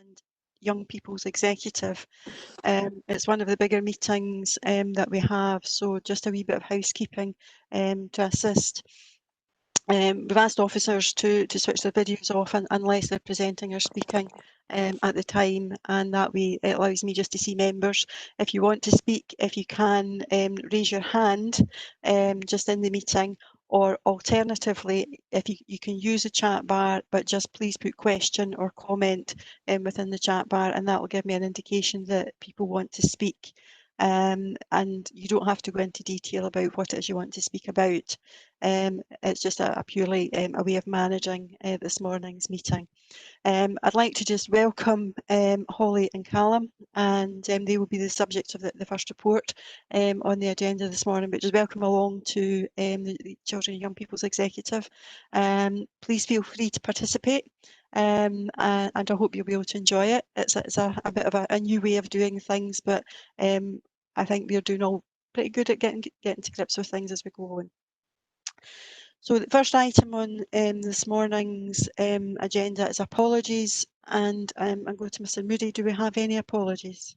and Young People's Executive. It's one of the bigger meetings that we have, so just a wee bit of housekeeping to assist. We've asked officers to switch their videos off unless they're presenting or speaking at the time, and that way it allows me just to see members. If you want to speak, if you can, raise your hand just in the meeting, or alternatively, if you can use the chat bar, but just please put question or comment within the chat bar, and that will give me an indication that people want to speak. And you don't have to go into detail about what it is you want to speak about. It's just a purely a way of managing this morning's meeting. I'd like to just welcome Holly and Callum, and they will be the subject of the first report on the agenda this morning, but just welcome along to the Children and Young People's Executive. Please feel free to participate, and I hope you'll be able to enjoy it. It's a bit of a new way of doing things, but I think we're doing all pretty good at getting to grips with things as we go on. So the first item on this morning's agenda is apologies, and I'm going to Mr. Moody. Do we have any apologies?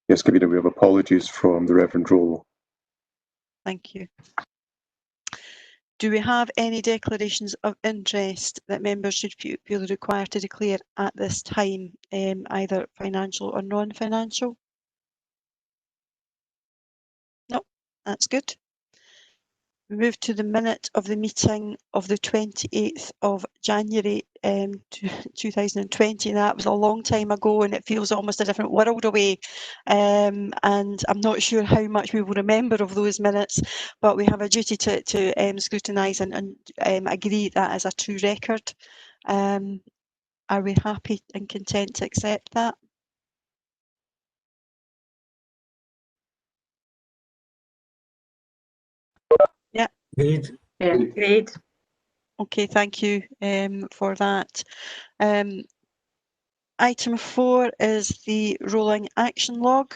Yes, Convener, we have apologies from the Reverend Rollo. Thank you. Do we have any declarations of interest that members should feel required to declare at this time, either financial or non-financial? No, that's good. We move to the minute of the meeting of the 28th of January 2020. That was a long time ago, and it feels almost a different world away. And I'm not sure how much we will remember of those minutes, but we have a duty to scrutinise and agree that as a true record. Are we happy and content to accept that? Yeah. Agreed. Yeah, agreed. Okay, thank you for that. Item 4 is the rolling action log.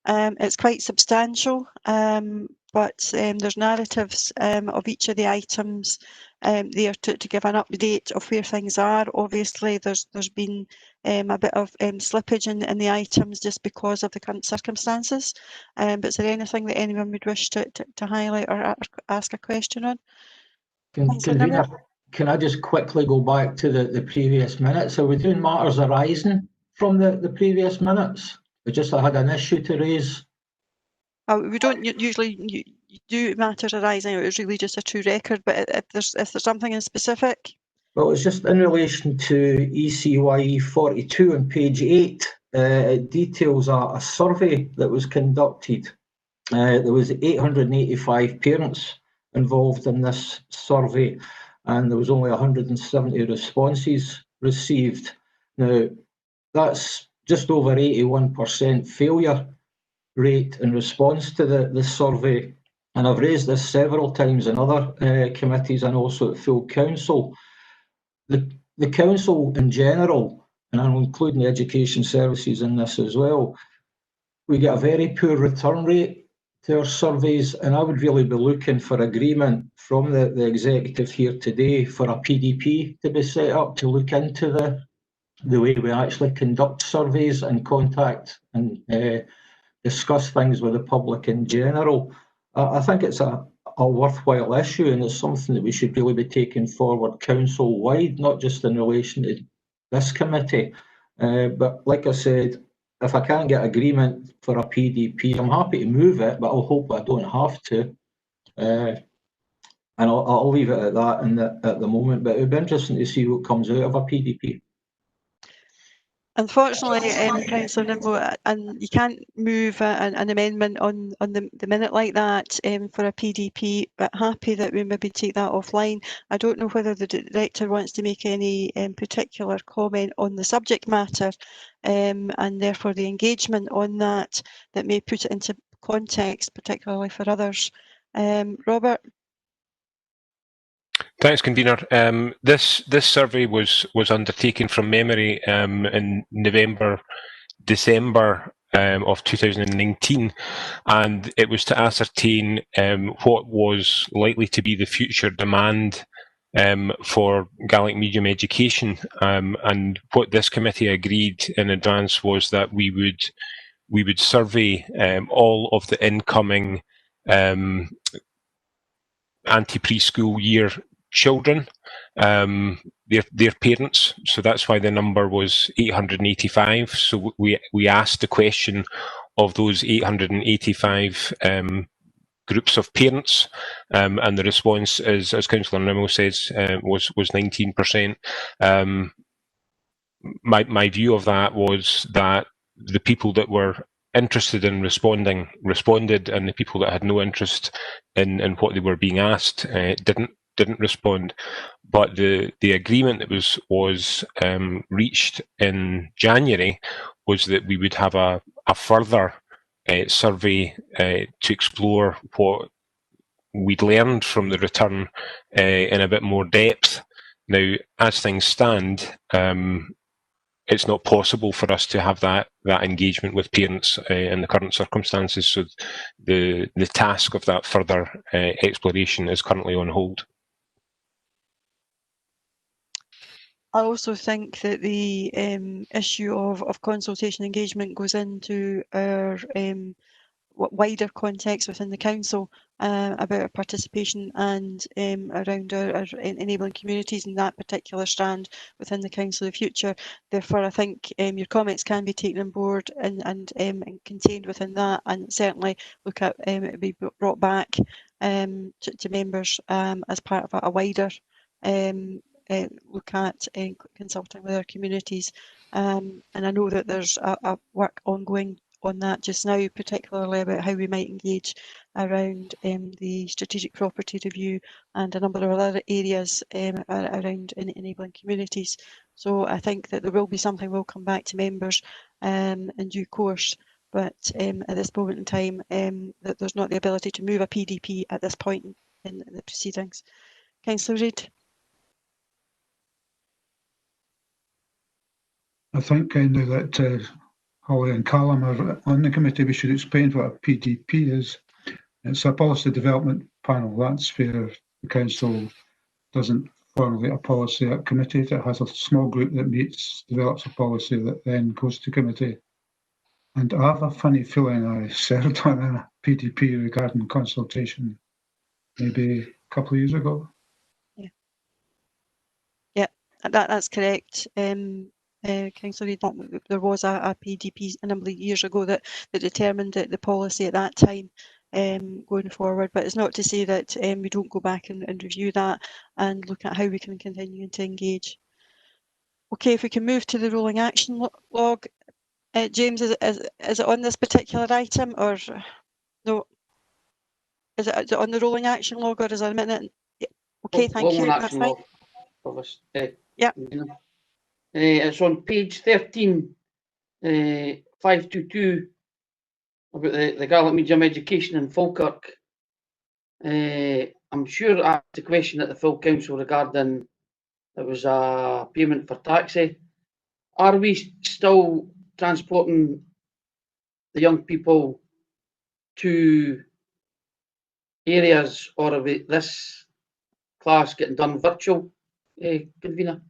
It's quite substantial, but there's narratives of each of the items there to give an update of where things are. Obviously, there's been a bit of slippage in the items just because of the current circumstances. But is there anything that anyone would wish to highlight or ask a question on? Convener, can I just quickly go back to the previous minutes? Are we doing matters arising from the previous minutes? We just had an issue to raise. We don't usually do matters arising. It was really just a true record. But if there's something in specific, well, it's just in relation to ECYE 42 on page 8. It details a survey that was conducted. There was 885 parents involved in this survey, and there was only 170 responses received. Now, that's just over 81% failure rate in response to the survey. And I've raised this several times in other committees and also at full council. The council in general, and I'm including the education services in this as well, we get a very poor return rate to our surveys, and I would really be looking for agreement from the executive here today for a PDP to be set up to look into the way we actually conduct surveys and contact and discuss things with the public in general. I think it's a worthwhile issue, and it's something that we should really be taking forward council-wide, not just in relation to this committee. But like I said, if I can't get agreement for a PDP, I'm happy to move it, but I'll hope I don't have to. And I'll leave it at that at the moment, but it would be interesting to see what comes out of a PDP. Unfortunately, Councillor Nimble, and you can't move an amendment on the minute like that for a PDP, but happy that we maybe take that offline. I don't know whether the Director wants to make any particular comment on the subject matter and therefore the engagement on that may put it into context, particularly for others. Robert? Thanks, Convener. This survey was undertaken from memory in November, December of 2019, and it was to ascertain what was likely to be the future demand for Gaelic medium education. And what this committee agreed in advance was that we would survey all of the incoming anti-preschool year children, their parents. So that's why the number was 885. So we asked the question of those 885 groups of parents, and the response is, as Councillor Nimmo says, was 19%. My view of that was that the people that were interested in responded, and the people that had no interest in what they were being asked didn't respond. But the agreement that was reached in January was that we would have a further survey to explore what we'd learned from the return in a bit more depth. Now, as things stand, it's not possible for us to have that engagement with parents in the current circumstances. So the task of that further exploration is currently on hold. I also think that the issue of consultation engagement goes into our wider context within the council about our participation and around our enabling communities in that particular strand within the council of the future. Therefore, I think your comments can be taken on board and contained within that, and certainly look at it be brought back to members as part of a wider look at consulting with our communities. And I know that there's a work ongoing on that just now, particularly about how we might engage around the strategic property review and a number of other areas around enabling communities. So I think that there will be something we'll come back to members in due course, but at this moment in time that there's not the ability to move a PDP at this point in the proceedings. Councillor Reid. I think now that Holly and Callum are on the committee, we should explain what a PDP is. It's a policy development panel. That's where the council doesn't formulate a policy at committee. It has a small group that meets, develops a policy that then goes to committee. And I have a funny feeling I served on a PDP regarding consultation maybe a couple of years ago. Yeah, that's correct. Councillor Reid, there was a PDP a number of years ago that determined the policy at that time going forward, but it's not to say that we don't go back and review that and look at how we can continue to engage. Okay, if we can move to the rolling action log. James, is it on this particular item or no? Is it on the rolling action log or is it a minute? Yeah. Okay, thank you. That's fine. Yeah. It's on page 13, 522, about the Gaelic medium education in Falkirk. I'm sure I asked a question at the full council regarding it was a payment for taxi. Are we still transporting the young people to areas, or are this class getting done virtual, convener?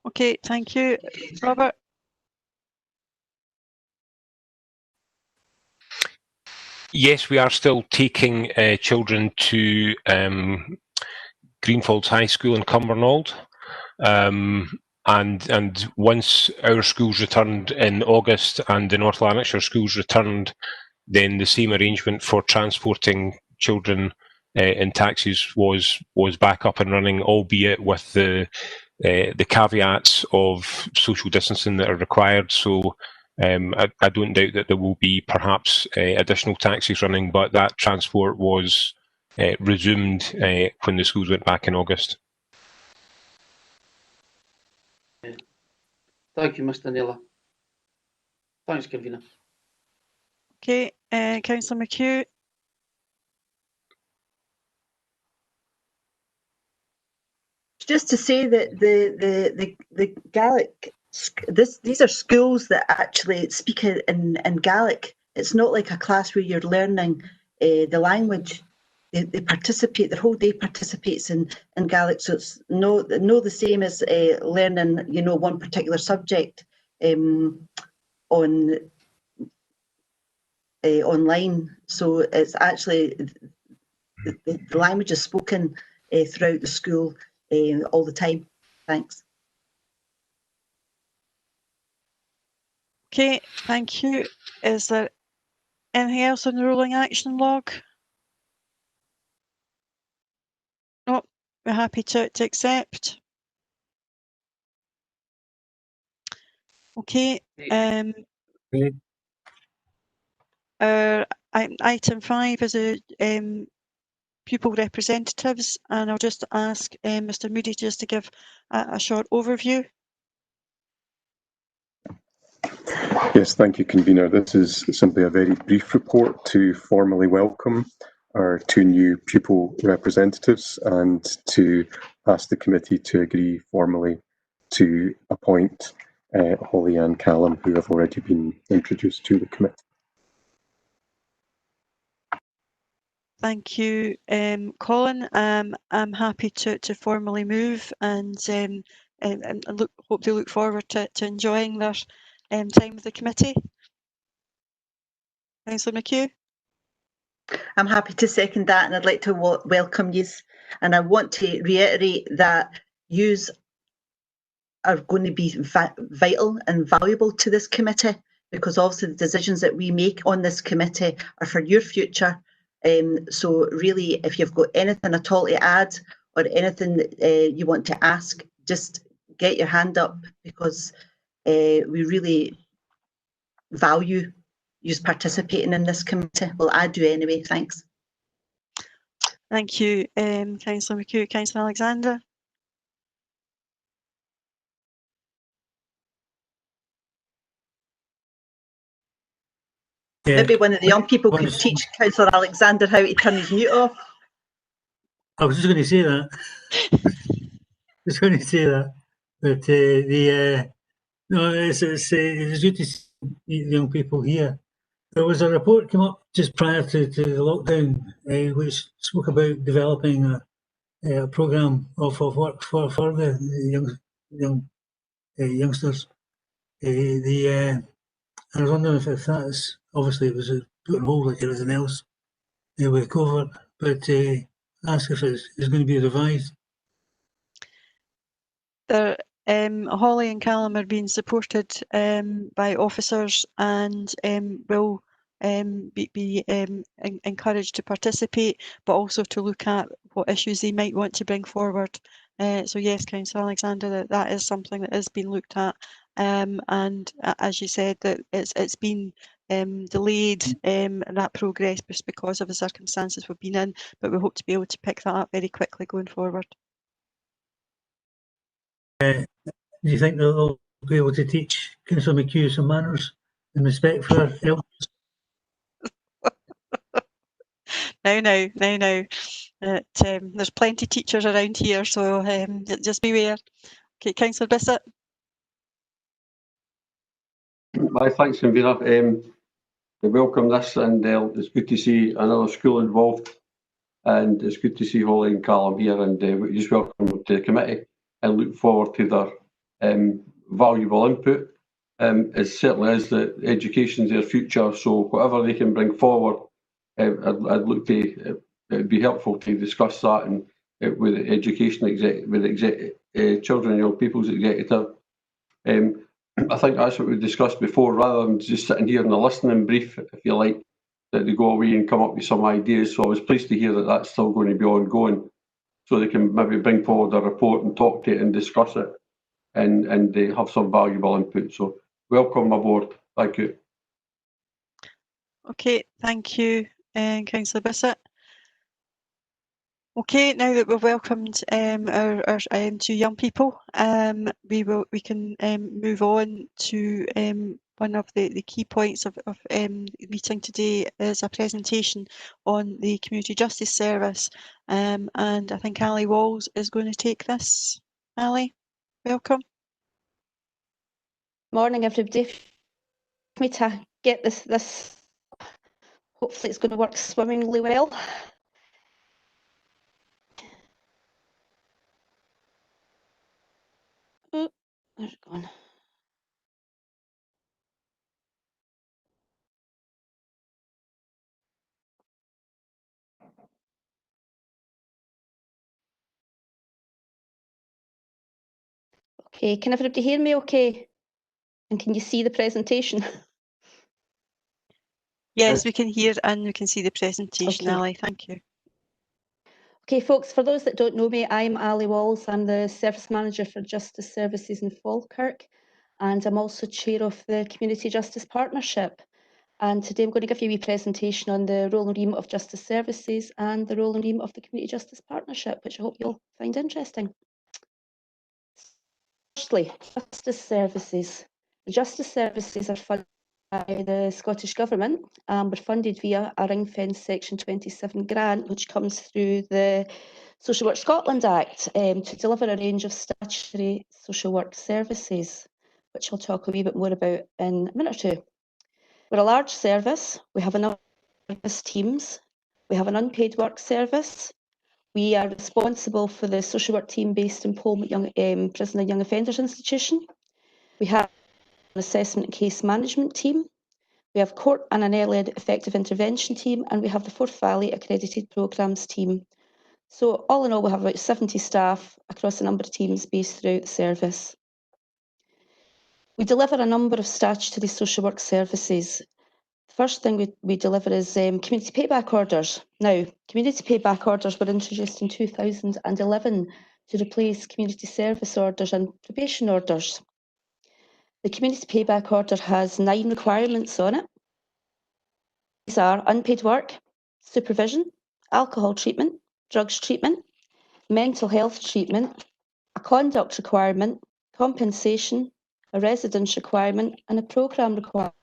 Okay, thank you. Robert? Yes, we are still taking children to Greenfields High School in Cumbernauld. And once our schools returned in August and the North Lanarkshire schools returned, then the same arrangement for transporting children in taxis was back up and running, albeit with the caveats of social distancing that are required. So I don't doubt that there will be perhaps additional taxis running, but that transport was resumed when the schools went back in August. Thank you, Mr. Naylor. Thanks, convener. Okay, Councillor McHugh. Just to say that the Gaelic, these are schools that actually speak in Gaelic. It's not like a class where you're learning the language. they participate, their whole day participates in Gaelic, so it's no the same as learning, you know, one particular subject on online. So it's actually the language is spoken throughout the school all the time. Thanks. Okay, thank you. Is there anything else on the rolling action log? No, we're happy to accept. Okay. Item 5 is a pupil representatives, and I'll just ask Mr. Moody just to give a short overview. Yes, thank you, Convener. This is simply a very brief report to formally welcome our 2 new pupil representatives and to ask the committee to agree formally to appoint Holly Ann Callum, who have already been introduced to the committee. Thank you, Colin. I'm happy to formally move and hopefully look forward to enjoying their time with the committee. Councillor McHugh. I'm happy to second that, and I'd like to welcome you. And I want to reiterate that yous are going to be vital and valuable to this committee, because obviously the decisions that we make on this committee are for your future. So really, if you've got anything at all to add or anything that you want to ask, just get your hand up, because we really value you participating in this committee. Well, I do anyway. Thanks. Thank you, Councillor McHugh. Councillor Alexander. Yeah. Maybe one of the young people could teach Councillor Alexander how to turn his mute off. I was just going to say that. But no, it's good to see the young people here. There was a report came up just prior to the lockdown, which spoke about developing a programme of work for the youngsters. I was wondering if that's, obviously it was put on hold like everything else with COVID, but ask if it's going to be revised. Holly and Callum are being supported by officers and will be encouraged to participate, but also to look at what issues they might want to bring forward. So yes, Councillor Alexander, that is something that is being looked at, and as you said, that it's been delayed that progress just because of the circumstances we've been in, but we hope to be able to pick that up very quickly going forward. Do you think they'll be able to teach Councillor McHugh some manners and respect for our elders? No. There's plenty of teachers around here, so just beware. Okay, Councillor Bissett. Thanks, Convener. We welcome this, and it's good to see another school involved, and it's good to see Holly and Callum here, and we just welcome them to the committee and look forward to their valuable input. It certainly is that education is their future, so whatever they can bring forward, I'd look to, it'd be helpful to discuss that and with the education children and young people's executive. I think that's what we discussed before, rather than just sitting here in a listening brief, if you like, that they go away and come up with some ideas. So I was pleased to hear that that's still going to be ongoing, so they can maybe bring forward a report and talk to it and discuss it, and they have some valuable input. So welcome aboard. Thank you. Okay, thank you, Councillor Bissett. Okay, now that we've welcomed our 2 young people, we can move on to one of the key points of the meeting today is a presentation on the Community Justice Service, and I think Ali Walls is going to take this. Ali, welcome. Morning, everybody. For me to get this, hopefully it's going to work swimmingly well. Okay, can everybody hear me okay? And can you see the presentation? Yes, we can hear and we can see the presentation, Okay. Ali. Thank you. Okay, folks, for those that don't know me, I'm Ali Walls. I'm the Service Manager for Justice Services in Falkirk, and I'm also Chair of the Community Justice Partnership. And today I'm going to give you a wee presentation on the role and remit of Justice Services and the role and remit of the Community Justice Partnership, which I hope you'll find interesting. Firstly, Justice Services. The Justice Services are funded by the Scottish Government and were funded via a ring-fence Section 27 grant, which comes through the Social Work Scotland Act to deliver a range of statutory social work services, which I'll talk a wee bit more about in a minute or two. We're a large service. We have a number of service teams. We have an unpaid work service. We are responsible for the social work team based in Polmont Prison and Young Offenders Institution. We have an assessment and case management team. We have court and an early effective intervention team, and we have the Forth Valley accredited programmes team. So all in all, we have about 70 staff across a number of teams based throughout the service. We deliver a number of statutory social work services. The first thing we deliver is community payback orders. Now, community payback orders were introduced in 2011 to replace community service orders and probation orders. The community payback order has 9 requirements on it. These are unpaid work, supervision, alcohol treatment, drugs treatment, mental health treatment, a conduct requirement, compensation, a residence requirement, and a programme requirement.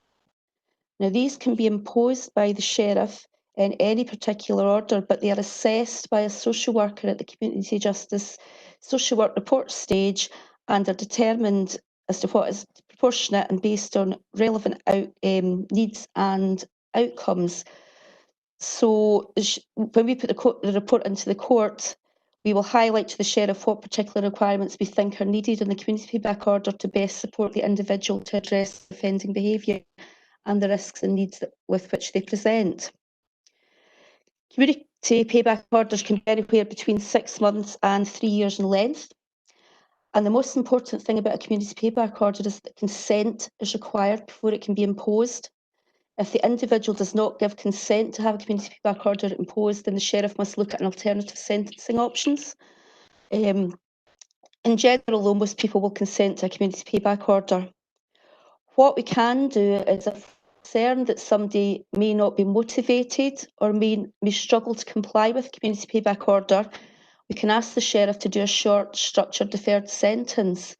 Now, these can be imposed by the sheriff in any particular order, but they are assessed by a social worker at the Community Justice Social Work Report stage and are determined as to what is proportionate and based on relevant needs and outcomes. So when we put the report into the court, we will highlight to the sheriff what particular requirements we think are needed in the community payback order to best support the individual to address offending behaviour and the risks and needs with which they present. Community payback orders can be anywhere between 6 months and 3 years in length. And the most important thing about a community payback order is that consent is required before it can be imposed. If the individual does not give consent to have a community payback order imposed, then the sheriff must look at an alternative sentencing options. In general, though, most people will consent to a community payback order. What we can do is, if concerned that somebody may not be motivated or may struggle to comply with a community payback order, we can ask the sheriff to do a short, structured, deferred sentence.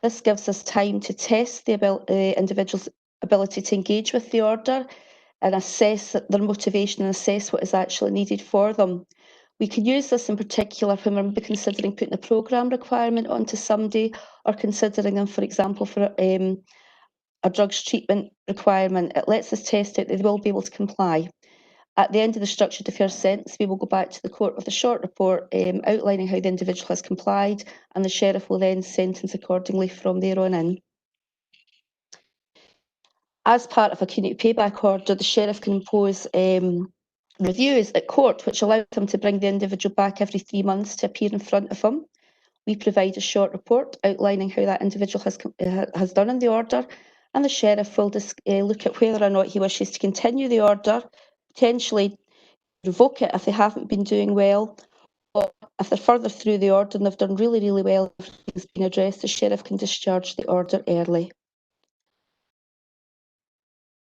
This gives us time to test the individual's ability to engage with the order and assess their motivation and assess what is actually needed for them. We can use this in particular when we're considering putting a programme requirement onto somebody or considering them, for example, for a drugs treatment requirement. It lets us test it, they will be able to comply. At the end of the structured deferred sentence, we will go back to the court with a short report outlining how the individual has complied, and the sheriff will then sentence accordingly from there on in. As part of a community payback order, the sheriff can impose reviews at court, which allow them to bring the individual back every 3 months to appear in front of them. We provide a short report outlining how that individual has done in the order, and the sheriff will look at whether or not he wishes to continue the order, potentially revoke it if they haven't been doing well, or if they're further through the order and they've done really, really well, if it's been addressed, the sheriff can discharge the order early.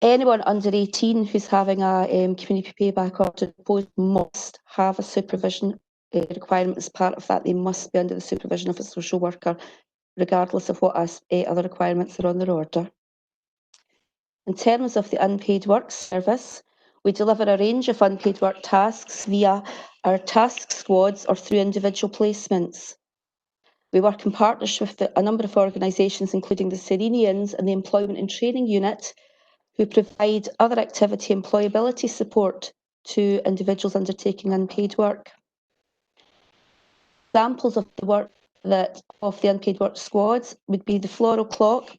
Anyone under 18 who's having a community payback order imposed must have a supervision requirement as part of that. They must be under the supervision of a social worker, regardless of what other requirements are on their order. In terms of the unpaid work service, we deliver a range of unpaid work tasks via our task squads or through individual placements. We work in partnership with a number of organisations, including the Serenians and the Employment and Training Unit, who provide other activity employability support to individuals undertaking unpaid work. Examples of the work of the unpaid work squads would be the Floral Clock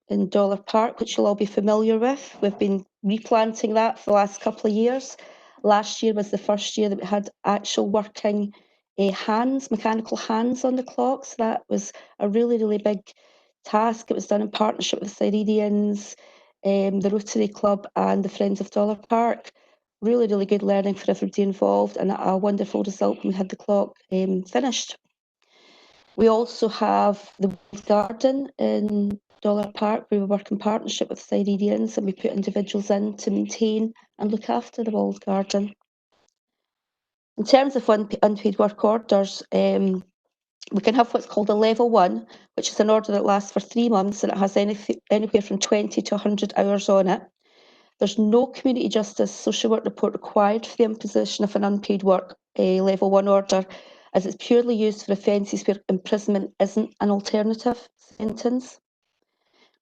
in Dollar Park, which you'll all be familiar with. We've been replanting that for the last couple of years. Last year was the first year that we had actual working mechanical hands on the clocks. That was a really, really big task. It was done in partnership with the Cyrenians, the Rotary Club and the Friends of Dollar Park. Really, really good learning for everybody involved, and a wonderful result when we had the clock finished. We also have the garden in Dollar Park. We work in partnership with Cyrenians, and we put individuals in to maintain and look after the walled garden. In terms of unpaid work orders, we can have what's called a level 1, which is an order that lasts for 3 months and it has anywhere from 20 to 100 hours on it. There's no community justice social work report required for the imposition of an unpaid work level 1 order, as it's purely used for offences where imprisonment isn't an alternative sentence.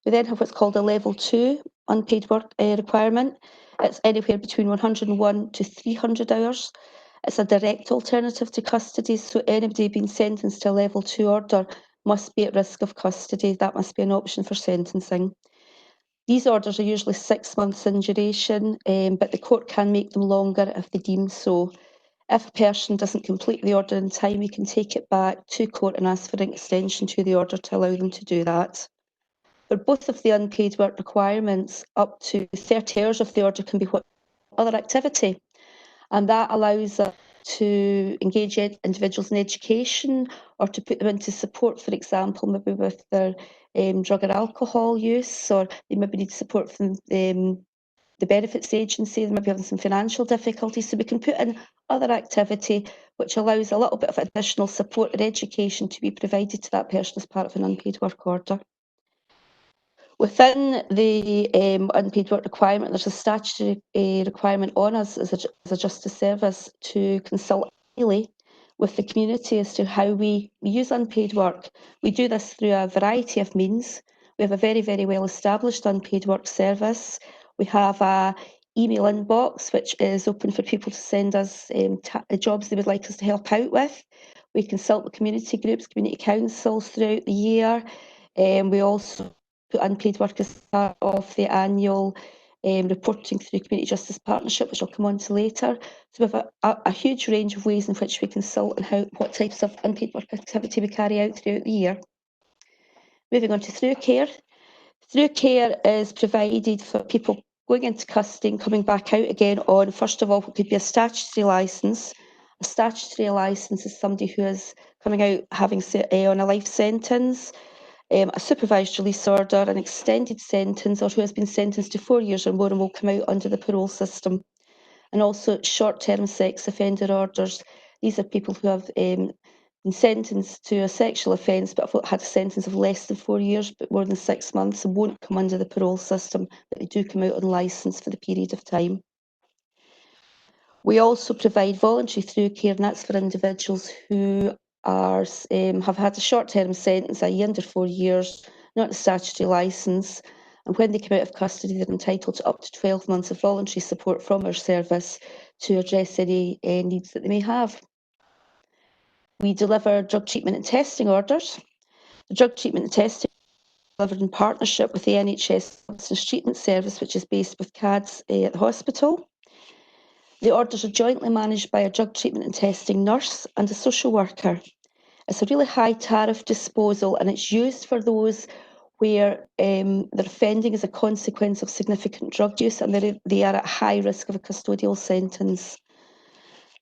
We then have what's called a level 2 unpaid work requirement. It's anywhere between 101 to 300 hours. It's a direct alternative to custody, so anybody being sentenced to a level 2 order must be at risk of custody. That must be an option for sentencing. These orders are usually 6 months in duration, but the court can make them longer if they deem so. If a person doesn't complete the order in time, we can take it back to court and ask for an extension to the order to allow them to do that. For both of the unpaid work requirements, up to 30 hours of the order can be other activity. And that allows us to engage individuals in education or to put them into support, for example, maybe with their drug or alcohol use, or they maybe need support from the benefits agency, they might be having some financial difficulties. So we can put in other activity which allows a little bit of additional support and education to be provided to that person as part of an unpaid work order. Within the unpaid work requirement, there's a statutory requirement on us as a justice service to consult daily with the community as to how we use unpaid work. We do this through a variety of means. We have a very, very well established unpaid work service. We have a email inbox which is open for people to send us jobs they would like us to help out with. We consult with community groups, community councils throughout the year. We also put unpaid work as part of the annual reporting through Community Justice Partnership, which I'll come on to later. So we have a huge range of ways in which we consult and what types of unpaid work activity we carry out throughout the year. Moving on to Through Care. Through Care is provided for people going into custody and coming back out again on, first of all, what could be a statutory licence. A statutory licence is somebody who is coming out having on a life sentence, a supervised release order, an extended sentence, or who has been sentenced to 4 years or more and will come out under the parole system. And also short-term sex offender orders. These are people who have been sentenced to a sexual offence but have had a sentence of less than 4 years but more than 6 months and won't come under the parole system, but they do come out on licence for the period of time. We also provide voluntary through care, and that's for individuals who have had a short-term sentence, i.e. under 4 years, not a statutory licence, and when they come out of custody they're entitled to up to 12 months of voluntary support from our service to address any needs that they may have. We deliver drug treatment and testing orders. The drug treatment and testing are delivered in partnership with the NHS Substance Treatment Service, which is based with CADS at the hospital. The orders are jointly managed by a drug treatment and testing nurse and a social worker. It's a really high tariff disposal and it's used for those where their offending is a consequence of significant drug use and they are at high risk of a custodial sentence.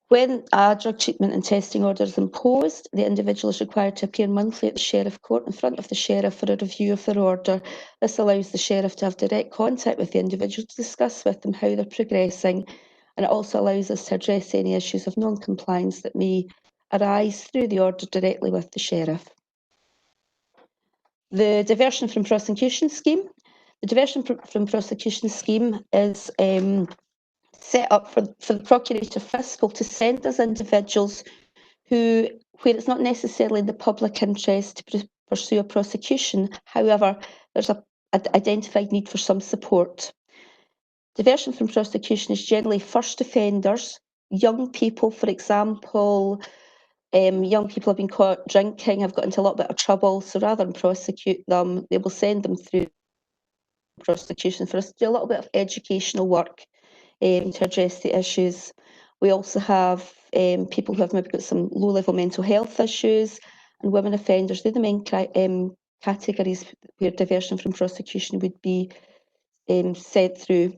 When a drug treatment and testing order is imposed, the individual is required to appear monthly at the Sheriff Court in front of the Sheriff for a review of their order. This allows the Sheriff to have direct contact with the individual to discuss with them how they're progressing, and it also allows us to address any issues of non-compliance that may arise through the order directly with the Sheriff. The diversion from prosecution scheme. The diversion from prosecution scheme is set up for the Procurator Fiscal to send us individuals where it's not necessarily in the public interest to pursue a prosecution. However, there's an identified need for some support. Diversion from prosecution is generally first offenders, young people, for example. Young people have been caught drinking, have got into a little bit of trouble, so rather than prosecute them, they will send them through prosecution for us to do a little bit of educational work to address the issues. We also have people who have maybe got some low-level mental health issues, and women offenders. They're the main categories where diversion from prosecution would be sent through.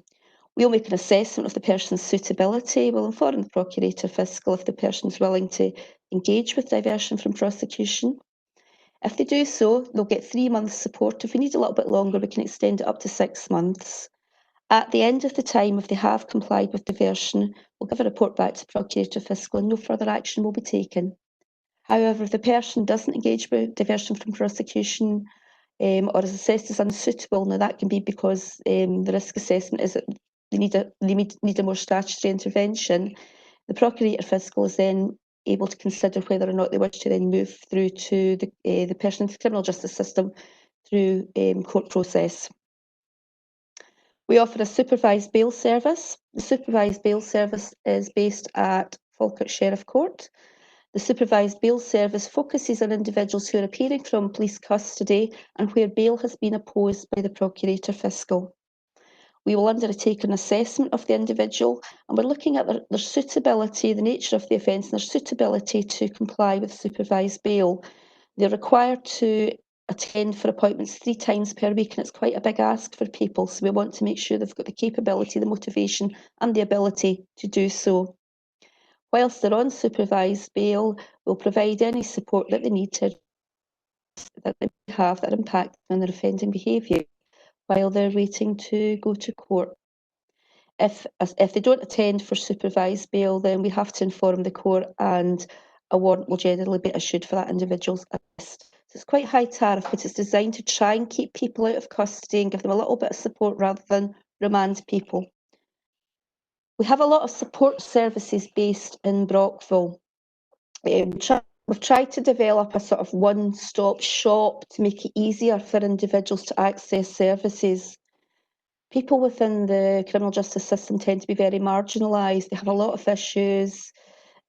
We'll make an assessment of the person's suitability. We'll inform the Procurator Fiscal if the person's willing to engage with diversion from prosecution. If they do so, they'll get 3 months support. If we need a little bit longer, we can extend it up to 6 months. At the end of the time, if they have complied with diversion, we'll give a report back to Procurator Fiscal and no further action will be taken. However, if the person doesn't engage with diversion from prosecution or is assessed as unsuitable, now that can be because the risk assessment is that they need a more statutory intervention. The Procurator Fiscal is then able to consider whether or not they wish to then move through to the person into the criminal justice system through court process. We offer a supervised bail service. The supervised bail service is based at Falkirk Sheriff Court. The supervised bail service focuses on individuals who are appearing from police custody and where bail has been opposed by the Procurator Fiscal. We will undertake an assessment of the individual, and we're looking at their suitability, the nature of the offence, and their suitability to comply with supervised bail. They're required to attend for appointments 3 times per week, and it's quite a big ask for people, so we want to make sure they've got the capability, the motivation and the ability to do so. Whilst they're on supervised bail, we'll provide any support that they need that they have that impact on their offending behaviour while they're waiting to go to court. If they don't attend for supervised bail, then we have to inform the court and a warrant will generally be issued for that individual's arrest. So it's quite high tariff, but it's designed to try and keep people out of custody and give them a little bit of support rather than remand people. We have a lot of support services based in Brockville. We've tried to develop a sort of one-stop shop to make it easier for individuals to access services. People within the criminal justice system tend to be very marginalised. They have a lot of issues.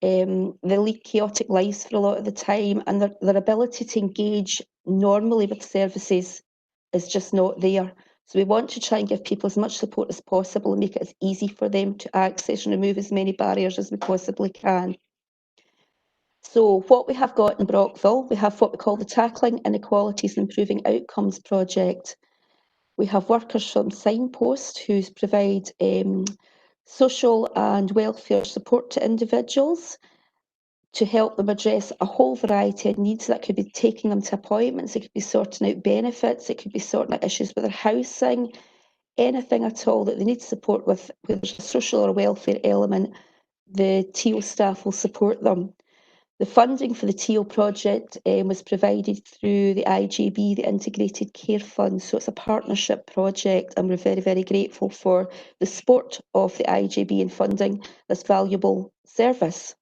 They lead chaotic lives for a lot of the time, and their ability to engage normally with services is just not there. So we want to try and give people as much support as possible and make it as easy for them to access and remove as many barriers as we possibly can. So what we have got in Brockville, we have what we call the Tackling Inequalities and Improving Outcomes project. We have workers from Signpost who provide social and welfare support to individuals to help them address a whole variety of needs. That could be taking them to appointments, it could be sorting out benefits, it could be sorting out issues with their housing, anything at all that they need support with, whether there's a social or welfare element, the TO staff will support them. The funding for the TO project was provided through the IJB, the Integrated Care Fund, so it's a partnership project, and we're very, very grateful for the support of the IJB in funding this valuable service.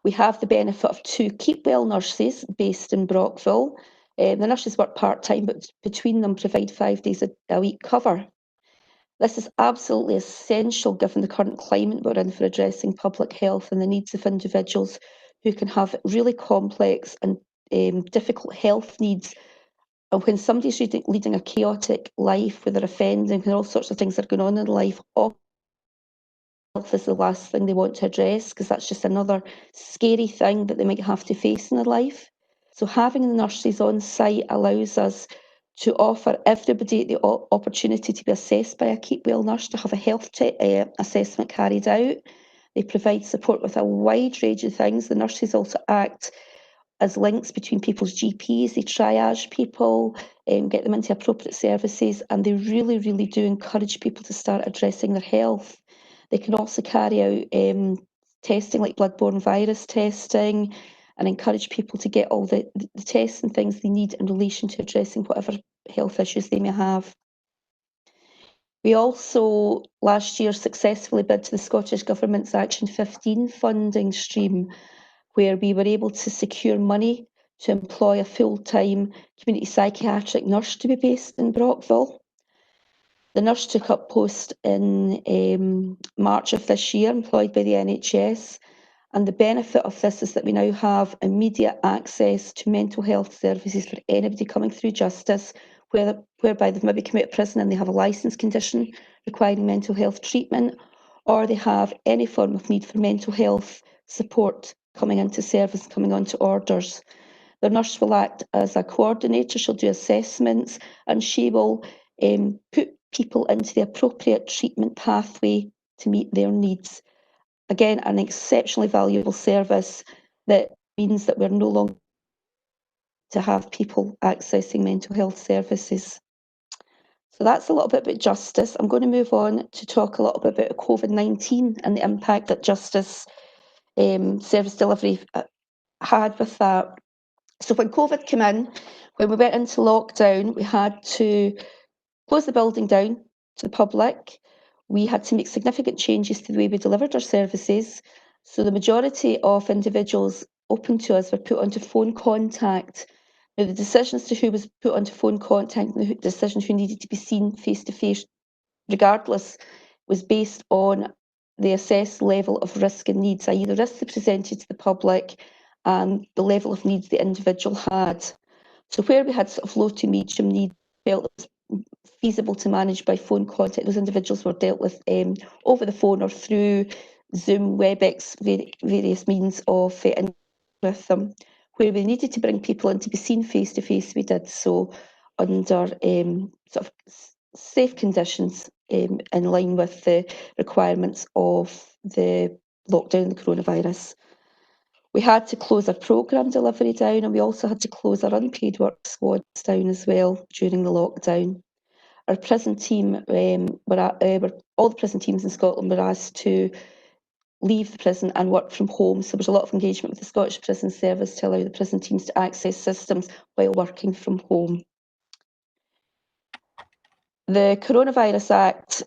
We have the benefit of 2 Keep Well nurses based in Brockville. The nurses work part-time, but between them provide 5 days a week cover. This is absolutely essential given the current climate we're in for addressing public health and the needs of individuals who can have really complex and difficult health needs. And when somebody's leading a chaotic life where they're offending and all sorts of things are going on in life, health is the last thing they want to address, because that's just another scary thing that they might have to face in their life. So having the nurses on site allows us to offer everybody the opportunity to be assessed by a Keep Well nurse, to have a health assessment carried out. They provide support with a wide range of things. The nurses also act as links between people's GPs. They triage people, get them into appropriate services, and they really, really do encourage people to start addressing their health. They can also carry out testing like bloodborne virus testing and encourage people to get all the tests and things they need in relation to addressing whatever health issues they may have. We also, last year, successfully bid to the Scottish Government's Action 15 funding stream, where we were able to secure money to employ a full-time community psychiatric nurse to be based in Brockville. The nurse took up post in March of this year, employed by the NHS, and the benefit of this is that we now have immediate access to mental health services for anybody coming through justice, whereby they've maybe come out of prison and they have a licence condition requiring mental health treatment, or they have any form of need for mental health support coming into service, coming onto orders. The nurse will act as a coordinator, she'll do assessments, and she will put people into the appropriate treatment pathway to meet their needs. Again, an exceptionally valuable service that means that we're no longer to have people accessing mental health services. So that's a little bit about justice. I'm going to move on to talk a little bit about COVID-19 and the impact that justice service delivery had with that. So when COVID came in, when we went into lockdown, we had to close the building down to the public. We had to make significant changes to the way we delivered our services. So the majority of individuals open to us were put onto phone contact. Now, the decision as to who was put onto phone contact and the decision who needed to be seen face-to-face, regardless, was based on the assessed level of risk and needs, i.e. the risks they presented to the public and the level of needs the individual had. So where we had sort of low to medium need, felt it was feasible to manage by phone contact, those individuals were dealt with over the phone or through Zoom, WebEx, various means of with them. Where we needed to bring people in to be seen face to face, we did so under sort of safe conditions in line with the requirements of the lockdown, the coronavirus. We had to close our programme delivery down, and we also had to close our unpaid work squads down as well during the lockdown. Our prison team, all the prison teams in Scotland were asked to leave the prison and work from home. So there was a lot of engagement with the Scottish Prison Service to allow the prison teams to access systems while working from home. The Coronavirus Act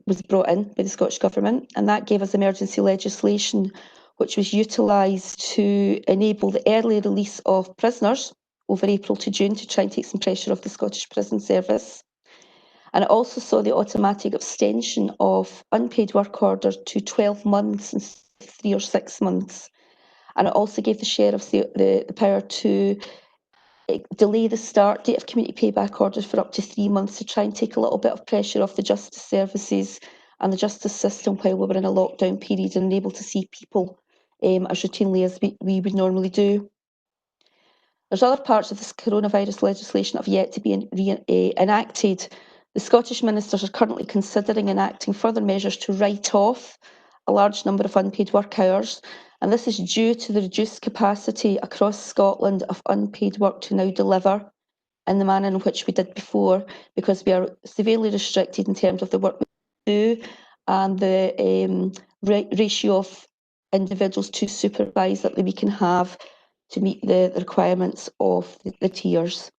was brought in by the Scottish Government, and that gave us emergency legislation which was utilised to enable the early release of prisoners over April to June to try and take some pressure off the Scottish Prison Service. And it also saw the automatic extension of unpaid work orders to 12 months instead of 3 or 6 months. And it also gave the sheriffs the power to delay the start date of community payback orders for up to 3 months to try and take a little bit of pressure off the justice services and the justice system while we were in a lockdown period and able to see people as routinely as we would normally do. There's other parts of this coronavirus legislation that have yet to be enacted. The Scottish ministers are currently considering enacting further measures to write off a large number of unpaid work hours, and this is due to the reduced capacity across Scotland of unpaid work to now deliver in the manner in which we did before, because we are severely restricted in terms of the work we do and the ratio of individuals to supervise that we can have to meet the requirements of the tiers.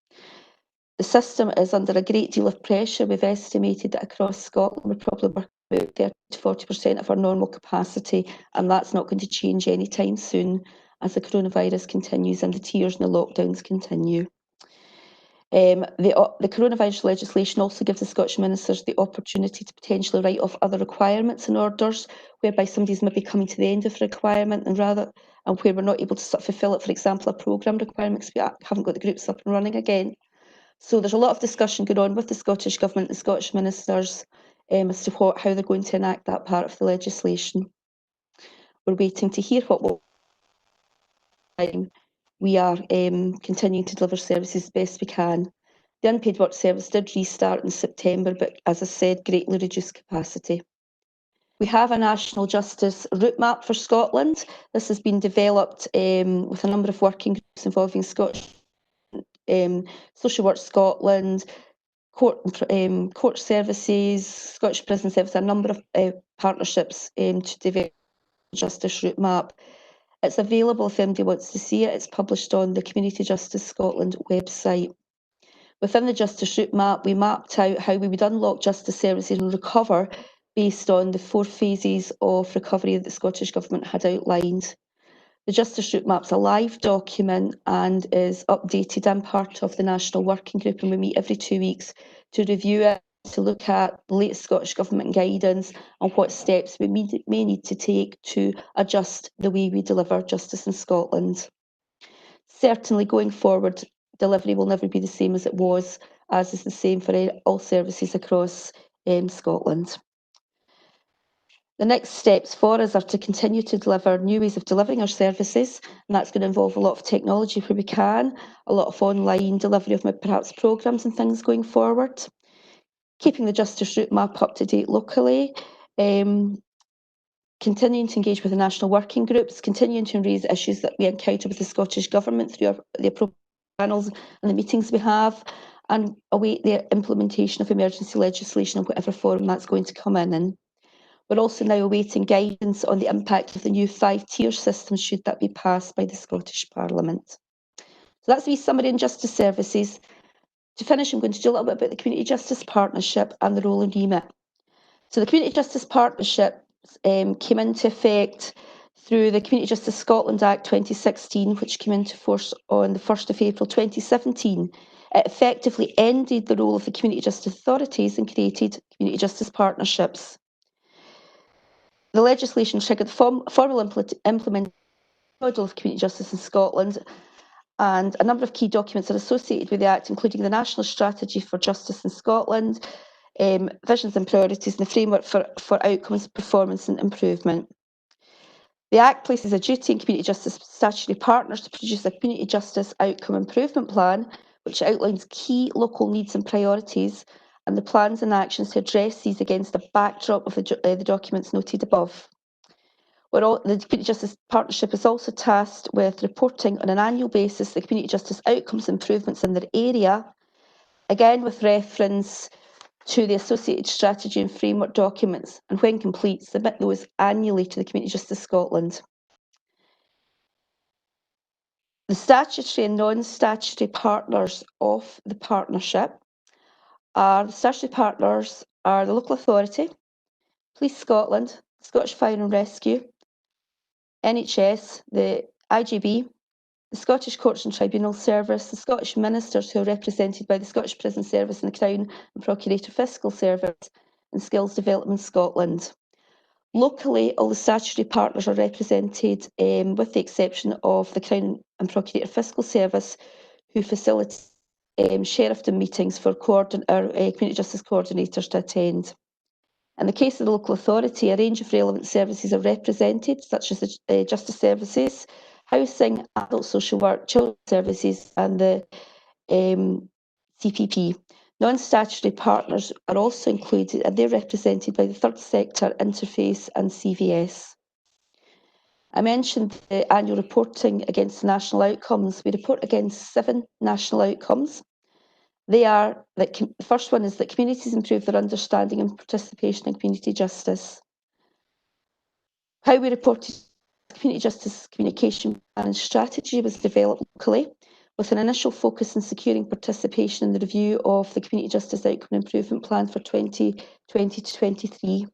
The system is under a great deal of pressure. We've estimated that across Scotland we're probably working about 30 to 40% of our normal capacity, and that's not going to change anytime soon as the coronavirus continues and the tiers and the lockdowns continue. The coronavirus legislation also gives the Scottish ministers the opportunity to potentially write off other requirements and orders, whereby somebody's maybe coming to the end of the requirement and where we're not able to sort of fulfil it, for example, a programme requirement because we haven't got the groups up and running again. So there's a lot of discussion going on with the Scottish Government and the Scottish ministers as to how they're going to enact that part of the legislation. We're waiting to hear what will happen. We are continuing to deliver services as best we can. The unpaid work service did restart in September, but as I said, greatly reduced capacity. We have a national justice route map for Scotland. This has been developed with a number of working groups involving Scottish Social Work Scotland, court services, Scottish Prison Service, a number of partnerships to develop a justice route map. It's available if anybody wants to see it. It's published on the Community Justice Scotland website. Within the justice route map, we mapped out how we would unlock justice services and recover based on the 4 phases of recovery that the Scottish Government had outlined. The Justice Route Map's a live document and is updated and part of the National Working Group, and we meet every 2 weeks to review it, to look at the latest Scottish Government guidance and what steps we may need to take to adjust the way we deliver justice in Scotland. Certainly going forward, delivery will never be the same as it was, as is the same for all services across Scotland. The next steps for us are to continue to deliver new ways of delivering our services, and that's going to involve a lot of technology where we can, a lot of online delivery of perhaps programmes and things going forward, keeping the Justice Route Map up to date locally, continuing to engage with the national working groups, continuing to raise issues that we encounter with the Scottish Government through the appropriate channels and the meetings we have, and await the implementation of emergency legislation in whatever form that's going to come in. We're also now awaiting guidance on the impact of the new 5-tier system should that be passed by the Scottish Parliament. So that's a wee summary on justice services. To finish, I'm going to do a little bit about the Community Justice Partnership and the role and remit. So the Community Justice Partnership came into effect through the Community Justice Scotland Act 2016, which came into force on the 1st of April 2017. It effectively ended the role of the Community Justice Authorities and created Community Justice Partnerships. The legislation triggered the formal implementation model of community justice in Scotland, and a number of key documents are associated with the Act, including the National Strategy for Justice in Scotland, visions and priorities, and the framework for outcomes, performance and improvement. The Act places a duty on community justice statutory partners to produce a community justice outcome improvement plan, which outlines key local needs and priorities, and the plans and actions to address these against a backdrop of the documents noted above. The Community Justice Partnership is also tasked with reporting on an annual basis the community justice outcomes improvements in their area, again with reference to the associated strategy and framework documents, and when complete, submit those annually to the Community Justice Scotland. The statutory and non-statutory partners of the partnership are the statutory partners are the local authority, Police Scotland, Scottish Fire and Rescue, NHS, the IGB, the Scottish Courts and Tribunal Service, the Scottish Ministers who are represented by the Scottish Prison Service and the Crown and Procurator Fiscal Service, and Skills Development Scotland. Locally, all the statutory partners are represented with the exception of the Crown and Procurator Fiscal Service, who facilitate sheriffdom meetings for community justice coordinators to attend. In the case of the local authority, a range of relevant services are represented, such as the justice services, housing, adult social work, children's services, and the CPP. Non-statutory partners are also included, and they're represented by the Third Sector, Interface and CVS. I mentioned the annual reporting against the national outcomes. We report against 7 national outcomes. They are that the first one is that communities improve their understanding and participation in community justice. How we reported community justice communication plan and strategy was developed locally, with an initial focus on securing participation in the review of the Community Justice Outcome Improvement Plan for 2020 to 23.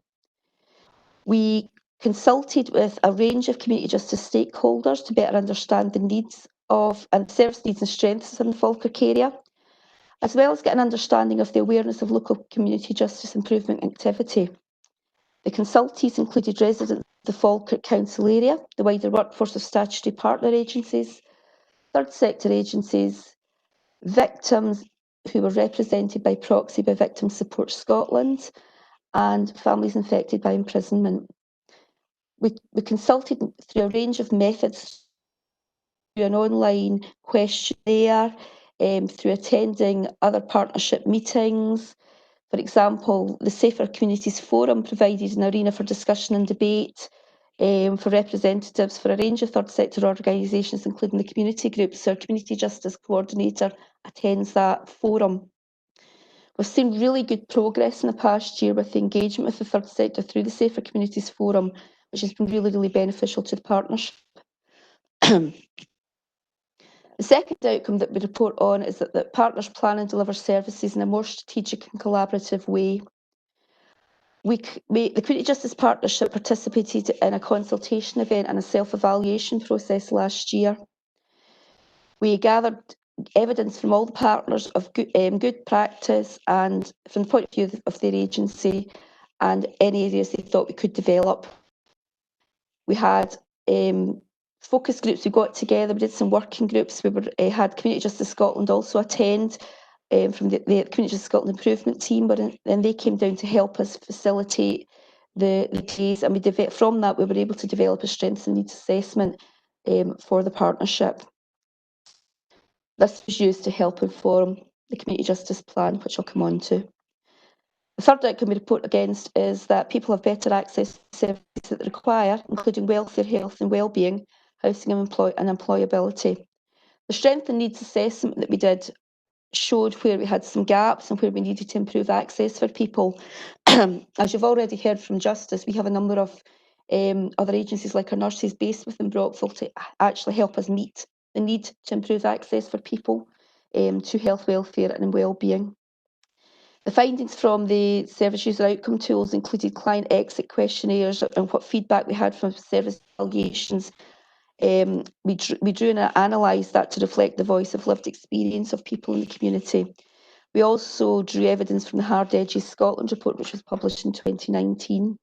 We consulted with a range of community justice stakeholders to better understand the needs of and service needs and strengths in the Falkirk area, as well as get an understanding of the awareness of local community justice improvement activity. The consultees included residents of the Falkirk Council area, the wider workforce of statutory partner agencies, third sector agencies, victims who were represented by proxy by Victim Support Scotland, and families infected by imprisonment. We consulted through a range of methods, through an online questionnaire, through attending other partnership meetings. For example, the Safer Communities Forum provided an arena for discussion and debate for representatives for a range of third sector organisations, including the community groups. So our Community Justice Coordinator attends that forum. We've seen really good progress in the past year with the engagement with the third sector through the Safer Communities Forum, which has been really, really beneficial to the partnership. The second outcome that we report on is that partners plan and deliver services in a more strategic and collaborative way. The Community Justice Partnership participated in a consultation event and a self-evaluation process last year. We gathered evidence from all the partners of good practice and from the point of view of their agency and any areas they thought we could develop. We had focus groups, we got together, we did some working groups. We had Community Justice Scotland also attend from the Community Justice Scotland Improvement Team, and they came down to help us facilitate the case, and from that we were able to develop a strengths and needs assessment for the partnership. This was used to help inform the Community Justice Plan, which I'll come on to. The third outcome we report against is that people have better access to services that they require, including welfare, health and wellbeing, housing and employability. The strength and needs assessment that we did showed where we had some gaps and where we needed to improve access for people. As you've already heard from Justice, we have a number of other agencies like our nurses based within Brockville to actually help us meet the need to improve access for people to health, welfare and wellbeing. The findings from the service user outcome tools included client exit questionnaires and what feedback we had from service delegations. We drew and analysed that to reflect the voice of lived experience of people in the community. We also drew evidence from the Hard Edges Scotland report, which was published in 2019.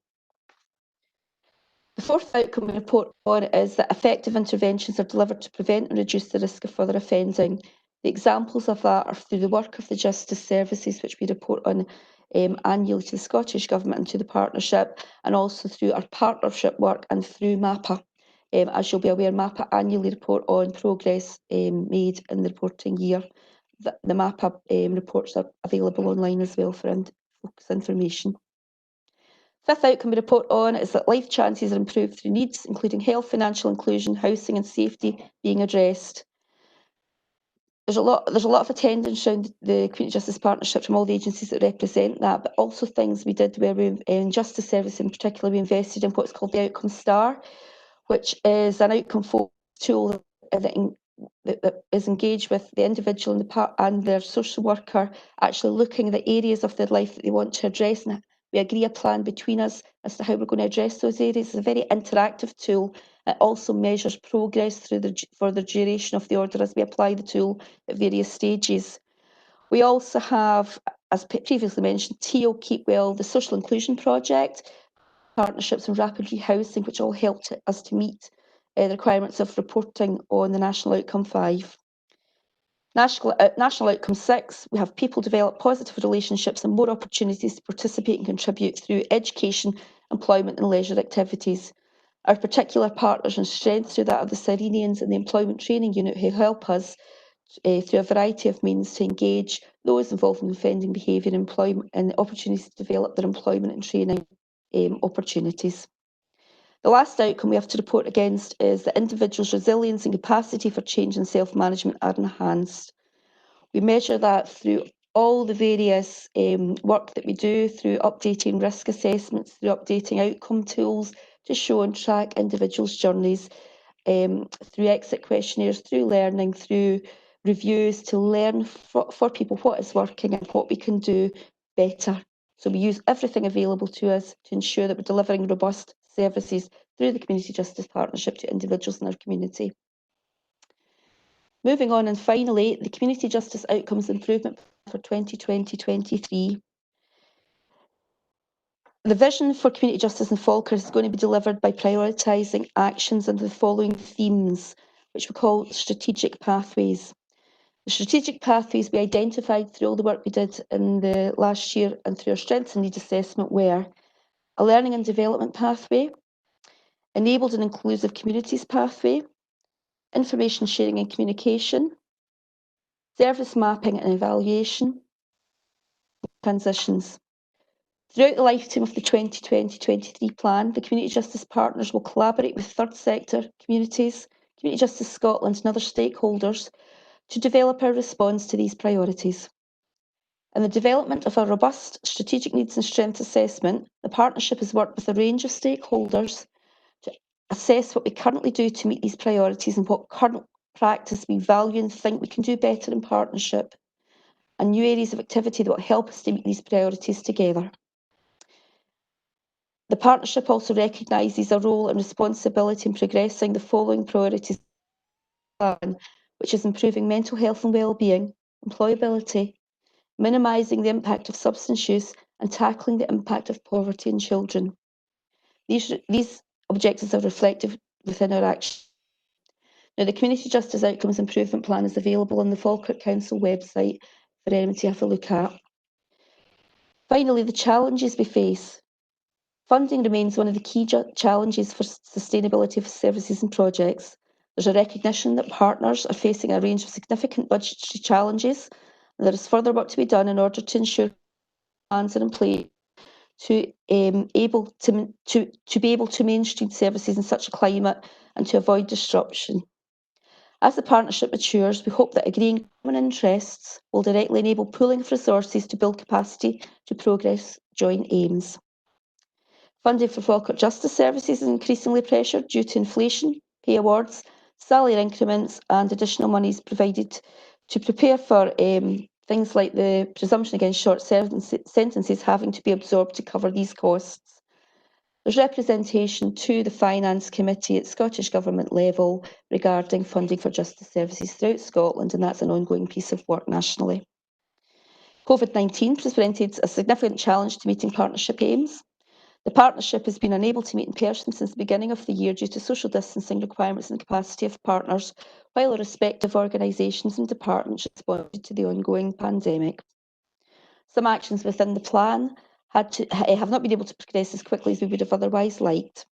The fourth outcome we report on is that effective interventions are delivered to prevent and reduce the risk of further offending. The examples of that are through the work of the Justice Services, which we report on annually to the Scottish Government and to the partnership, and also through our partnership work and through MAPA. As you'll be aware, MAPA annually report on progress made in the reporting year. The MAPA reports are available online as well for focus information. Fifth outcome we report on is that life chances are improved through needs, including health, financial inclusion, housing and safety being addressed. There's a lot of attendance around the Community Justice Partnership from all the agencies that represent that, but also things we did where we, in Justice Service in particular, we invested in what's called the Outcome Star, which is an outcome focused tool that is engaged with the individual and their social worker, actually looking at the areas of their life that they want to address, and we agree a plan between us as to how we're going to address those areas. It's a very interactive tool. It also measures progress for the duration of the order as we apply the tool at various stages. We also have, as previously mentioned, TO Keep Well, the social inclusion project, partnerships and rapid rehousing, which all helped us to meet the requirements of reporting on the National Outcome 5. National Outcome 6, we have people develop positive relationships and more opportunities to participate and contribute through education, employment and leisure activities. Our particular partners and strengths through that are the Cyrenians and the Employment Training Unit, who help us through a variety of means to engage those involved in offending behaviour and opportunities to develop their employment and training opportunities. The last outcome we have to report against is that individuals' resilience and capacity for change and self-management are enhanced. We measure that through all the various work that we do, through updating risk assessments, through updating outcome tools to show and track individuals' journeys, through exit questionnaires, through learning, through reviews to learn for people what is working and what we can do better. So we use everything available to us to ensure that we're delivering robust services through the Community Justice Partnership to individuals in our community. Moving on, and finally, the Community Justice Outcomes Improvement for 2020-23. The vision for community justice in Falkirk is going to be delivered by prioritising actions under the following themes, which we call strategic pathways. The strategic pathways we identified through all the work we did in the last year and through our strengths and needs assessment were a learning and development pathway, enabled and inclusive communities pathway, information sharing and communication, service mapping and evaluation, transitions. Throughout the lifetime of the 2020-23 plan, the Community Justice Partners will collaborate with third sector, communities, Community Justice Scotland and other stakeholders to develop our response to these priorities. In the development of a robust strategic needs and strengths assessment, the partnership has worked with a range of stakeholders to assess what we currently do to meet these priorities and what current practice we value and think we can do better in partnership, and new areas of activity that will help us to meet these priorities together. The partnership also recognises a role and responsibility in progressing the following priorities, which is improving mental health and wellbeing, employability, minimising the impact of substance use and tackling the impact of poverty in children. These objectives are reflected within our action. Now, the Community Justice Outcomes Improvement Plan is available on the Falkirk Council website for anyone to have a look at. Finally, the challenges we face. Funding remains one of the key challenges for sustainability of services and projects. There's a recognition that partners are facing a range of significant budgetary challenges, and there is further work to be done in order to ensure plans are in place to be able to mainstream services in such a climate and to avoid disruption. As the partnership matures, we hope that agreeing common interests will directly enable pooling of resources to build capacity to progress joint aims. Funding for Falkirk Justice Services is increasingly pressured due to inflation, pay awards, salary increments and additional monies provided to prepare for things like the presumption against short sentences having to be absorbed to cover these costs. There's representation to the Finance Committee at Scottish Government level regarding funding for justice services throughout Scotland, and that's an ongoing piece of work nationally. COVID-19 presented a significant challenge to meeting partnership aims. The partnership has been unable to meet in person since the beginning of the year due to social distancing requirements and capacity of partners, while the respective organisations and departments responded to the ongoing pandemic. Some actions within the plan have not been able to progress as quickly as we would have otherwise liked.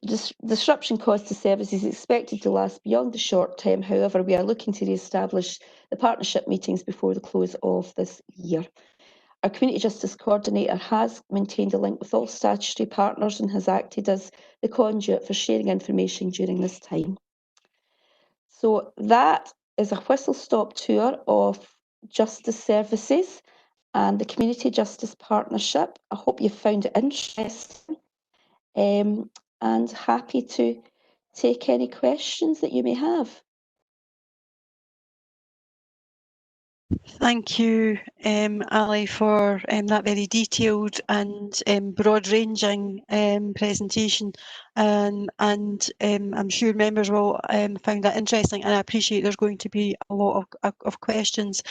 The disruption caused to services is expected to last beyond the short term. However, we are looking to re-establish the partnership meetings before the close of this year. Our Community Justice Coordinator has maintained a link with all statutory partners and has acted as the conduit for sharing information during this time. So that is a whistle-stop tour of justice services and the Community Justice Partnership. I hope you found it interesting and happy to take any questions that you may have. Thank you, Ali, for that very detailed and broad-ranging presentation. And I'm sure members will find that interesting, and I appreciate there's going to be a lot of questions.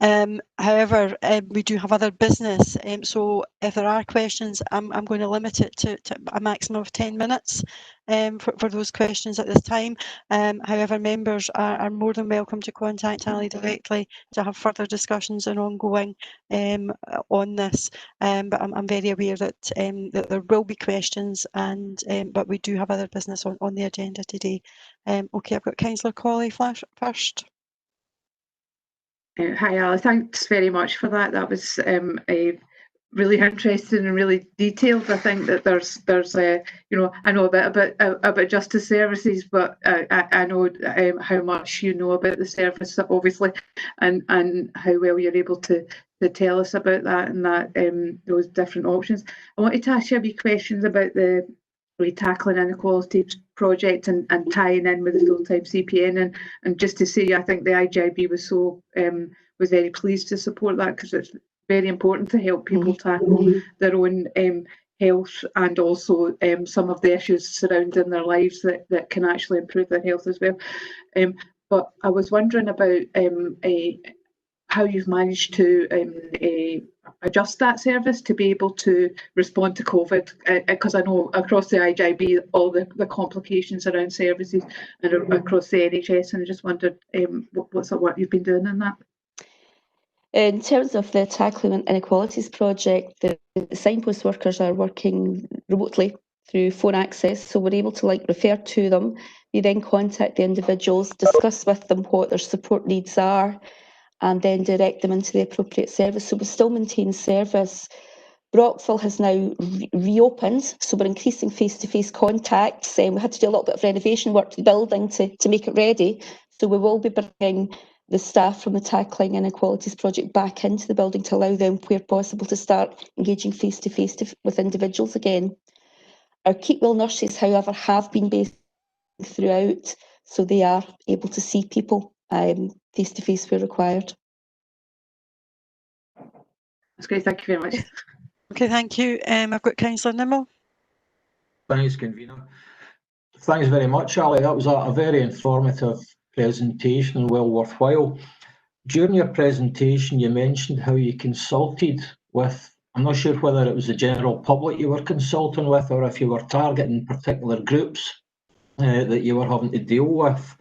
However, we do have other business, so if there are questions, I'm going to limit it to a maximum of 10 minutes for those questions at this time. However, members are more than welcome to contact Ali directly to have further discussions and ongoing on this. But I'm very aware that there will be questions, and but we do have other business on the agenda today. Okay, I've got Councillor Colley first. Hi, Ali. Thanks very much for that. That was a really interesting and really detailed. I think that there's you know, I know a bit about justice services, but I know how much you know about the service, obviously, and how well you're able to tell us about that and that those different options. I wanted to ask you a few questions about the Tackling Inequality project and tying in with the full-time CPN, and just to say, I think the IGIB was very pleased to support that, because it's very important to help people tackle their own health and also some of the issues surrounding their lives that can actually improve their health as well. But I was wondering about how you've managed to adjust that service to be able to respond to COVID, because I know across the IGIB all the complications around services and across the NHS, and I just wondered what sort of work you've been doing in that. In terms of the Tackling Inequalities project, the signpost workers are working remotely through phone access, so we're able to refer to them. We then contact the individuals, discuss with them what their support needs are, and then direct them into the appropriate service. So we still maintain service. Brockville has now reopened, so we're increasing face-to-face contacts. We had to do a little bit of renovation work to the building to make it ready. So we will be bringing the staff from the Tackling Inequalities project back into the building to allow them, where possible, to start engaging face-to-face with individuals again. Our Keep Well nurses, however, have been based throughout, so they are able to see people face-to-face where required. That's great, thank you very much. Okay, thank you. I've got Councillor Nimmo. Thanks, Convener. Thanks very much, Ali. That was a very informative presentation and well worthwhile. During your presentation, you mentioned how you consulted with, I'm not sure whether it was the general public you were consulting with, or if you were targeting particular groups that you were having to deal with.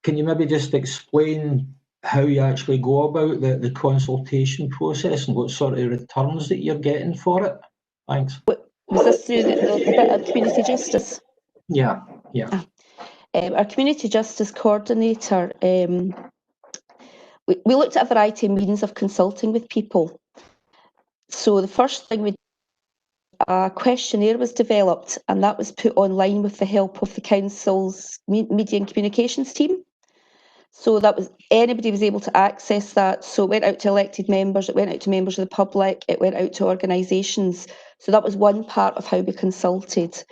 Can you maybe just explain how you actually go about the consultation process and what sort of returns that you're getting for it? Thanks. Was this through the bit of community justice? Yeah. Our community justice coordinator, we looked at a variety of means of consulting with people. So the first thing a questionnaire was developed, and that was put online with the help of the council's media and communications team. So that was, anybody was able to access that. So it went out to elected members, it went out to members of the public, it went out to organisations. So that was one part of how we consulted.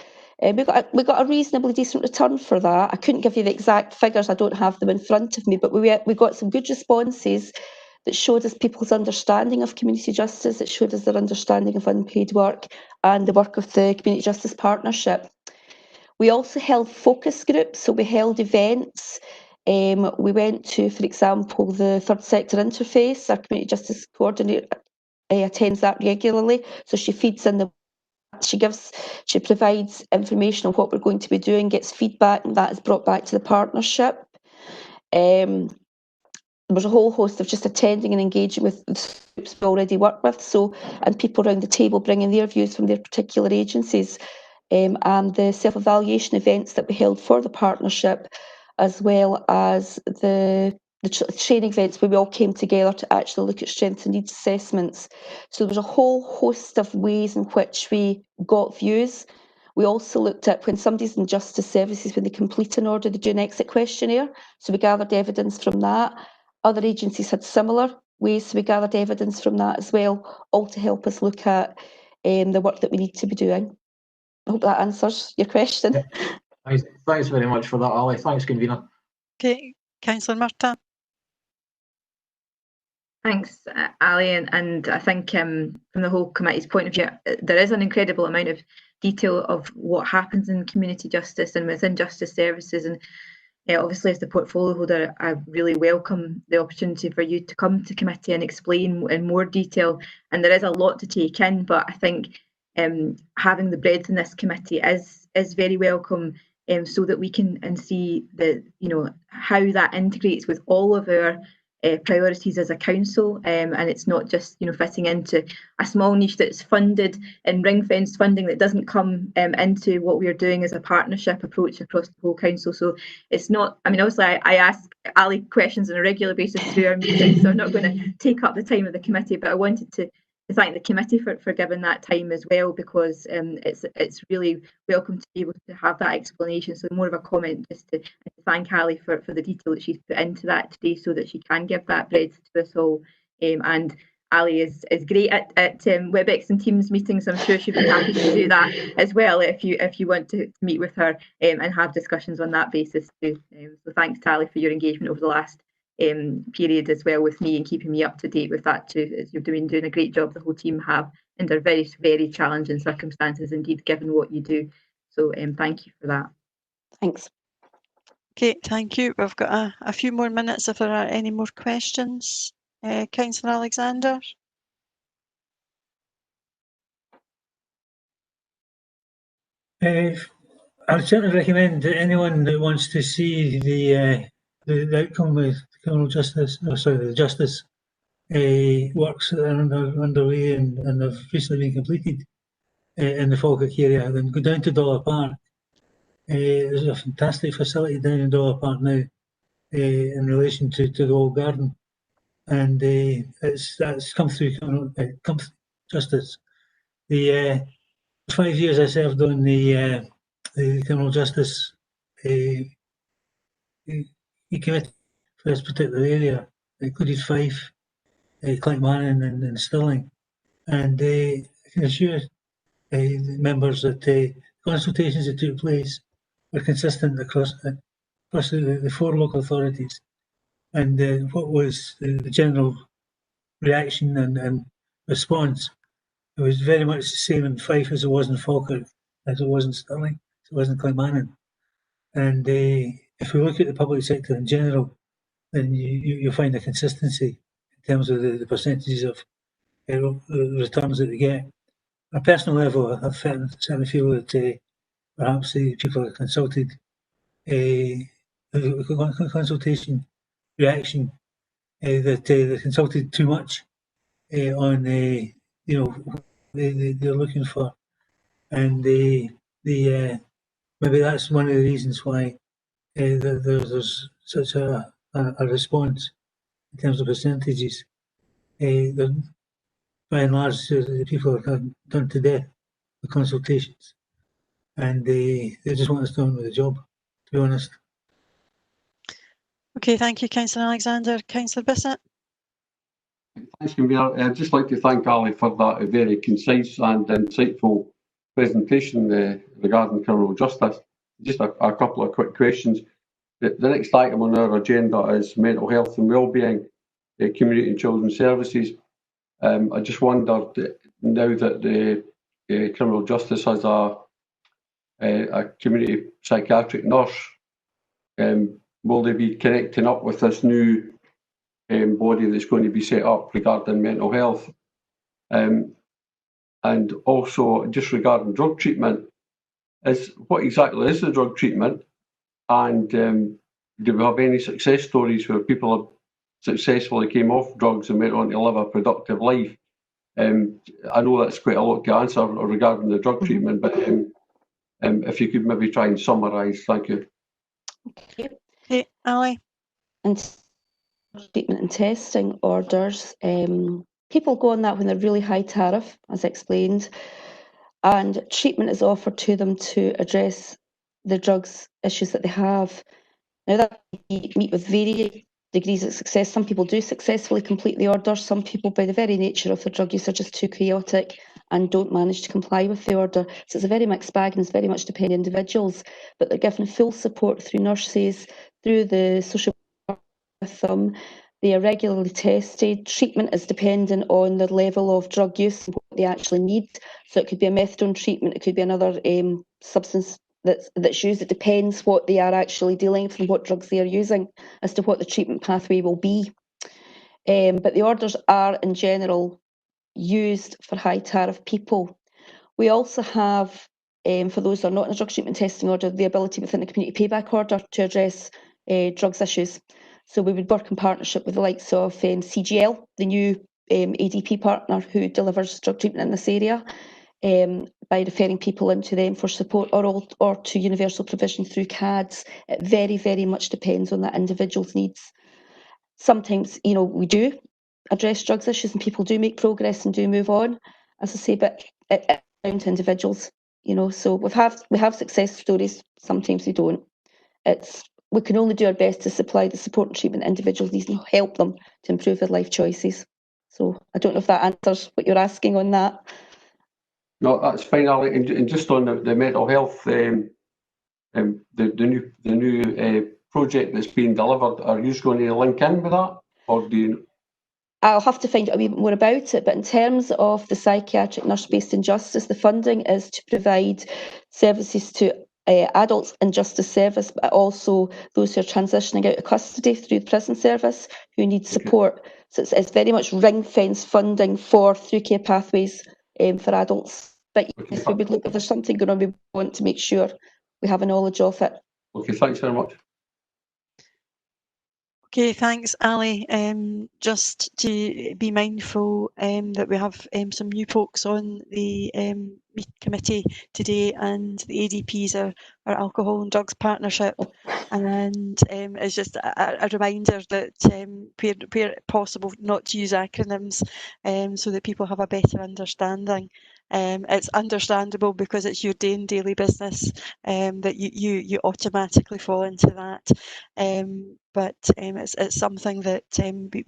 We got a reasonably decent return for that. I couldn't give you the exact figures, I don't have them in front of me, but we got some good responses that showed us people's understanding of community justice, it showed us their understanding of unpaid work and the work of the Community Justice Partnership. We also held focus groups, so we held events. We went to, for example, the Third Sector Interface. Our Community Justice Coordinator attends that regularly, so she feeds in she provides information on what we're going to be doing, gets feedback, and that is brought back to the partnership. There was a whole host of just attending and engaging with the groups we already work with, and people around the table bringing their views from their particular agencies, and the self-evaluation events that we held for the partnership, as well as the training events where we all came together to actually look at strengths and needs assessments. So there was a whole host of ways in which we got views. We also looked at when somebody's in justice services, when they complete an order, they do an exit questionnaire. So we gathered evidence from that. Other agencies had similar ways, so we gathered evidence from that as well, all to help us look at the work that we need to be doing. I hope that answers your question. Yeah. Thanks very much for that, Ali. Thanks, convener. Okay, Councillor Murtagh. Thanks, Ali, and I think from the whole committee's point of view, there is an incredible amount of detail of what happens in community justice and within justice services, and obviously as the portfolio holder, I really welcome the opportunity for you to come to committee and explain in more detail, and there is a lot to take in, but I think having the breadth in this committee is very welcome, so that we can see how that integrates with all of our priorities as a council, and it's not just fitting into a small niche that's funded and ring-fenced funding that doesn't come into what we're doing as a partnership approach across the whole council. So it's not, obviously I ask Ali questions on a regular basis through our meetings, so I'm not going to take up the time of the committee, but I wanted to thank the committee for giving that time as well, because it's really welcome to be able to have that explanation. So more of a comment just to thank Ali for the detail that she's put into that today, so that she can give that breadth to us all. And Ali is great at WebEx and Teams meetings. I'm sure she'd be happy to do that as well if you want to meet with her and have discussions on that basis too. So thanks to Ali for your engagement over the last period as well with me and keeping me up to date with that too. As you're doing a great job, the whole team have, under very, very challenging circumstances indeed, given what you do. So thank you for that. Thanks. Okay, thank you. We've got a few more minutes if there are any more questions. Councillor Alexander. I would certainly recommend that anyone that wants to see the outcome with criminal justice, the justice works that are underway and have recently been completed in the Falkirk area, then go down to Dollar Park. There's a fantastic facility down in Dollar Park now in relation to the old garden, and that's come through justice. The 5 years I served on the criminal justice committee for this particular area, included Fife, Clydemannan and Stirling, and I can assure members that the consultations that took place were consistent across the four local authorities, and what was the general reaction and response. It was very much the same in Fife as it was in Falkirk, as it was in Stirling, as it was in Clydemannan. And if we look at the public sector in general, then you'll find a consistency in terms of the percentages of returns that they get. On a personal level, I certainly feel that perhaps the people that consulted, the consultation reaction, that they consulted too much on they're looking for and maybe that's one of the reasons why there's such a response in terms of percentages. By and large, the people are done to death with consultations, and they just want us done with the job, to be honest. Okay, thank you, Councillor Alexander. Councillor Bissett. Thanks, Convener. I'd just like to thank Ali for that very concise and insightful presentation regarding criminal justice. Just a couple of quick questions. The next item on our agenda is mental health and wellbeing, community and children's services. I just wondered, now that the criminal justice has a community psychiatric nurse, will they be connecting up with this new body that's going to be set up regarding mental health? And also, just regarding drug treatment, what exactly is the drug treatment? And do we have any success stories where people have successfully came off drugs and went on to live a productive life? I know that's quite a lot to answer regarding the drug treatment, but if you could maybe try and summarise, thank you. Okay, Ali. And treatment and testing orders, people go on that when they're really high tariff, as explained, and treatment is offered to them to address the drugs issues that they have. Now that meet with varying degrees of success. Some people do successfully complete the order. Some people, by the very nature of their drug use, are just too chaotic and don't manage to comply with the order. So it's a very mixed bag and it's very much depending on individuals, but they're given full support through nurses, through the social worker with them. They are regularly tested. Treatment is dependent on the level of drug use and what they actually need. So it could be a methadone treatment, it could be another substance that's used. It depends what they are actually dealing with and what drugs they are using as to what the treatment pathway will be. But the orders are in general used for high tariff people. We also have, for those who are not in a drug treatment testing order, the ability within the community payback order to address drugs issues. So we would work in partnership with the likes of CGL, the new ADP partner who delivers drug treatment in this area, by referring people into them for support or to universal provision through CADS. It very, very much depends on that individual's needs. Sometimes, we do address drugs issues and people do make progress and do move on, as I say, but it's down to individuals, so we have success stories, sometimes we don't. We can only do our best to supply the support and treatment individuals need and help them to improve their life choices. So I don't know if that answers what you're asking on that. No, that's fine, Ali. And just on the mental health, the new project that's being delivered, are you going to link in with that, or do you? I'll have to find out a wee bit more about it, but in terms of the psychiatric nurse based in justice, the funding is to provide services to adults in justice service, but also those who are transitioning out of custody through the prison service who need support. So it's very much ring-fence funding for through care pathways for adults. But yes, we would look if there's something going on, we want to make sure we have a knowledge of it. Okay, thanks very much. Okay, thanks, Ali. Just to be mindful that we have some new folks on the committee today, and the ADPs are our Alcohol and Drugs Partnership, and it's just a reminder that where possible not to use acronyms so that people have a better understanding. It's understandable because it's your daily business that you automatically fall into that. But it's something that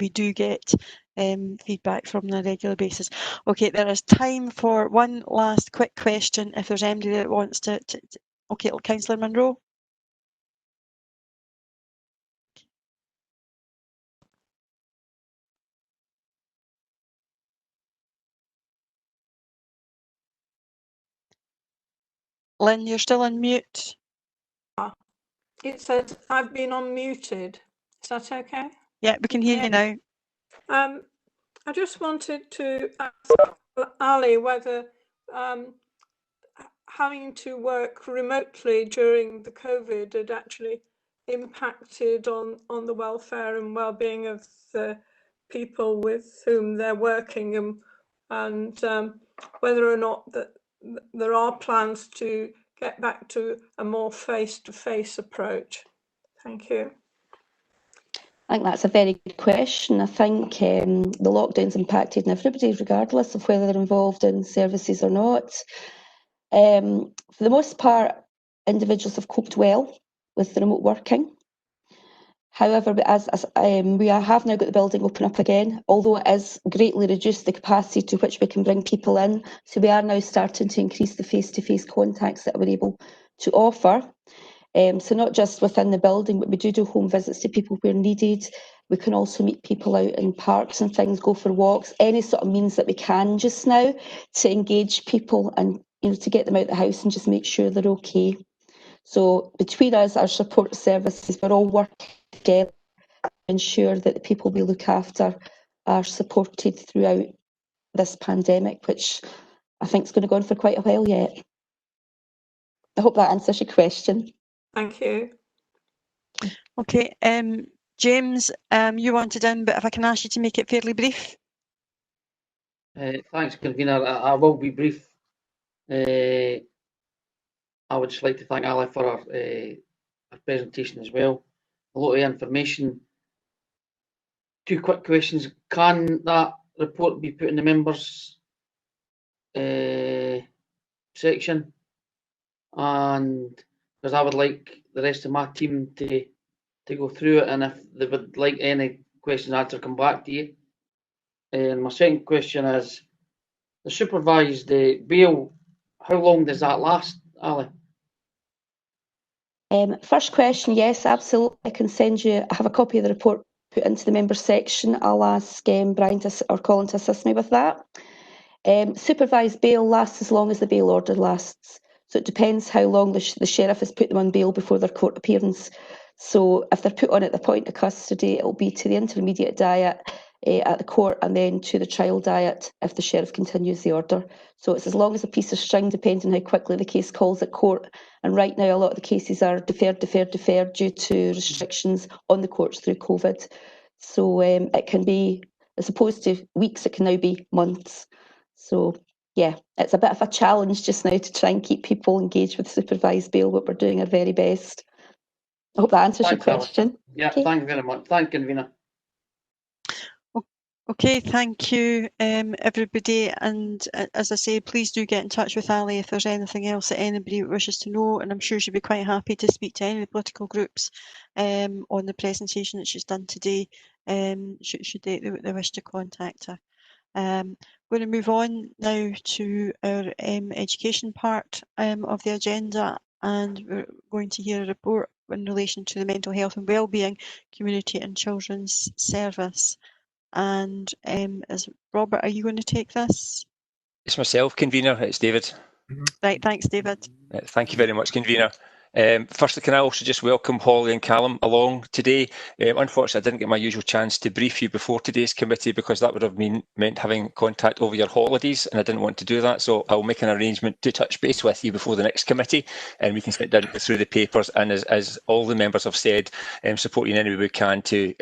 we do get feedback from on a regular basis. Okay, there is time for one last quick question if there's anybody that wants to okay, Councillor Munro. Lynn, you're still on mute. It said I've been unmuted. Is that okay? Yeah, we can hear you now. I just wanted to ask Ali whether having to work remotely during the COVID had actually impacted on the welfare and well-being of the people with whom they're working, and whether or not there are plans to get back to a more face-to-face approach? Thank you. I think that's a very good question. I think the lockdown's impacted on everybody, regardless of whether they're involved in services or not. For the most part, individuals have coped well with the remote working. However, as we have now got the building open up again, although it has greatly reduced the capacity to which we can bring people in, so we are now starting to increase the face-to-face contacts that we're able to offer. So not just within the building, but we do home visits to people where needed. We can also meet people out in parks and things, go for walks, any sort of means that we can just now to engage people and to get them out of the house and just make sure they're okay. So between us, our support services, we're all working together to ensure that the people we look after are supported throughout this pandemic, which I think is going to go on for quite a while yet. I hope that answers your question. Thank you. Okay, James, you wanted in, but if I can ask you to make it fairly brief. Thanks, convener. I will be brief. I would just like to thank Ali for her presentation as well. A lot of information. 2 quick questions. Can that report be put in the members section? And because I would like the rest of my team to go through it, and if they would like any questions answered, come back to you. And my second question is, the supervised bail, how long does that last, Ali? First question, yes, absolutely. I can send you, I have a copy of the report put into the members section. I'll ask Brian or Colin to assist me with that. Supervised bail lasts as long as the bail order lasts. So it depends how long the sheriff has put them on bail before their court appearance. So if they're put on at the point of custody, it'll be to the intermediate diet at the court and then to the trial diet if the sheriff continues the order. So it's as long as a piece of string, depending on how quickly the case calls at court. And right now, a lot of the cases are deferred due to restrictions on the courts through COVID. So it can be, as opposed to weeks, it can now be months. So yeah, it's a bit of a challenge just now to try and keep people engaged with supervised bail, but we're doing our very best. I hope that answers your question. Yeah, okay. Thank you very much. Thank you, convener. Okay, thank you, everybody. And as I say, please do get in touch with Ali if there's anything else that anybody wishes to know. And I'm sure she'll be quite happy to speak to any of the political groups on the presentation that she's done today, should they wish to contact her. I'm going to move on now to our education part of the agenda, and we're going to hear a report in relation to the Mental Health and Wellbeing Community and Children's Service. And is Robert, are you going to take this? It's myself, convener. It's David. Right, thanks, David. Thank you very much, convener. Firstly, can I also just welcome Holly and Callum along today? Unfortunately, I didn't get my usual chance to brief you before today's committee because that would have meant having contact over your holidays, and I didn't want to do that. So I'll make an arrangement to touch base with you before the next committee, and we can sit down through the papers. And as all the members have said, support you in any way we can to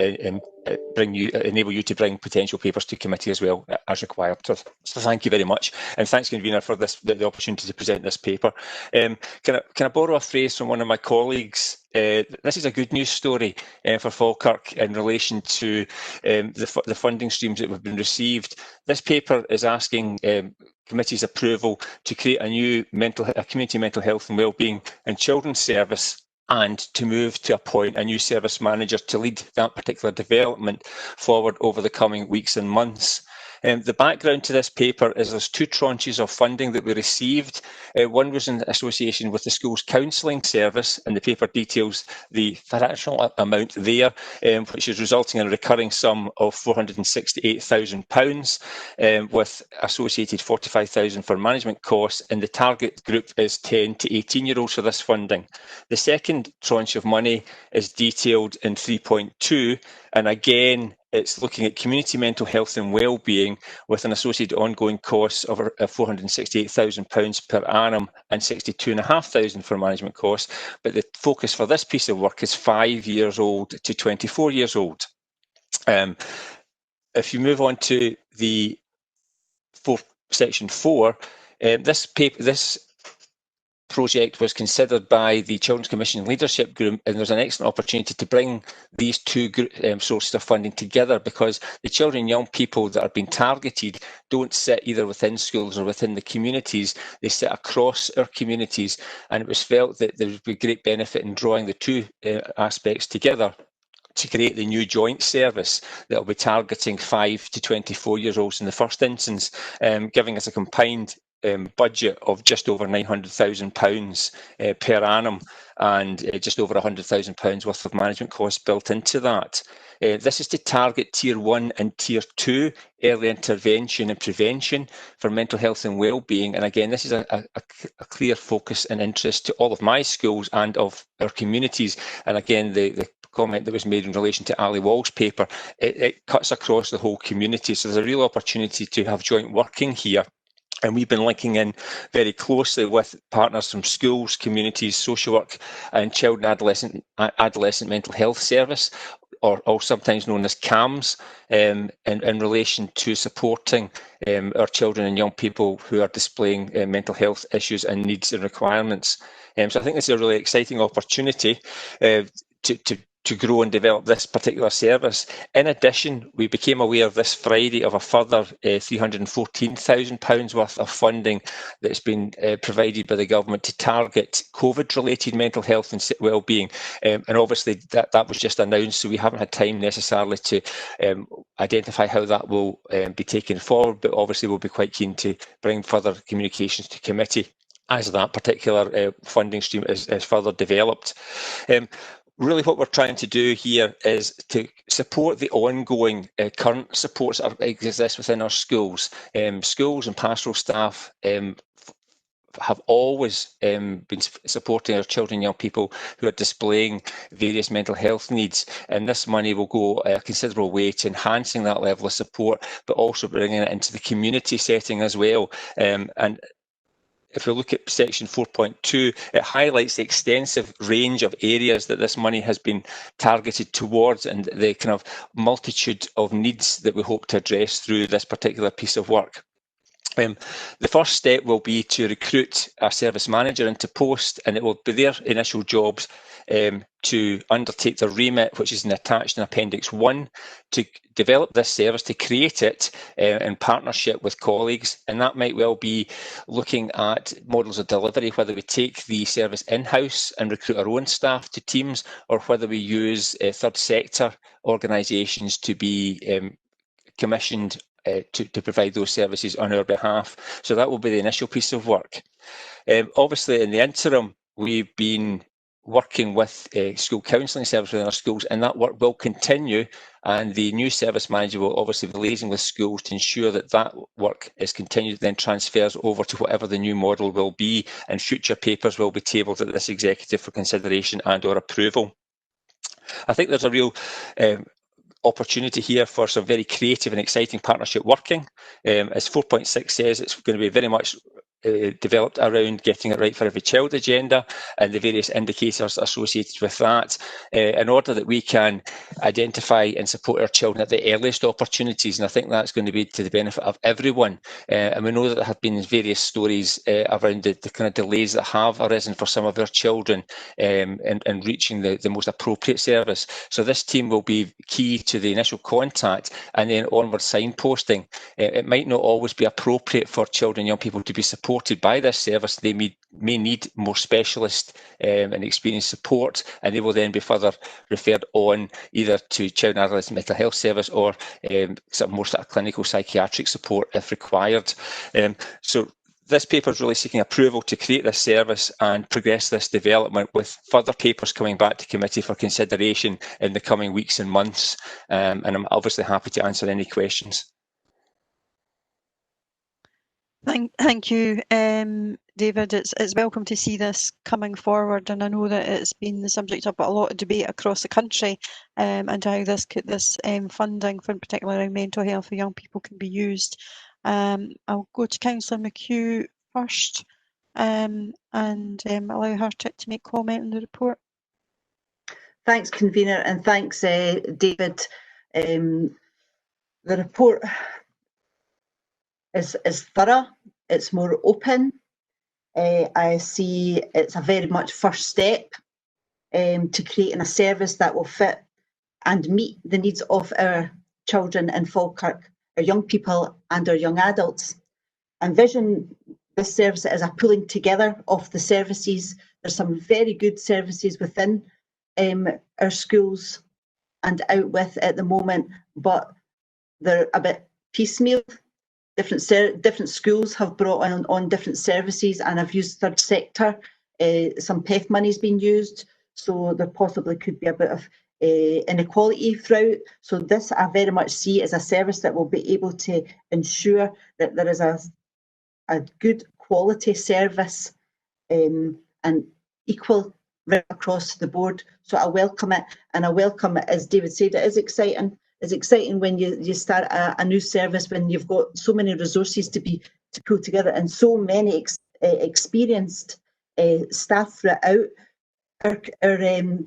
enable you to bring potential papers to committee as well as required. So thank you very much, and thanks, convener, for the opportunity to present this paper. Can I borrow a phrase from one of my colleagues? This is a good news story for Falkirk in relation to the funding streams that have been received. This paper is asking committee's approval to create a new community mental health and wellbeing and children's service, and to move to appoint a new service manager to lead that particular development forward over the coming weeks and months. The background to this paper is there's 2 tranches of funding that we received. One was in association with the school's counselling service, and the paper details the financial amount there, which is resulting in a recurring sum of £468,000, with associated £45,000 for management costs, and the target group is 10 to 18-year-olds for this funding. The second tranche of money is detailed in 3.2, and again, it's looking at community mental health and wellbeing with an associated ongoing cost of £468,000 per annum and £62,500 for management costs. But the focus for this piece of work is 5 years old to 24 years old. If you move on to the section 4, This project was considered by the Children's Commission Leadership Group, and there's an excellent opportunity to bring these two sources of funding together, because the children and young people that are being targeted don't sit either within schools or within the communities. They sit across our communities, and it was felt that there would be great benefit in drawing the two aspects together to create the new joint service that will be targeting 5 to 24-year-olds in the first instance, giving us a combined budget of just over £900,000 per annum, and just over £100,000 worth of management costs built into that. This is to target Tier 1 and Tier 2 early intervention and prevention for mental health and wellbeing. And again, this is a clear focus and interest to all of my schools and of our communities. And again, the comment that was made in relation to Ali Wall's paper, it cuts across the whole community. So there's a real opportunity to have joint working here. And we've been linking in very closely with partners from schools, communities, social work, and child and adolescent mental health service, or sometimes known as CAMS, in relation to supporting our children and young people who are displaying mental health issues and needs and requirements. So I think this is a really exciting opportunity to grow and develop this particular service. In addition, we became aware this Friday of a further £314,000 worth of funding that's been provided by the government to target COVID-related mental health and wellbeing. And obviously that was just announced, so we haven't had time necessarily to identify how that will be taken forward, but obviously we'll be quite keen to bring further communications to committee as that particular funding stream is further developed. Really what we're trying to do here is to support the ongoing current supports that exist within our schools. Schools and pastoral staff have always been supporting our children and young people who are displaying various mental health needs, and this money will go a considerable way to enhancing that level of support, but also bringing it into the community setting as well. And if we look at section 4.2, it highlights the extensive range of areas that this money has been targeted towards, and the kind of multitude of needs that we hope to address through this particular piece of work. The first step will be to recruit a service manager into post, and it will be their initial jobs to undertake the remit, which is attached in Appendix 1, to develop this service, to create it in partnership with colleagues. And that might well be looking at models of delivery, whether we take the service in-house and recruit our own staff to teams, or whether we use third sector organisations to be commissioned to provide those services on our behalf. So that will be the initial piece of work. Obviously, in the interim, we've been working with school counselling services within our schools, and that work will continue, and the new service manager will obviously be liaising with schools to ensure that that work is continued, then transfers over to whatever the new model will be, and future papers will be tabled at this executive for consideration and or approval. I think there's a real opportunity here for some very creative and exciting partnership working. As 4.6 says, it's going to be very much developed around getting it right for every child agenda and the various indicators associated with that, in order that we can identify and support our children at the earliest opportunities. And I think that's going to be to the benefit of everyone. And we know that there have been various stories around the kind of delays that have arisen for some of our children in reaching the most appropriate service. So this team will be key to the initial contact and then onward signposting. It might not always be appropriate for children and young people to be supported by this service. They may need more specialist and experienced support, and they will then be further referred on either to child and adolescent mental health service or some more sort of clinical psychiatric support if required. So this paper is really seeking approval to create this service and progress this development, with further papers coming back to committee for consideration in the coming weeks and months. And I'm obviously happy to answer any questions. Thank you, David. It's welcome to see this coming forward, and I know that it's been the subject of a lot of debate across the country, and how this funding, for particularly around mental health for young people, can be used. I'll go to Councillor McHugh first, and allow her to make comment on the report. Thanks, convener, and thanks, David. The report is thorough. it's more open. I see it's a very much first step to creating a service that will fit and meet the needs of our children in Falkirk, our young people and our young adults. I envision this service as a pulling together of the services. There's some very good services within our schools and out with at the moment, but they're a bit piecemeal. Different schools have brought on different services, and I've used third sector. Some PEF money's been used, so there possibly could be a bit of inequality throughout. So this I very much see as a service that will be able to ensure that there is a good quality service and equal right across the board. So I welcome it, and I welcome it, as David said, it is exciting. It's exciting when you start a new service, when you've got so many resources to pull together and so many experienced staff throughout our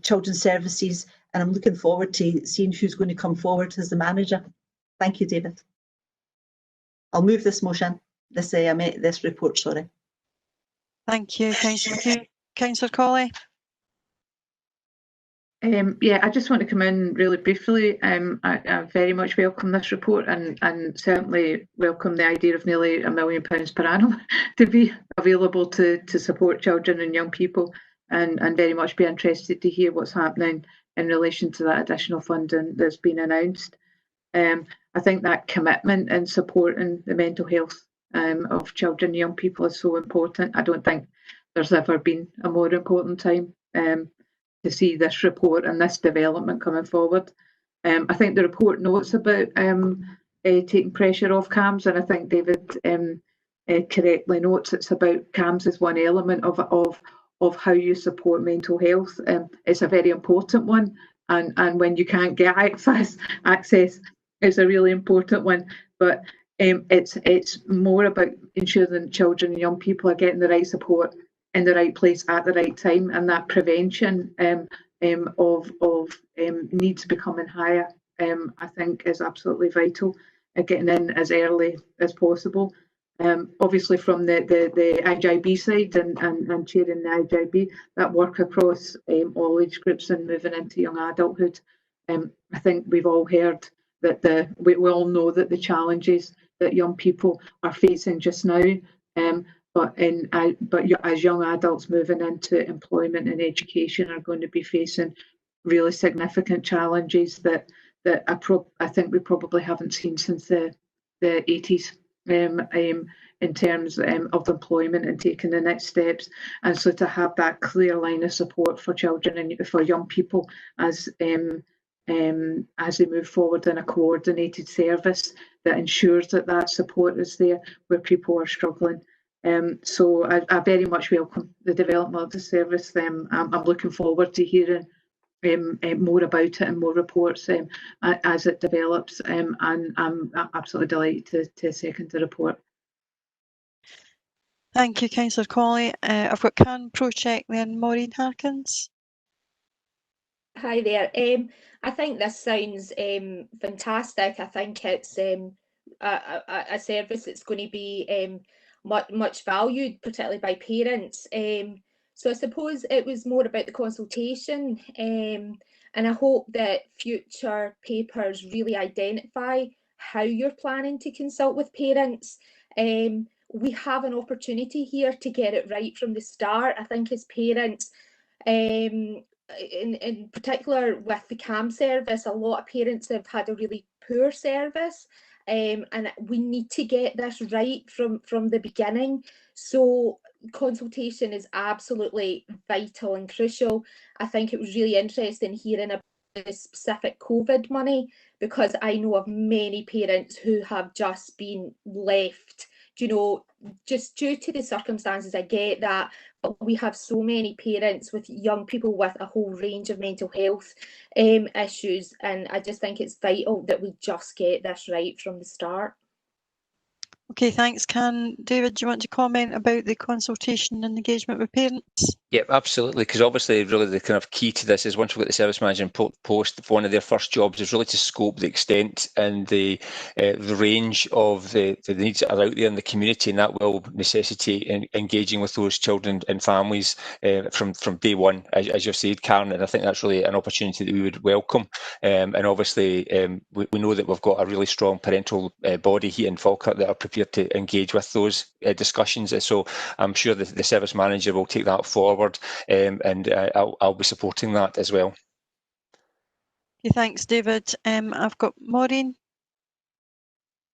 children's services. And I'm looking forward to seeing who's going to come forward as the manager. Thank you, David. I'll move this motion, this report, sorry. Thank you, Councillor Colley. Yeah, I just want to come in really briefly. I very much welcome this report and certainly welcome the idea of nearly £1 million per annum to be available to support children and young people, and very much be interested to hear what's happening in relation to that additional funding that's been announced. I think that commitment and supporting the mental health of children and young people is so important. I don't think there's ever been a more important time to see this report and this development coming forward. I think the report notes about taking pressure off CAMHS, and I think David correctly notes it's about CAMHS as one element of how you support mental health. It's a very important one, and when you can't get access is a really important one. But it's more about ensuring children and young people are getting the right support in the right place at the right time, and that prevention of needs becoming higher, I think, is absolutely vital. Getting in as early as possible. Obviously, from the IGIB side and chairing the IGIB, that work across all age groups and moving into young adulthood. I think we've all heard that we all know that the challenges that young people are facing just now. But as young adults moving into employment and education are going to be facing really significant challenges that I think we probably haven't seen since the 80s in terms of employment and taking the next steps. And so to have that clear line of support for children and for young people as they move forward in a coordinated service that ensures that support is there where people are struggling. So I very much welcome the development of the service. I'm looking forward to hearing more about it and more reports as it develops, and I'm absolutely delighted to second the report. Thank you, Councillor Colley. I've got Karen Procheck then, Maureen Harkins. Hi there. I think this sounds fantastic. I think it's a service that's going to be much valued, particularly by parents. So I suppose it was more about the consultation, and I hope that future papers really identify how you're planning to consult with parents. We have an opportunity here to get it right from the start. I think as parents, in particular with the CAMHS service, a lot of parents have had a really poor service. And we need to get this right from the beginning. So consultation is absolutely vital and crucial. I think it was really interesting hearing about the specific COVID money, because I know of many parents who have just been left, just due to the circumstances. I get that, but we have so many parents with young people with a whole range of mental health issues, and I just think it's vital that we just get this right from the start. Okay, thanks. David, do you want to comment about the consultation and engagement with parents? Yeah, absolutely. Because obviously, really, the kind of key to this is once we get the service manager in post, one of their first jobs is really to scope the extent and the range of the needs that are out there in the community, and that will necessitate engaging with those children and families from day one, as you've said, Karen. And I think that's really an opportunity that we would welcome. And obviously, we know that we've got a really strong parental body here in Falkirk that are prepared to engage with those discussions. So I'm sure the service manager will take that forward. And I'll be supporting that as well. Okay, thanks, David. I've got Maureen.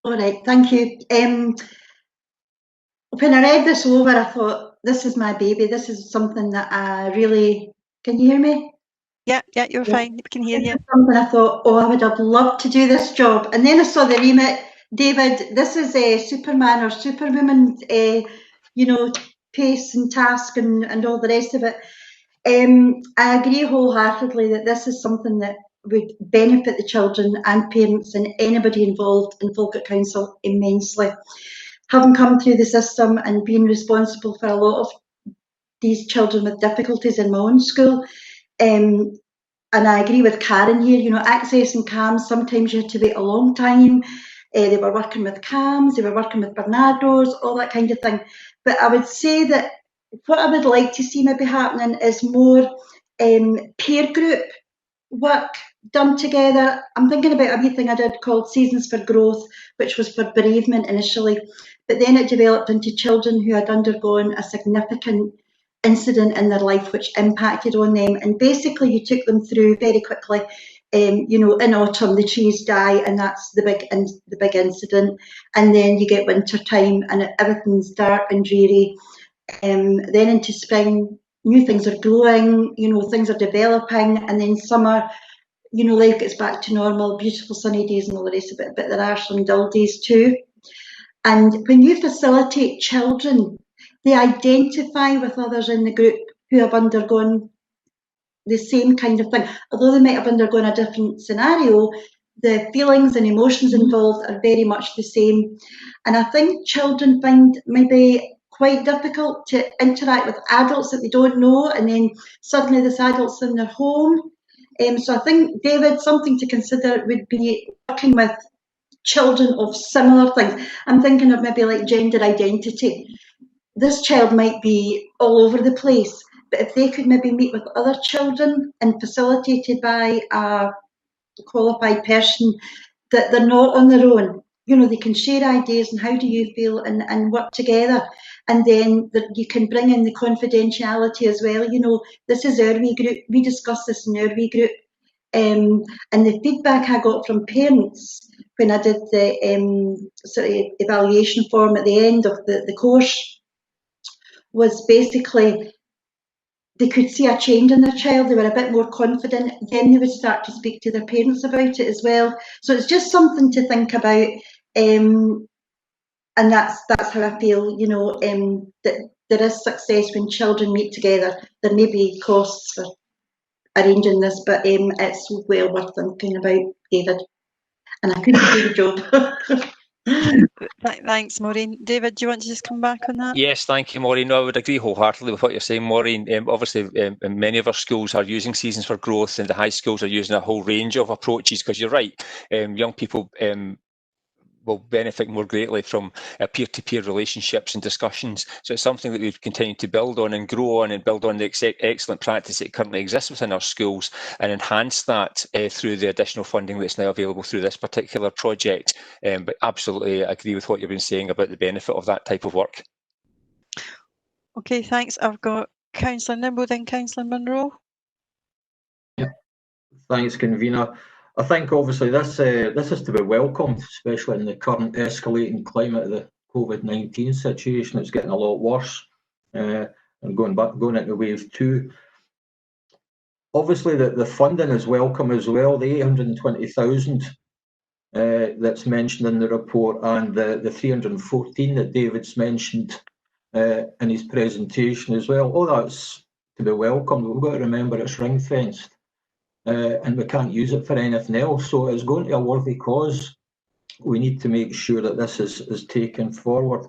All right, thank you. When I read this over, I thought, this is my baby. This is something that I really... Can you hear me? Yeah, you're fine. We can hear you. Something I thought, oh, I would have loved to do this job. And then I saw the remit. David, this is a Superman or Superwoman, you know, pace and task and all the rest of it. I agree wholeheartedly that this is something that would benefit the children and parents and anybody involved in Falkirk Council immensely. Having come through the system and being responsible for a lot of these children with difficulties in my own school, and I agree with Karen here, you know, accessing CAMS, sometimes you had to wait a long time. They were working with CAMS, they were working with Barnardo's, all that kind of thing. But I would say that what I would like to see maybe happening is more peer group work done together. I'm thinking about a wee thing I did called Seasons for Growth, which was for bereavement initially, but then it developed into children who had undergone a significant incident in their life which impacted on them, and basically you took them through very quickly. You know, in autumn the trees die, and that's the big incident, and then you get winter time and everything's dark and dreary. Then into spring, new things are growing, you know, things are developing, and then summer, you know, life gets back to normal, beautiful sunny days and all the rest of it, but there are some dull days too. And when you facilitate children, they identify with others in the group who have undergone the same kind of thing. Although they might have undergone a different scenario, the feelings and emotions involved are very much the same. And I think children find maybe quite difficult to interact with adults that they don't know, and then suddenly this adult's in their home. So I think, David, something to consider would be working with children of similar things. I'm thinking of maybe like gender identity. This child might be all over the place, but if they could maybe meet with other children and facilitated by a qualified person, that they're not on their own. You know, they can share ideas and how do you feel, and work together. And then you can bring in the confidentiality as well. You know, this is our wee group. We discuss this in our wee group. And the feedback I got from parents when I did the sort of evaluation form at the end of the course was basically they could see a change in their child. They were a bit more confident. Then they would start to speak to their parents about it as well. So it's just something to think about. And that's how I feel, you know, that there is success when children meet together. There may be costs for arranging this, but it's well worth thinking about, David. And I couldn't do the job. Thanks, Maureen. David, do you want to just come back on that? Yes, thank you, Maureen. No, I would agree wholeheartedly with what you're saying, Maureen. Obviously, many of our schools are using Seasons for Growth, and the high schools are using a whole range of approaches, because you're right, young people will benefit more greatly from peer-to-peer relationships and discussions. So it's something that we've continued to build on and grow on, and build on the excellent practice that currently exists within our schools, and enhance that through the additional funding that's now available through this particular project. But absolutely agree with what you've been saying about the benefit of that type of work. Okay, thanks. I've got Councillor Nimble, then Councillor Munro. Yeah, thanks, convener. I think obviously this is to be welcomed, especially in the current escalating climate of the COVID-19 situation. It's getting a lot worse, and going into wave 2. Obviously, the funding is welcome as well. The 820,000 that's mentioned in the report, and the 314 that David's mentioned in his presentation as well. All that's to be welcomed. We've got to remember it's ring-fenced. And we can't use it for anything else, so it's going to a worthy cause. we need to make sure that this is taken forward.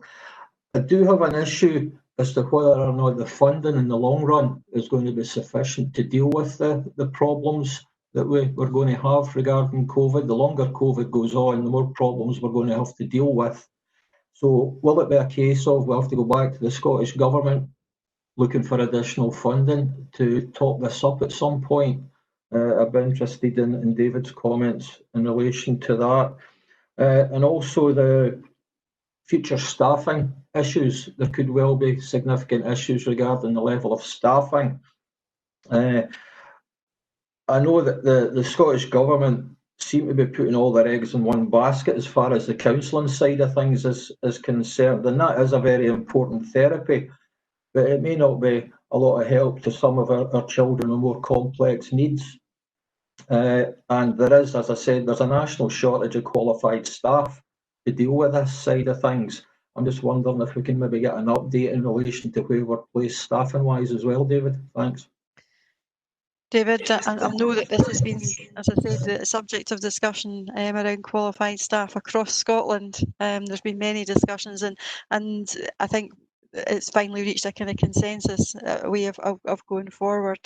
I do have an issue as to whether or not the funding in the long run is going to be sufficient to deal with the problems that we're going to have regarding COVID. The longer COVID goes on, the more problems we're going to have to deal with. So will it be a case of we'll have to go back to the Scottish Government looking for additional funding to top this up at some point? I'd be interested in David's comments in relation to that. And also the future staffing issues. There could well be significant issues regarding the level of staffing. I know that the Scottish Government seem to be putting all their eggs in one basket as far as the counselling side of things is concerned, and that is a very important therapy, but it may not be a lot of help to some of our children with more complex needs. And there is, as I said, there's a national shortage of qualified staff to deal with this side of things. I'm just wondering if we can maybe get an update in relation to where we're placed staffing-wise as well, David. Thanks. David, I know that this has been, as I said, the subject of discussion around qualified staff across Scotland. There's been many discussions, and I think it's finally reached a kind of consensus way of going forward.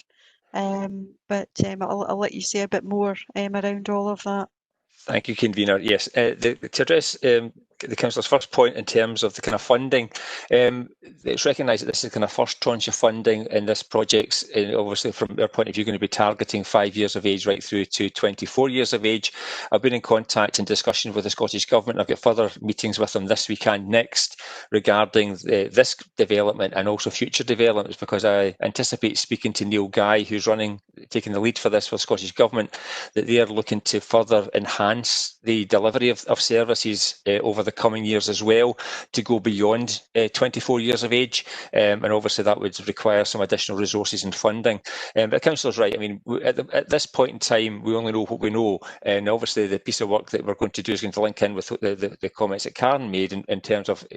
But I'll let you say a bit more around all of that. Thank you, Convener. Yes, to address the Councillor's first point in terms of the kind of funding, it's recognised that this is kind of first tranche of funding in this project's, obviously from their point of view, going to be targeting 5 years of age right through to 24 years of age. I've been in contact and discussion with the Scottish Government. I've got further meetings with them this week and next regarding this development and also future developments, because I anticipate speaking to Neil Guy, who's taking the lead for this for the Scottish Government, that they are looking to further enhance the delivery of services over the coming years as well, to go beyond 24 years of age, and obviously that would require some additional resources and funding. But the Councillor's right. I mean, at this point in time, we only know what we know, and obviously the piece of work that we're going to do is going to link in with the comments that Karen made in terms of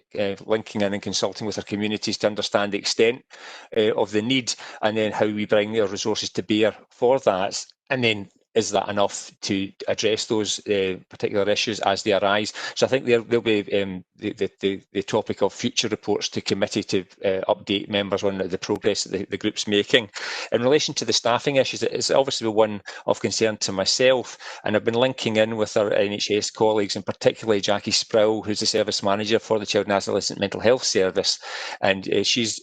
linking in and consulting with our communities to understand the extent of the need, and then how we bring our resources to bear for that, and then is that enough to address those particular issues as they arise? So I think there'll be the topic of future reports to committee to update members on the progress that the group's making. In relation to the staffing issues, it's obviously one of concern to myself, and I've been linking in with our NHS colleagues, and particularly Jackie Sproul, who's the service manager for the Child and Adolescent Mental Health Service, and she's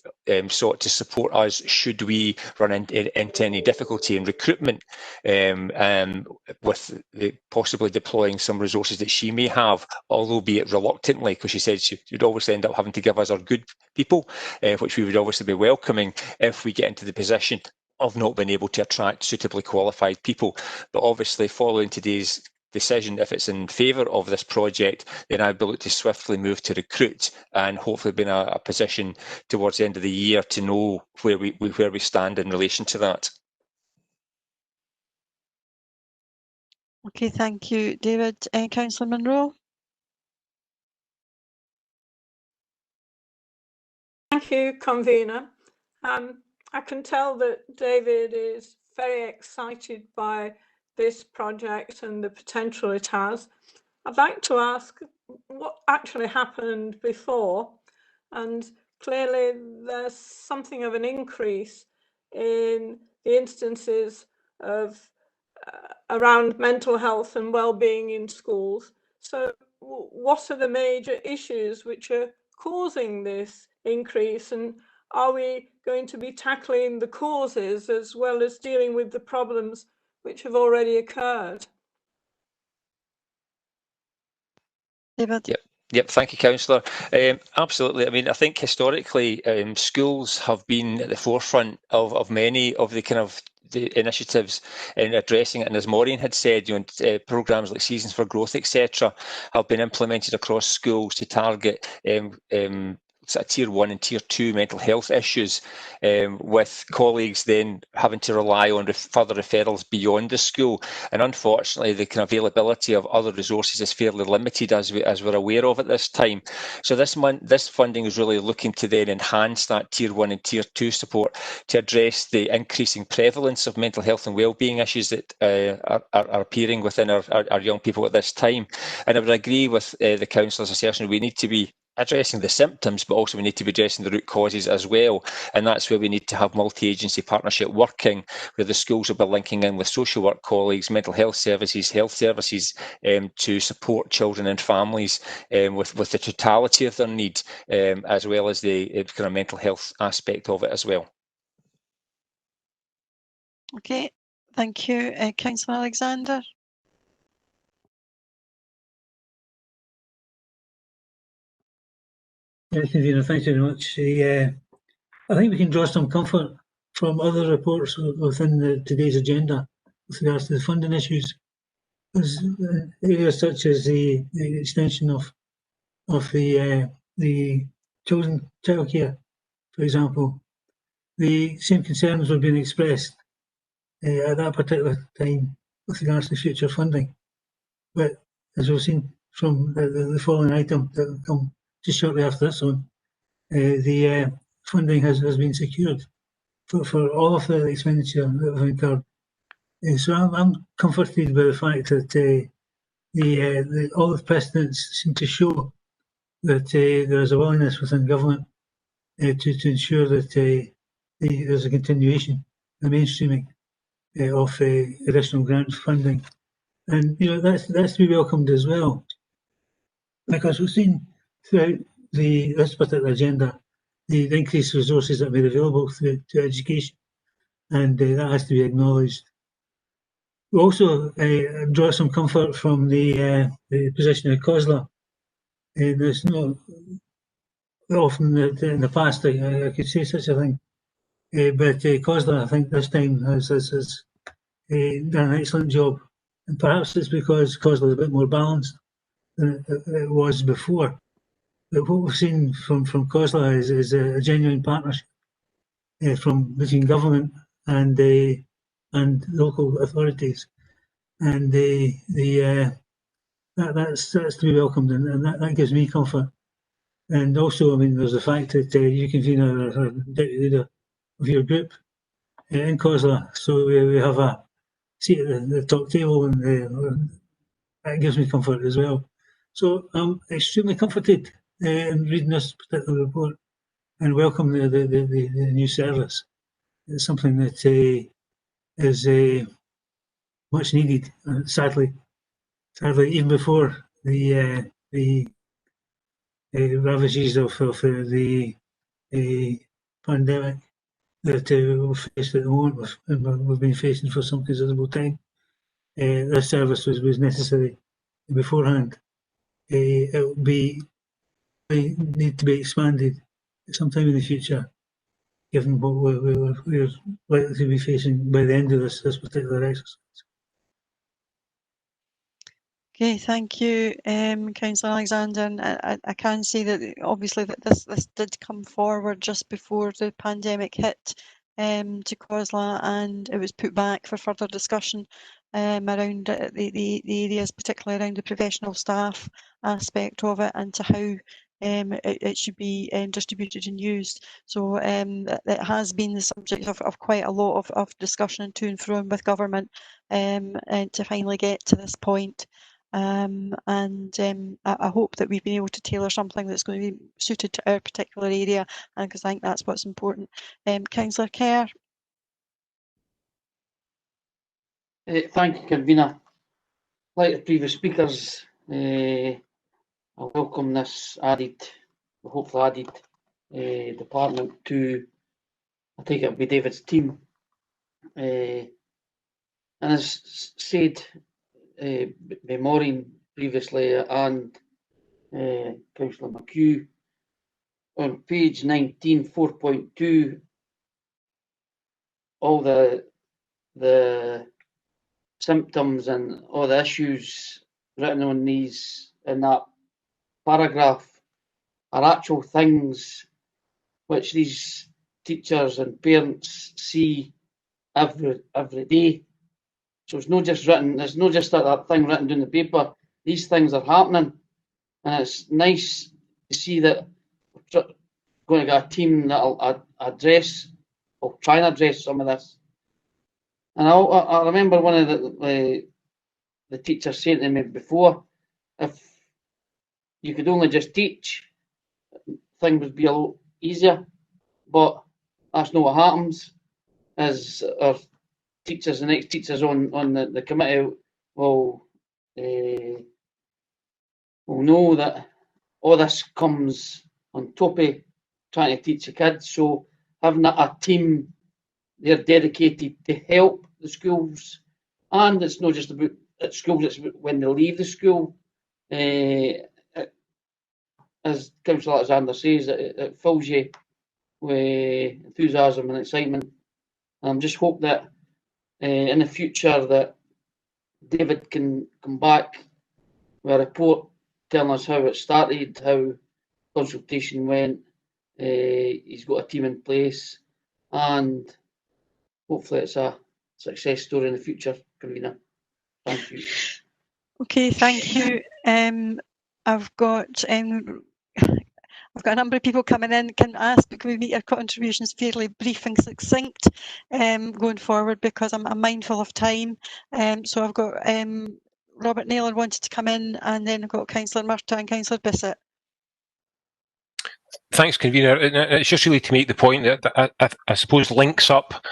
sought to support us should we run into any difficulty in recruitment, with possibly deploying some resources that she may have, although be it reluctantly, because she said she would always end up having to give us our good people, which we would obviously be welcoming if we get into the position of not being able to attract suitably qualified people. But obviously, following today's decision, if it's in favour of this project, then I'll be able to swiftly move to recruit and hopefully be in a position towards the end of the year to know where we stand in relation to that. Okay, thank you, David. Councillor Munro. Thank you, Convener. I can tell that David is very excited by this project and the potential it has. I'd like to ask what actually happened before, and clearly there's something of an increase in the instances of around mental health and well-being in schools. So what are the major issues which are causing this increase, and are we going to be tackling the causes as well as dealing with the problems which have already occurred? David. Yep, thank you, Councillor. Absolutely. I mean, I think historically schools have been at the forefront of many of the kind of the initiatives in addressing it, and as Maureen had said, programmes like Seasons for Growth, etc., have been implemented across schools to target sort of tier 1 and tier 2 mental health issues, with colleagues then having to rely on further referrals beyond the school. And unfortunately, the kind of availability of other resources is fairly limited, as we're aware of at this time. So this funding is really looking to then enhance that tier 1 and tier 2 support to address the increasing prevalence of mental health and wellbeing issues that are appearing within our young people at this time. And I would agree with the councillor's assertion, we need to be addressing the symptoms, but also we need to be addressing the root causes as well. And that's where we need to have multi-agency partnership working, where the schools will be linking in with social work colleagues, mental health services, to support children and families with the totality of their needs, as well as the kind of mental health aspect of it as well. Okay, thank you. Councillor Alexander. Convener, thanks very much. I think we can draw some comfort from other reports within today's agenda with regards to the funding issues. There's areas such as the extension of the chosen childcare, for example. The same concerns were being expressed at that particular time with regards to future funding. But as we've seen from the following item that will come just shortly after this one, the funding has been secured for all of the expenditure that we've incurred. So I'm comforted by the fact that all the precedents seem to show that there is a willingness within government to ensure that there's a continuation, the mainstreaming of additional grant funding. And that's to be welcomed as well, because we've seen throughout this particular agenda the increased resources that are made available to education, and that has to be acknowledged. We also draw some comfort from the position of COSLA. There's no often in the past I could say such a thing, but COSLA I think this time has done an excellent job, and perhaps it's because COSLA is a bit more balanced than it was before. But what we've seen from COSLA is a genuine partnership between government and local authorities, and that's to be welcomed, and that gives me comfort. And also, I mean, there's the fact that you, Convener, are deputy leader of your group in COSLA, so we have a seat at the top table, and that gives me comfort as well. So I'm extremely comforted in reading this particular report, and welcome the new service. It's something that is much needed. Sadly, even before the ravages of the pandemic that we've faced at the moment, we've been facing for some considerable time, this service was necessary beforehand. It will need to be expanded sometime in the future, given what we're likely to be facing by the end of this particular exercise. Okay, thank you, Councillor Alexander. And I can say that obviously that this did come forward just before the pandemic hit to COSLA, and it was put back for further discussion around the areas, particularly around the professional staff aspect of it, and to how it should be distributed and used. So it has been the subject of quite a lot of discussion and to and fro with government, and to finally get to this point. I hope that we've been able to tailor something that's going to be suited to our particular area, and because I think that's what's important. Councillor Kerr. Thank you, Convener. Like the previous speakers, I welcome this hopefully added department to, I think it'll be David's team. And as said by Maureen previously and Councillor McHugh, on page 19, 4.2, all the symptoms and all the issues written on in that paragraph actual things which these teachers and parents see every day. So it's not just written, it's not just that thing written down the paper. These things are happening, and it's nice to see that we're going to get a team that'll address, or try and address some of this. And I remember one of the teachers saying to me before, if you could only just teach, things would be a lot easier. But that's not what happens. As our teachers and ex-teachers on the committee will know that all this comes on top of trying to teach the kids. So having a team, they're dedicated to help the schools, and it's not just about at schools, it's about when they leave the school. As Councillor Alexander says, it fills you with enthusiasm and excitement. And I just hope that in the future that David can come back with a report telling us how it started, how consultation went. He's got a team in place, and hopefully it's a success story in the future, Convener. Thank you. Okay, thank you. I've got a number of people coming in. Can I ask, can we make our contributions fairly brief and succinct going forward, because I'm mindful of time. So I've got Robert Naylor wanted to come in, and then I've got Councillor Murtagh and Councillor Bissett. Thanks, Convener. It's just really to make the point that I suppose links up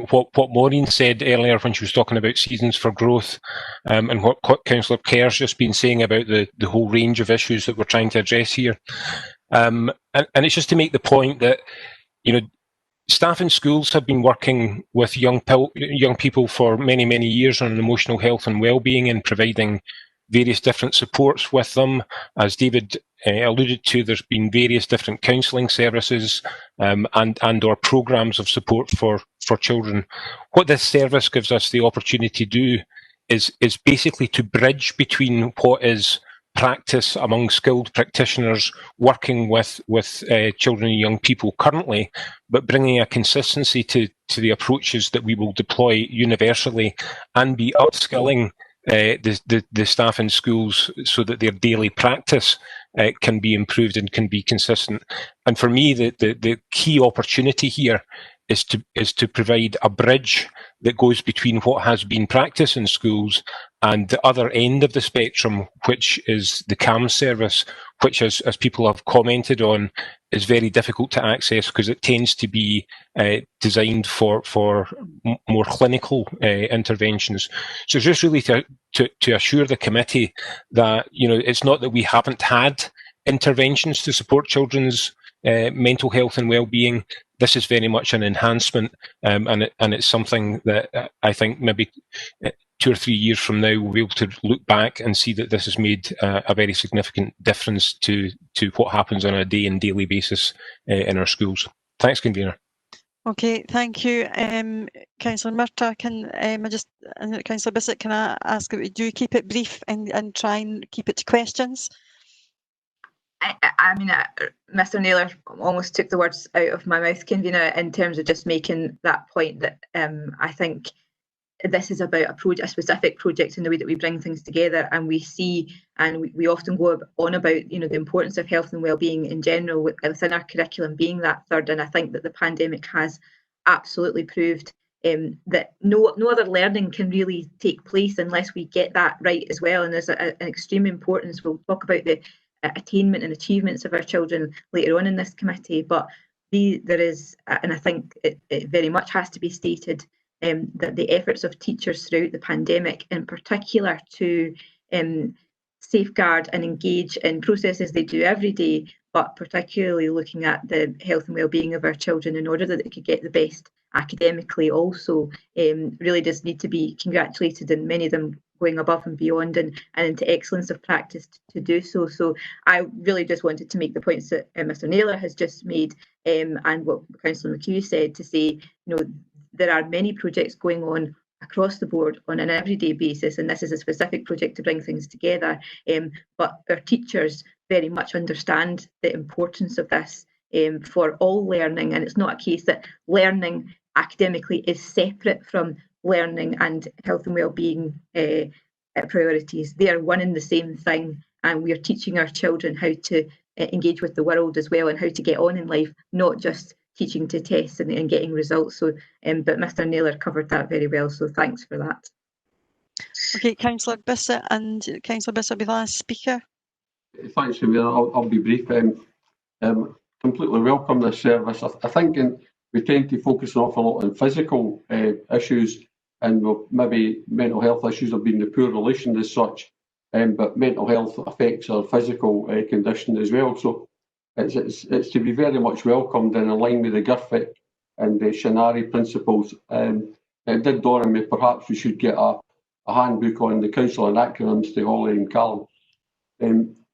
what Maureen said earlier when she was talking about seasons for growth, and what Councillor Kerr's just been saying about the whole range of issues that we're trying to address here. And it's just to make the point that, you know, staff in schools have been working with young people for many, many years on emotional health and well-being, and providing various different supports with them. As David alluded to, there's been various different counselling services and or programmes of support for children. What this service gives us the opportunity to do is basically to bridge between what is practice among skilled practitioners working with children and young people currently, but bringing a consistency to the approaches that we will deploy universally, and be upskilling the staff in schools so that their daily practice can be improved and can be consistent. And for me, the key opportunity here is to provide a bridge that goes between what has been practice in schools and the other end of the spectrum, which is the CAMS service, which, as people have commented on, is very difficult to access because it tends to be designed for more clinical interventions. So it's just really to assure the committee that, you know, it's not that we haven't had interventions to support children's mental health and well-being. This is very much an enhancement, and it's something that I think maybe 2 or 3 years from now we'll be able to look back and see that this has made a very significant difference to what happens on a daily basis in our schools. Thanks, Convener. Okay, thank you. Councillor Murtagh, and Councillor Bissett, can I ask that we do keep it brief and try and keep it to questions? I mean, Mr. Naylor almost took the words out of my mouth, Convener, in terms of just making that point that I think this is about a specific project in the way that we bring things together, and we see, and we often go on about, you know, the importance of health and well-being in general within our curriculum being that third. And I think that the pandemic has absolutely proved that no other learning can really take place unless we get that right as well. And there's an extreme importance. We'll talk about the attainment and achievements of our children later on in this committee, but there is, and I think it very much has to be stated, that the efforts of teachers throughout the pandemic, in particular to safeguard and engage in processes they do every day, but particularly looking at the health and well-being of our children in order that they could get the best academically also, really does need to be congratulated, and many of them going above and beyond and into excellence of practice to do so. So I really just wanted to make the points that Mr. Naylor has just made, and what Councillor McHugh said, to say, you know, there are many projects going on across the board on an everyday basis, and this is a specific project to bring things together. But our teachers very much understand the importance of this for all learning, and it's not a case that learning academically is separate from learning and health and wellbeing priorities. They are one and the same thing, and we are teaching our children how to engage with the world as well and how to get on in life, not just teaching to tests and getting results. So, but Mr. Naylor covered that very well, so thanks for that. Okay, Councillor Bissett, and Councillor Bissett will be the last speaker. Thanks, Convener. I'll be brief. Completely welcome this service. I think we tend to focus an awful lot on physical issues, and maybe mental health issues have been the poor relation as such, but mental health affects our physical condition as well. So it's to be very much welcomed and in line with the GIRFIC and the Shinari principles. It did dawn on me perhaps we should get a handbook on the council and acronyms to Holly and Callum.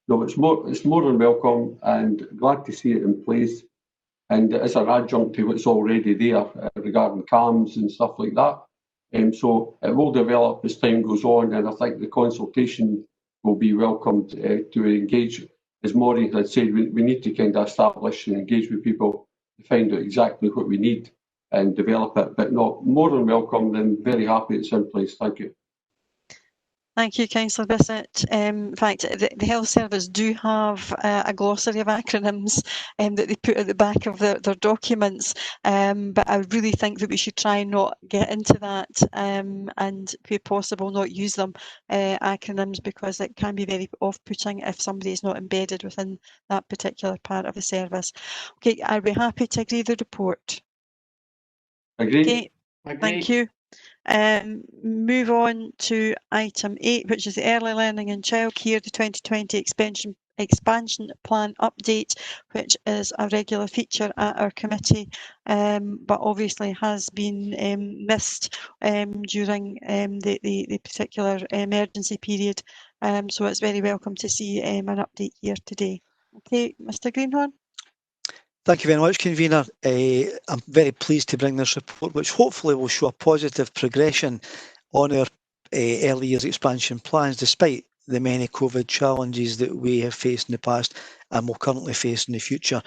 No, it's more than welcome, and glad to see it in place. And as an adjunct to what's already there regarding CAMS and stuff like that. So it will develop as time goes on, and I think the consultation will be welcomed to engage. As Maureen had said, we need to kind of establish and engage with people to find out exactly what we need and develop it. But no, more than welcome, and very happy it's in place. Thank you. Thank you, Councillor Bissett. In fact, the Health Service do have a glossary of acronyms that they put at the back of their documents, but I really think that we should try and not get into that and, where possible, not use them, acronyms, because it can be very off-putting if somebody is not embedded within that particular part of the service. Okay, are we happy to agree the report? Agree. Okay, thank you. Move on to item 8, which is the Early Learning and Childcare, the 2020 expansion plan update, which is a regular feature at our committee, but obviously has been missed during the particular emergency period. So it's very welcome to see an update here today. Okay, Mr. Greenhorn. Thank you very much, Convener. I'm very pleased to bring this report, which hopefully will show a positive progression on our early years expansion plans, despite the many COVID challenges that we have faced in the past and will currently face in the future.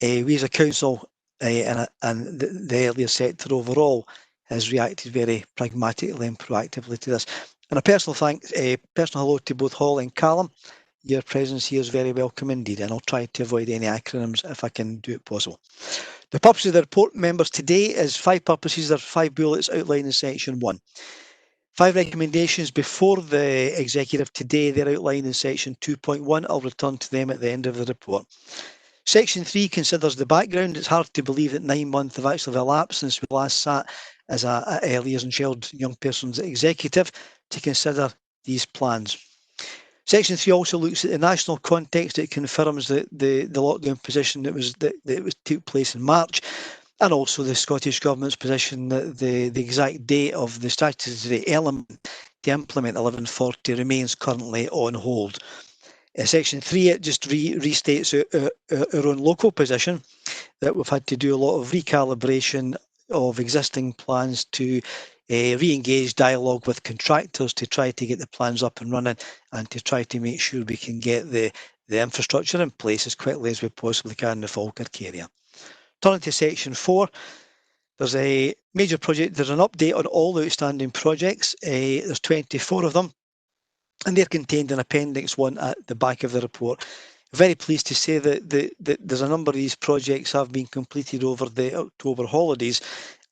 We as a council and the earlier sector overall has reacted very pragmatically and proactively to this. And a personal hello to both Holly and Callum. Your presence here is very welcome indeed, and I'll try to avoid any acronyms if I can do it possible. The purpose of the report, members, today is 5 purposes. There are 5 bullets outlined in section 1. 5 recommendations before the executive today. They're outlined in section 2.1. I'll return to them at the end of the report. Section 3 considers the background. It's hard to believe that 9 months have actually elapsed since we last sat as a early years and child young persons executive to consider these plans. Section 3 also looks at the national context. It confirms the lockdown position that took place in March, and also the Scottish Government's position that the exact date of the statutory element to implement 1140 remains currently on hold. Section 3, it just restates our own local position, that we've had to do a lot of recalibration of existing plans to re-engage dialogue with contractors to try to get the plans up and running and to try to make sure we can get the infrastructure in place as quickly as we possibly can in the Falkirk area. Turning to section 4, there's a major project. There's an update on all the outstanding projects. There's 24 of them, and they're contained in Appendix 1 at the back of the report. Very pleased to say that there's a number of these projects have been completed over the October holidays.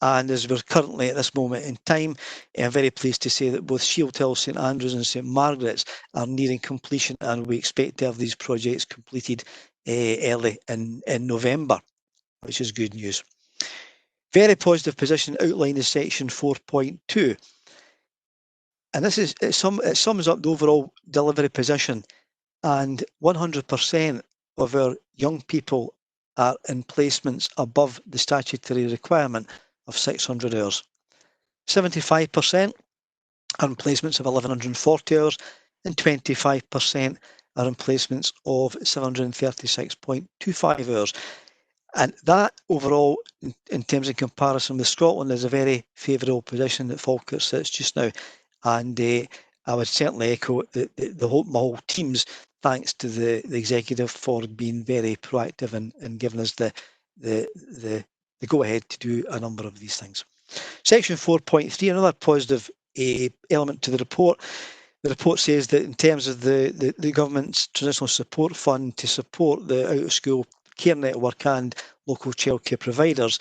And as we're currently at this moment in time, I'm very pleased to say that both Shield Hill, St Andrews and St Margaret's are nearing completion, and we expect to have these projects completed early in November, which is good news. Very positive position outlined in section 4.2. And this is it sums up the overall delivery position, and 100% of our young people are in placements above the statutory requirement of 600 hours. 75% are in placements of 1140 hours, and 25% are in placements of 736.25 hours. And that overall, in terms of comparison with Scotland, is a very favourable position that Falkirk sits just now. And I would certainly echo my whole team's thanks to the executive for being very proactive and giving us the go ahead to do a number of these things. Section 4.3, another positive element to the report. The report says that in terms of the government's transitional support fund to support the out-of-school care network and local childcare providers,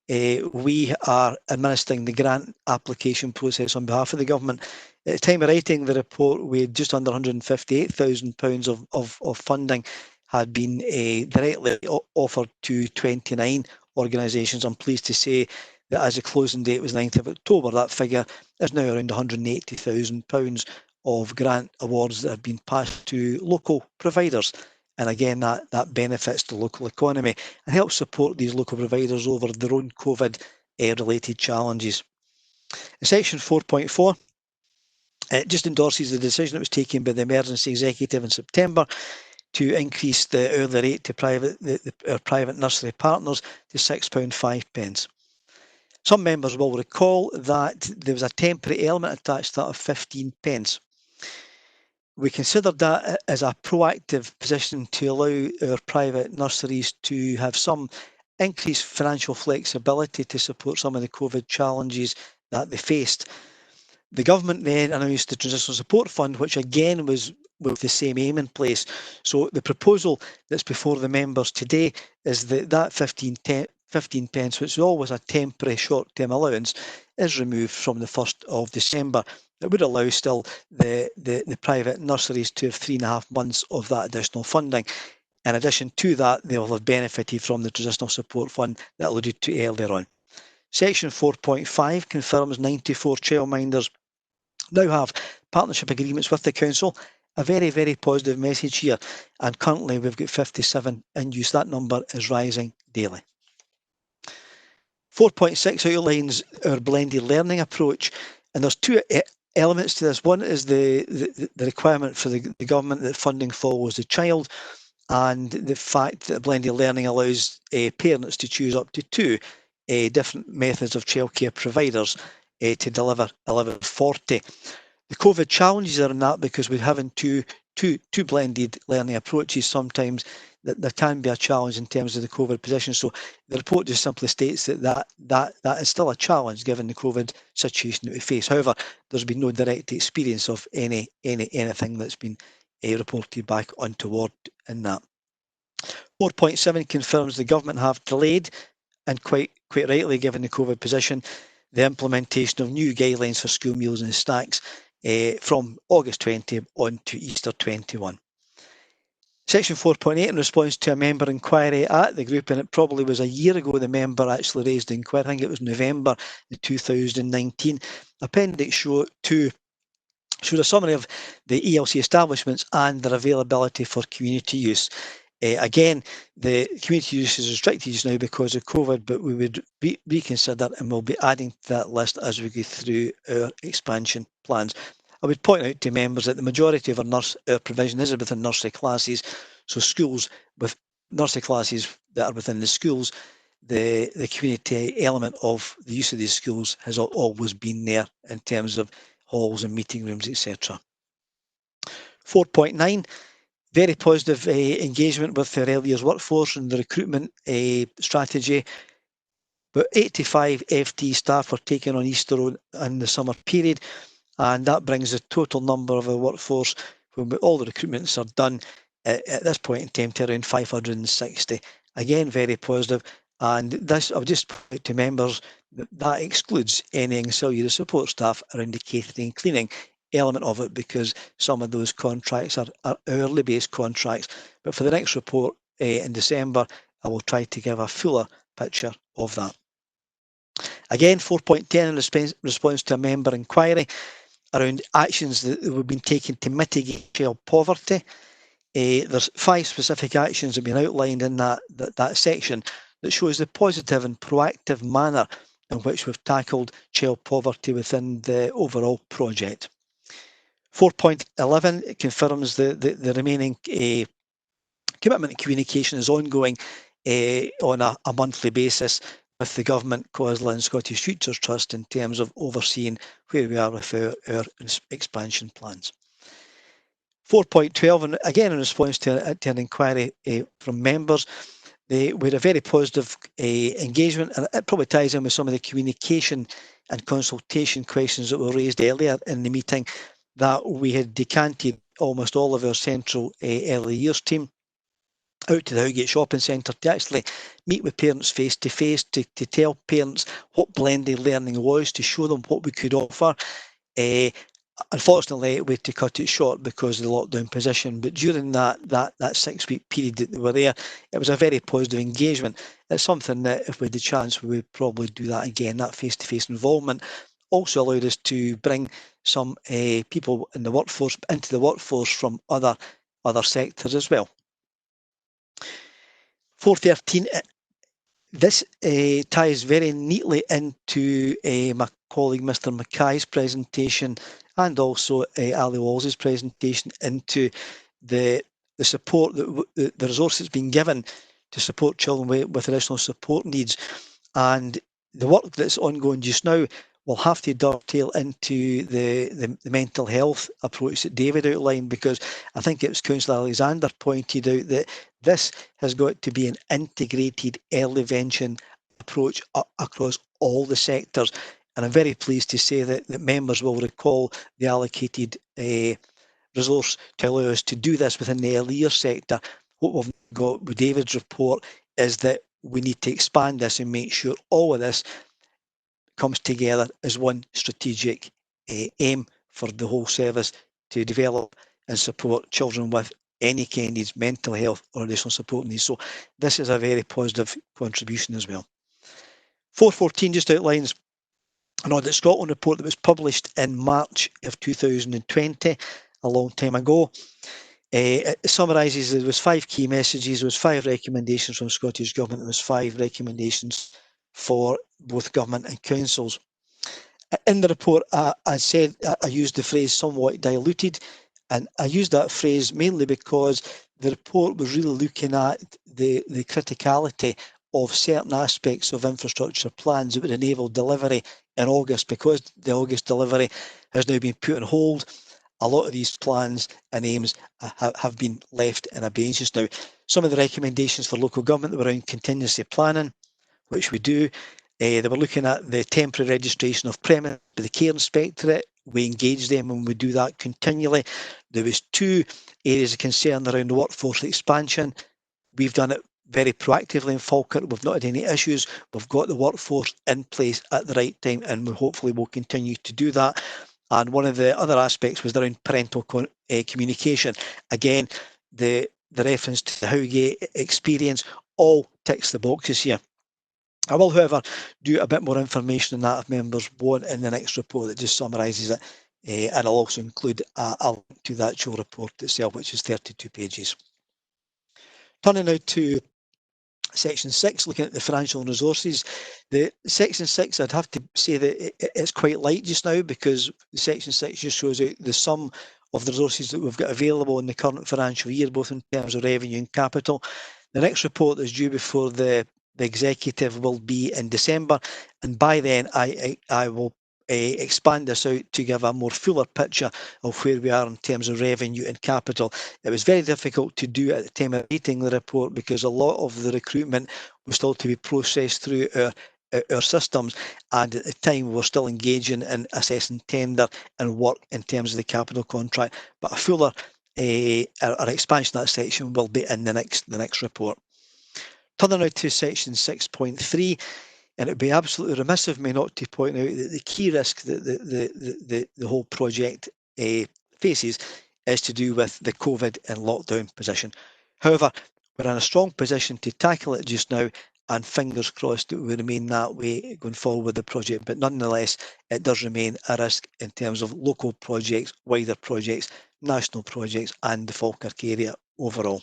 we are administering the grant application process on behalf of the government. At the time of writing the report, we had just under £158,000 of funding had been directly offered to 29 organisations. I'm pleased to say that as the closing date was 9th of October, that figure is now around £180,000 of grant awards that have been passed to local providers. And again, that benefits the local economy and helps support these local providers over their own COVID-related challenges. In section 4.4, it just endorses the decision that was taken by the Emergency Executive in September to increase the hourly rate to our private nursery partners to £6.05. Some members will recall that there was a temporary element attached to that of 15p. We considered that as a proactive position to allow our private nurseries to have some increased financial flexibility to support some of the COVID challenges that they faced. The government then announced the Transitional Support Fund, which again was with the same aim in place. So the proposal that's before the members today is that 15p, which is always a temporary short-term allowance, is removed from the 1st of December. It would allow still the private nurseries to have 3.5 months of that additional funding. In addition to that, they will have benefited from the Transitional Support Fund that I alluded to earlier on. Section 4.5 confirms 94 childminders now have partnership agreements with the council. A very, very positive message here. And currently we've got 57 in use. That number is rising daily. 4.6 outlines our blended learning approach. And there's two elements to this. One is the requirement for the government that funding follows the child, and the fact that blended learning allows parents to choose up to two different methods of childcare providers to deliver 1140. The COVID challenges are in that because we're having two blended learning approaches. Sometimes that there can be a challenge in terms of the COVID position. So the report just simply states that is still a challenge given the COVID situation that we face. However, there's been no direct experience of anything that's been reported back untoward in that. 4.7 confirms the government have delayed, and quite rightly given the COVID position, the implementation of new guidelines for school meals and snacks from August 20 on to Easter 21. Section 4.8, in response to a member inquiry at the group, and it probably was a year ago the member actually raised the inquiry, I think it was November 2019. Appendix 2 shows a summary of the ELC establishments and their availability for community use. Again, the community use is restricted just now because of COVID, but we would reconsider and we'll be adding to that list as we go through our expansion plans. I would point out to members that the majority of our provision is within nursery classes, so schools with nursery classes that are within the schools, the community element of the use of these schools has always been there in terms of halls and meeting rooms, etc. 4.9. Very positive engagement with their early years workforce and the recruitment strategy. About 85 FT staff were taken on Easter in the summer period, and that brings the total number of the workforce when all the recruitments are done at this point in time to around 560. Again, very positive. And this, I'll just point out to members that excludes any auxiliary support staff around the catering and cleaning element of it, because some of those contracts are hourly based contracts. But for the next report in December, I will try to give a fuller picture of that. Again, 4.10 in response to a member inquiry around actions that have been taken to mitigate child poverty. There's 5 specific actions that have been outlined in that section that shows the positive and proactive manner in which we've tackled child poverty within the overall project. 4.11 confirms the remaining commitment and communication is ongoing on a monthly basis with the government, COSLA and Scottish Futures Trust in terms of overseeing where we are with our expansion plans. 4.12, and again in response to an inquiry from members, we had a very positive engagement, and it probably ties in with some of the communication and consultation questions that were raised earlier in the meeting, that we had decanted almost all of our central early years team out to the Howgate Shopping Centre to actually meet with parents face to face, to tell parents what blended learning was, to show them what we could offer. Unfortunately, we had to cut it short because of the lockdown position, but during that 6-week period that they were there, it was a very positive engagement. It's something that if we had the chance, we would probably do that again. That face-to-face involvement also allowed us to bring some people in the workforce into the workforce from other sectors as well. 4.13, this ties very neatly into my colleague Mr Mackay's presentation, and also Ali Walls's presentation, into the support, the resources being given to support children with additional support needs. And the work that's ongoing just now will have to dovetail into the mental health approach that David outlined, because I think it was Councillor Alexander pointed out that this has got to be an integrated early intervention approach across all the sectors. And I'm very pleased to say that members will recall the allocated resource to allow us to do this within the early years sector. What we've got with David's report is that we need to expand this and make sure all of this comes together as one strategic aim for the whole service to develop and support children with any kind of needs, mental health or additional support needs. So this is a very positive contribution as well. 4.14 just outlines an Audit Scotland report that was published in March of 2020, a long time ago. It summarises there was 5 key messages, there was 5 recommendations from Scottish Government, there was 5 recommendations for both Government and councils. In the report, I said I used the phrase somewhat diluted, and I used that phrase mainly because the report was really looking at the criticality of certain aspects of infrastructure plans that would enable delivery in August. Because the August delivery has now been put on hold, a lot of these plans and aims have been left in abeyance just now. Some of the recommendations for local government were around contingency planning, which we do. They were looking at the temporary registration of premises by the Care Inspectorate. We engage them and we do that continually. There was 2 areas of concern around the workforce expansion. We've done it very proactively in Falkirk. We've not had any issues. We've got the workforce in place at the right time, and we hopefully will continue to do that. And one of the other aspects was around parental communication. Again, the reference to the Howgate experience all ticks the boxes here. I will, however, do a bit more information on that if members want in the next report that just summarises it, and I'll also include a link to the actual report itself, which is 32 pages. Turning now to Section 6, looking at the financial and resources. The Section 6, I'd have to say that it's quite light just now, because Section 6 just shows out the sum of the resources that we've got available in the current financial year, both in terms of revenue and capital. The next report that's due before the executive will be in December, and by then I will expand this out to give a more fuller picture of where we are in terms of revenue and capital. It was very difficult to do at the time of writing the report because a lot of the recruitment was still to be processed through our systems, and at the time we were still engaging in assessing tender and work in terms of the capital contract. But a fuller an expansion of that section will be in the next report. Turning now to Section 6.3, and it would be absolutely remiss of me not to point out that the key risk that the whole project faces is to do with the COVID and lockdown position. However, we're in a strong position to tackle it just now, and fingers crossed it will remain that way going forward with the project. But nonetheless, it does remain a risk in terms of local projects, wider projects, national projects, and the Falkirk area overall.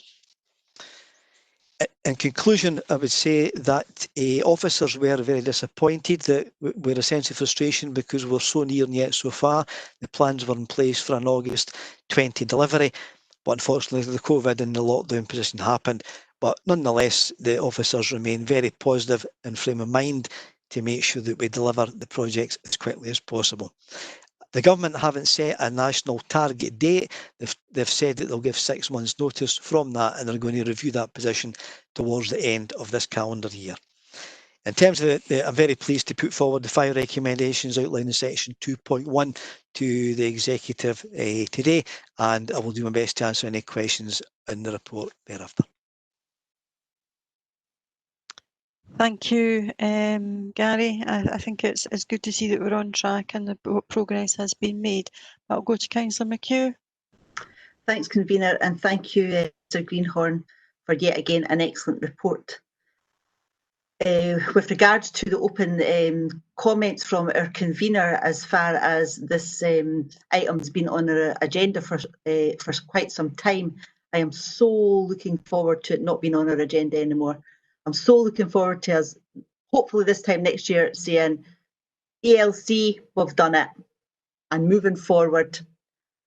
In conclusion, I would say that officers were very disappointed. That we're a sense of frustration because we're so near and yet so far. The plans were in place for an August 20 delivery, but unfortunately the COVID and the lockdown position happened. But nonetheless, the officers remain very positive in frame of mind to make sure that we deliver the projects as quickly as possible. The government haven't set a national target date. They've said that they'll give 6 months notice from that, and they're going to review that position towards the end of this calendar year. In terms of I'm very pleased to put forward the 5 recommendations outlined in section 2.1 to the executive today, and I will do my best to answer any questions in the report thereafter. Thank you, Gary. I think it's good to see that we're on track and the progress has been made. I'll go to Councillor McHugh. Thanks, Convener, and thank you, Sir Greenhorn, for yet again an excellent report. With regards to the open comments from our convener, as far as this item's been on our agenda for quite some time, I am so looking forward to it not being on our agenda anymore. I'm so looking forward to us, hopefully this time next year, saying, ELC, we've done it, and moving forward.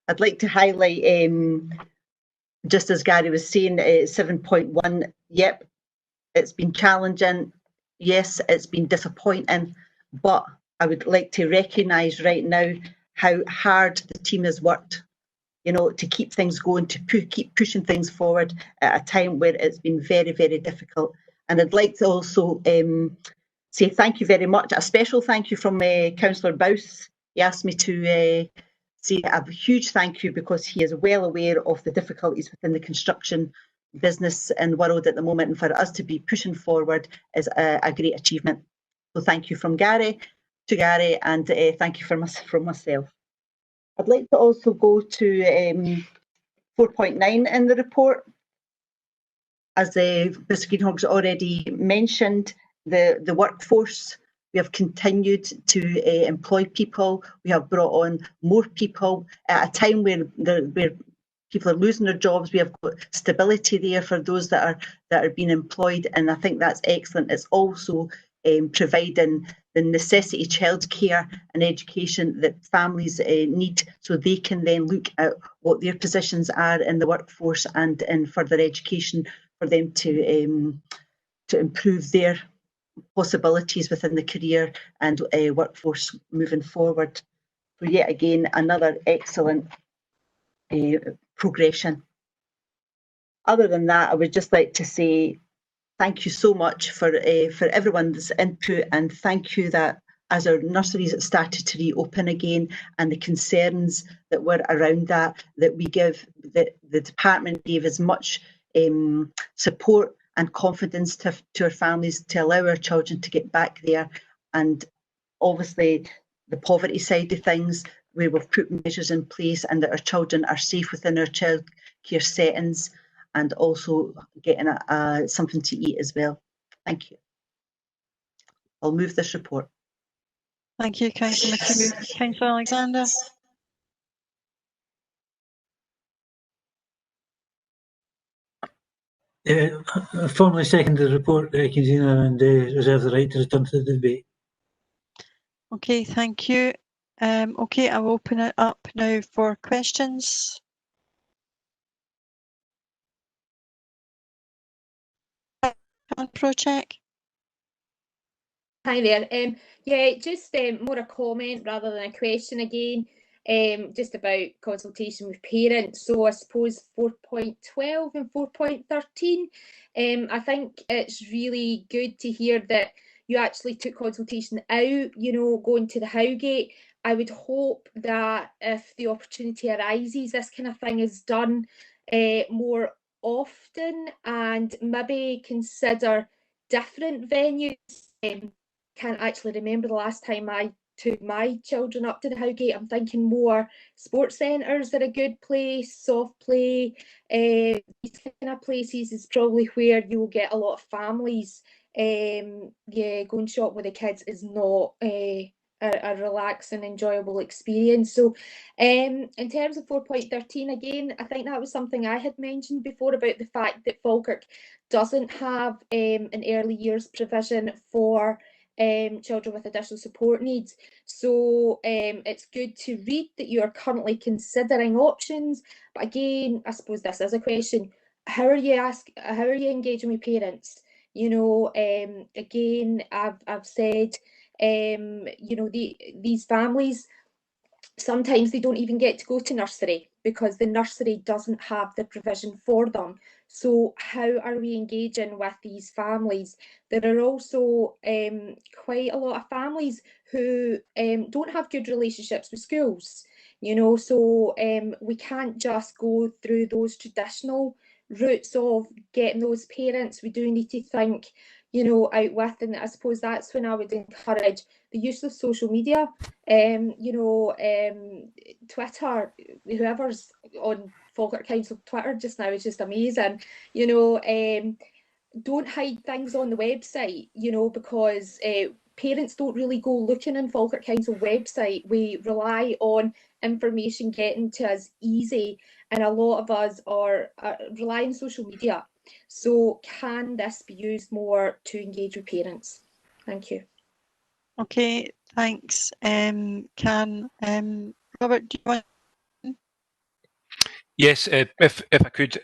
I'd like to highlight, just as Gary was saying, 7.1, yep, it's been challenging. Yes, it's been disappointing, but I would like to recognise right now how hard the team has worked, you know, to keep things going, to keep pushing things forward at a time where it's been very, very difficult. And I'd like to also say thank you very much, a special thank you from Councillor Bowes. He asked me to say a huge thank you because he is well aware of the difficulties within the construction business and world at the moment, and for us to be pushing forward is a great achievement. So thank you from Gary to Gary, and thank you from myself. I'd like to also go to 4.9 in the report. As Mr. Greenhorn's already mentioned, the workforce, we have continued to employ people. We have brought on more people at a time where people are losing their jobs. We have got stability there for those that are being employed, and I think that's excellent. It's also providing the necessity childcare and education that families need, so they can then look at what their positions are in the workforce and in further education for them to improve their possibilities within the career and workforce moving forward. So yet again, another excellent progression. Other than that, I would just like to say thank you so much for everyone's input, and thank you that as our nurseries started to reopen again and the concerns that were around that we give, that the department gave as much support and confidence to our families to allow our children to get back there. And obviously the poverty side of things, where we've put measures in place and that our children are safe within our childcare settings, and also getting something to eat as well. Thank you. I'll move this report. Thank you, Councillor McHugh. Councillor Alexander. I formally second the report, Convener, and reserve the right to return to the debate. Okay, thank you. Okay, I will open it up now for questions. Project. Hi there. Yeah, just more a comment rather than a question again. Just about consultation with parents. So I suppose 4.12 and 4.13. I think it's really good to hear that you actually took consultation out, you know, going to the Howgate. I would hope that if the opportunity arises, this kind of thing is done more often, and maybe consider different venues. Can't actually remember the last time I took my children up to the Howgate. I'm thinking more sports centres are a good place, soft play. These kind of places is probably where you will get a lot of families. Yeah, going shop with the kids is not a relaxing, enjoyable experience. So in terms of 4.13, again, I think that was something I had mentioned before about the fact that Falkirk doesn't have an early years provision for children with additional support needs. So it's good to read that you are currently considering options. But again, I suppose this is a question: how are you engaging with parents? You know, again, I've said, you know, these families, sometimes they don't even get to go to nursery because the nursery doesn't have the provision for them. So how are we engaging with these families? There are also quite a lot of families who don't have good relationships with schools, you know, so we can't just go through those traditional routes of getting those parents. We do need to think, you know, out with, and I suppose that's when I would encourage the use of social media, you know, Twitter, whoever's on Falkirk Council Twitter just now is just amazing, you know. Don't hide things on the website, you know, because parents don't really go looking on Falkirk Council website. We rely on information getting to us easy, and a lot of us are rely on social media. So can this be used more to engage with parents? Thank you. Okay, thanks. Robert, do you want? Yes, if I could.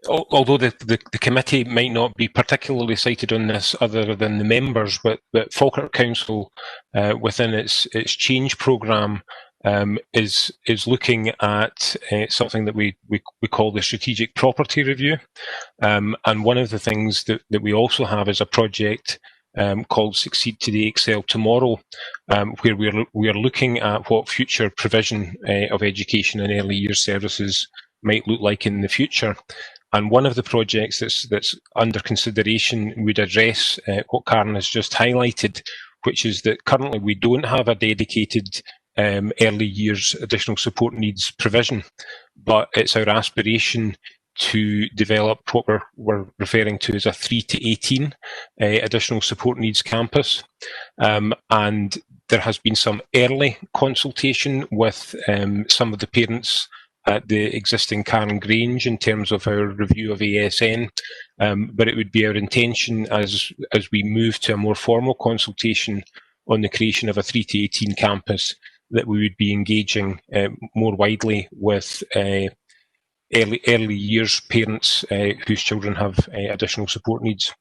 Although the committee might not be particularly cited on this other than the members, but Falkirk Council within its change programme is looking at something that we call the strategic property review, and one of the things that we also have is a project called Succeed Today, Excel Tomorrow, where we are looking at what future provision of education and early years services might look like in the future. And one of the projects that's under consideration would address what Karen has just highlighted, which is that currently we don't have a dedicated early years additional support needs provision, but it's our aspiration to develop what we're referring to as a 3 to 18 additional support needs campus. And there has been some early consultation with some of the parents at the existing Karen Grange in terms of our review of ASN, but it would be our intention as we move to a more formal consultation on the creation of a 3 to 18 campus that we would be engaging more widely with early years parents whose children have additional support needs.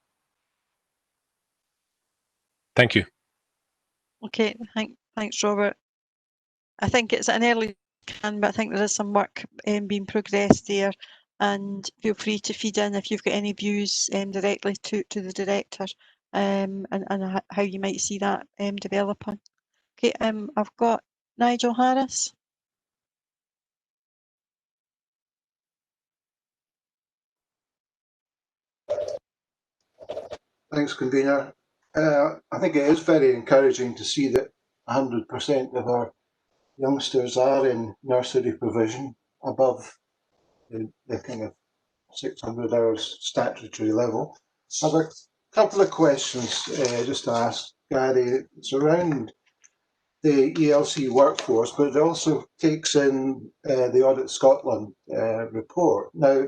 Thank you. Okay, thanks, Robert. I think it's an early can, but I think there is some work being progressed there, and feel free to feed in if you've got any views directly to the director and how you might see that developing. Okay, I've got Nigel Harris. Thanks, convener. I think it is very encouraging to see that 100% of our youngsters are in nursery provision above the kind of 600 hours statutory level. I have a couple of questions just to ask Gary. It's around the ELC workforce, but it also takes in the Audit Scotland report. Now,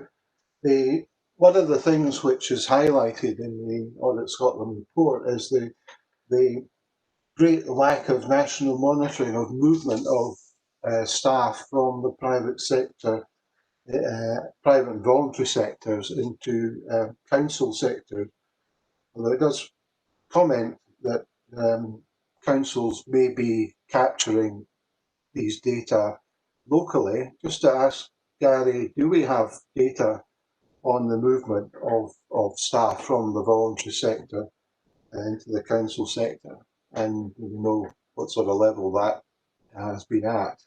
one of the things which is highlighted in the Audit Scotland report is the great lack of national monitoring of movement of staff from the private sector, private and voluntary sectors into council sectors. Although it does comment that councils may be capturing these data locally. Just to ask Gary, do we have data on the movement of staff from the voluntary sector into the council sector, and we know what sort of level that has been at?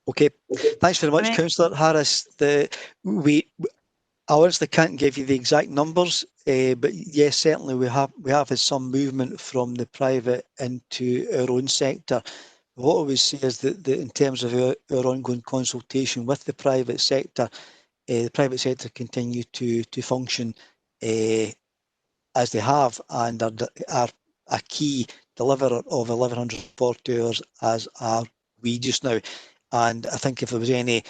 Okay, thanks very much, Councillor Harris. I honestly can't give you the exact numbers, but yes, certainly we have had some movement from the private into our own sector. What I would say is that in terms of our ongoing consultation with the private sector continue to function as they have, and are a key deliverer of 1140 hours as are we just now. And I think if there was any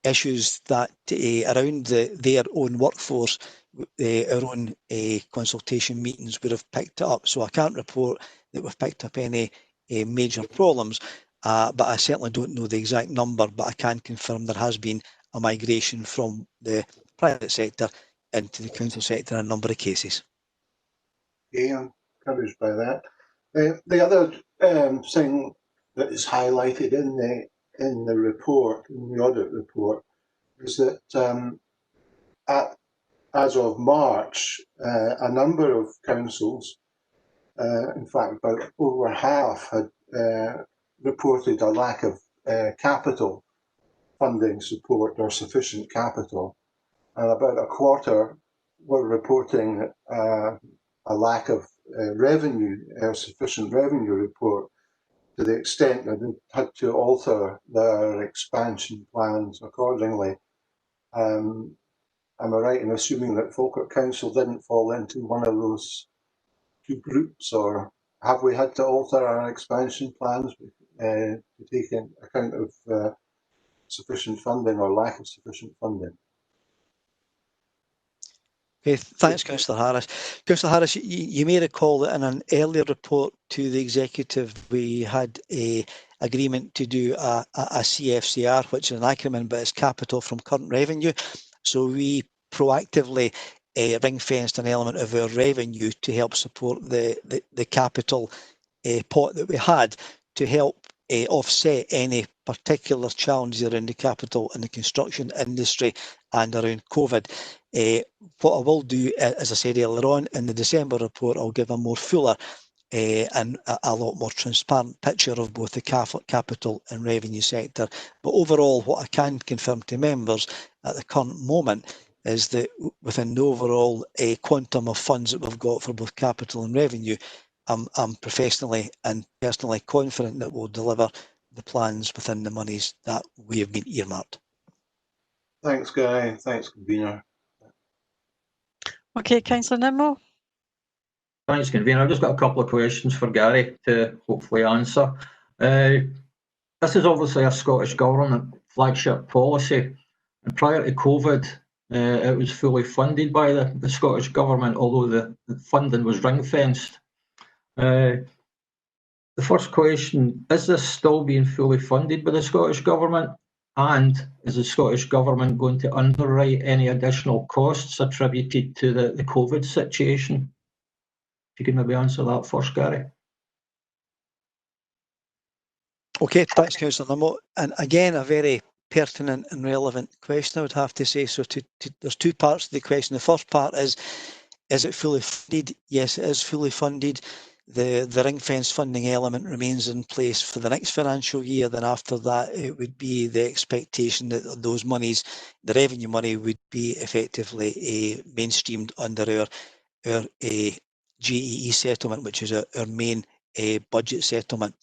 issues that around their own workforce, our own consultation meetings would have picked it up. So I can't report that we've picked up any major problems, but I certainly don't know the exact number, but I can confirm there has been a migration from the private sector into the council sector in a number of cases. Yeah, I'm encouraged by that. The other thing that is highlighted in the report, in the audit report, is that as of March, a number of councils, in fact about over half, had reported a lack of capital funding support or sufficient capital, and about a quarter were reporting a lack of revenue or sufficient revenue report, to the extent that they had to alter their expansion plans accordingly. Am I right in assuming that Falkirk Council didn't fall into one of those two groups, or have we had to alter our expansion plans to take into account of sufficient funding or lack of sufficient funding? Okay, thanks, Councillor Harris. Councillor Harris, you may recall that in an earlier report to the executive, we had a agreement to do a CFCR, which is an acronym, but it's capital from current revenue. So we proactively ring-fenced an element of our revenue to help support the capital pot that we had to help offset any particular challenges around the capital in the construction industry and around COVID. What I will do, as I said earlier on, in the December report, I'll give a more fuller and a lot more transparent picture of both the capital and revenue sector. But overall, what I can confirm to members at the current moment is that within the overall quantum of funds that we've got for both capital and revenue, I'm professionally and personally confident that we'll deliver the plans within the monies that we have been earmarked. Thanks, Guy. Thanks, Convener. Okay, Councillor Nimmo. Thanks, Convener. I've just got a couple of questions for Gary to hopefully answer. This is obviously a Scottish Government flagship policy, and prior to COVID, it was fully funded by the Scottish Government, although the funding was ring-fenced. The first question, is this still being fully funded by the Scottish Government? And is the Scottish Government going to underwrite any additional costs attributed to the COVID situation? If you could maybe answer that first, Gary. Okay, thanks, Councillor Nimmo. And again, a very pertinent and relevant question, I would have to say. So there's two parts to the question. The first part is it fully funded? Yes, it is fully funded. The ring-fence funding element remains in place for the next financial year. Then after that, it would be the expectation that those monies, the revenue money, would be effectively mainstreamed under our GEE settlement, which is our main budget settlement.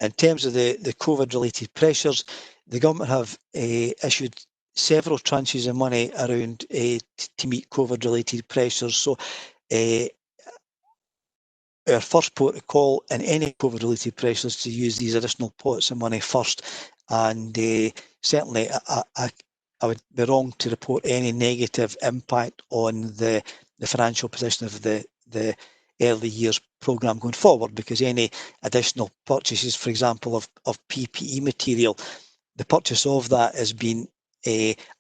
In terms of the COVID-related pressures, the government have issued several tranches of money around to meet COVID-related pressures. So our first port of call in any COVID-related pressures to use these additional pots of money first. And certainly, I would be wrong to report any negative impact on the financial position of the early years programme going forward, because any additional purchases, for example, of PPE material, the purchase of that has been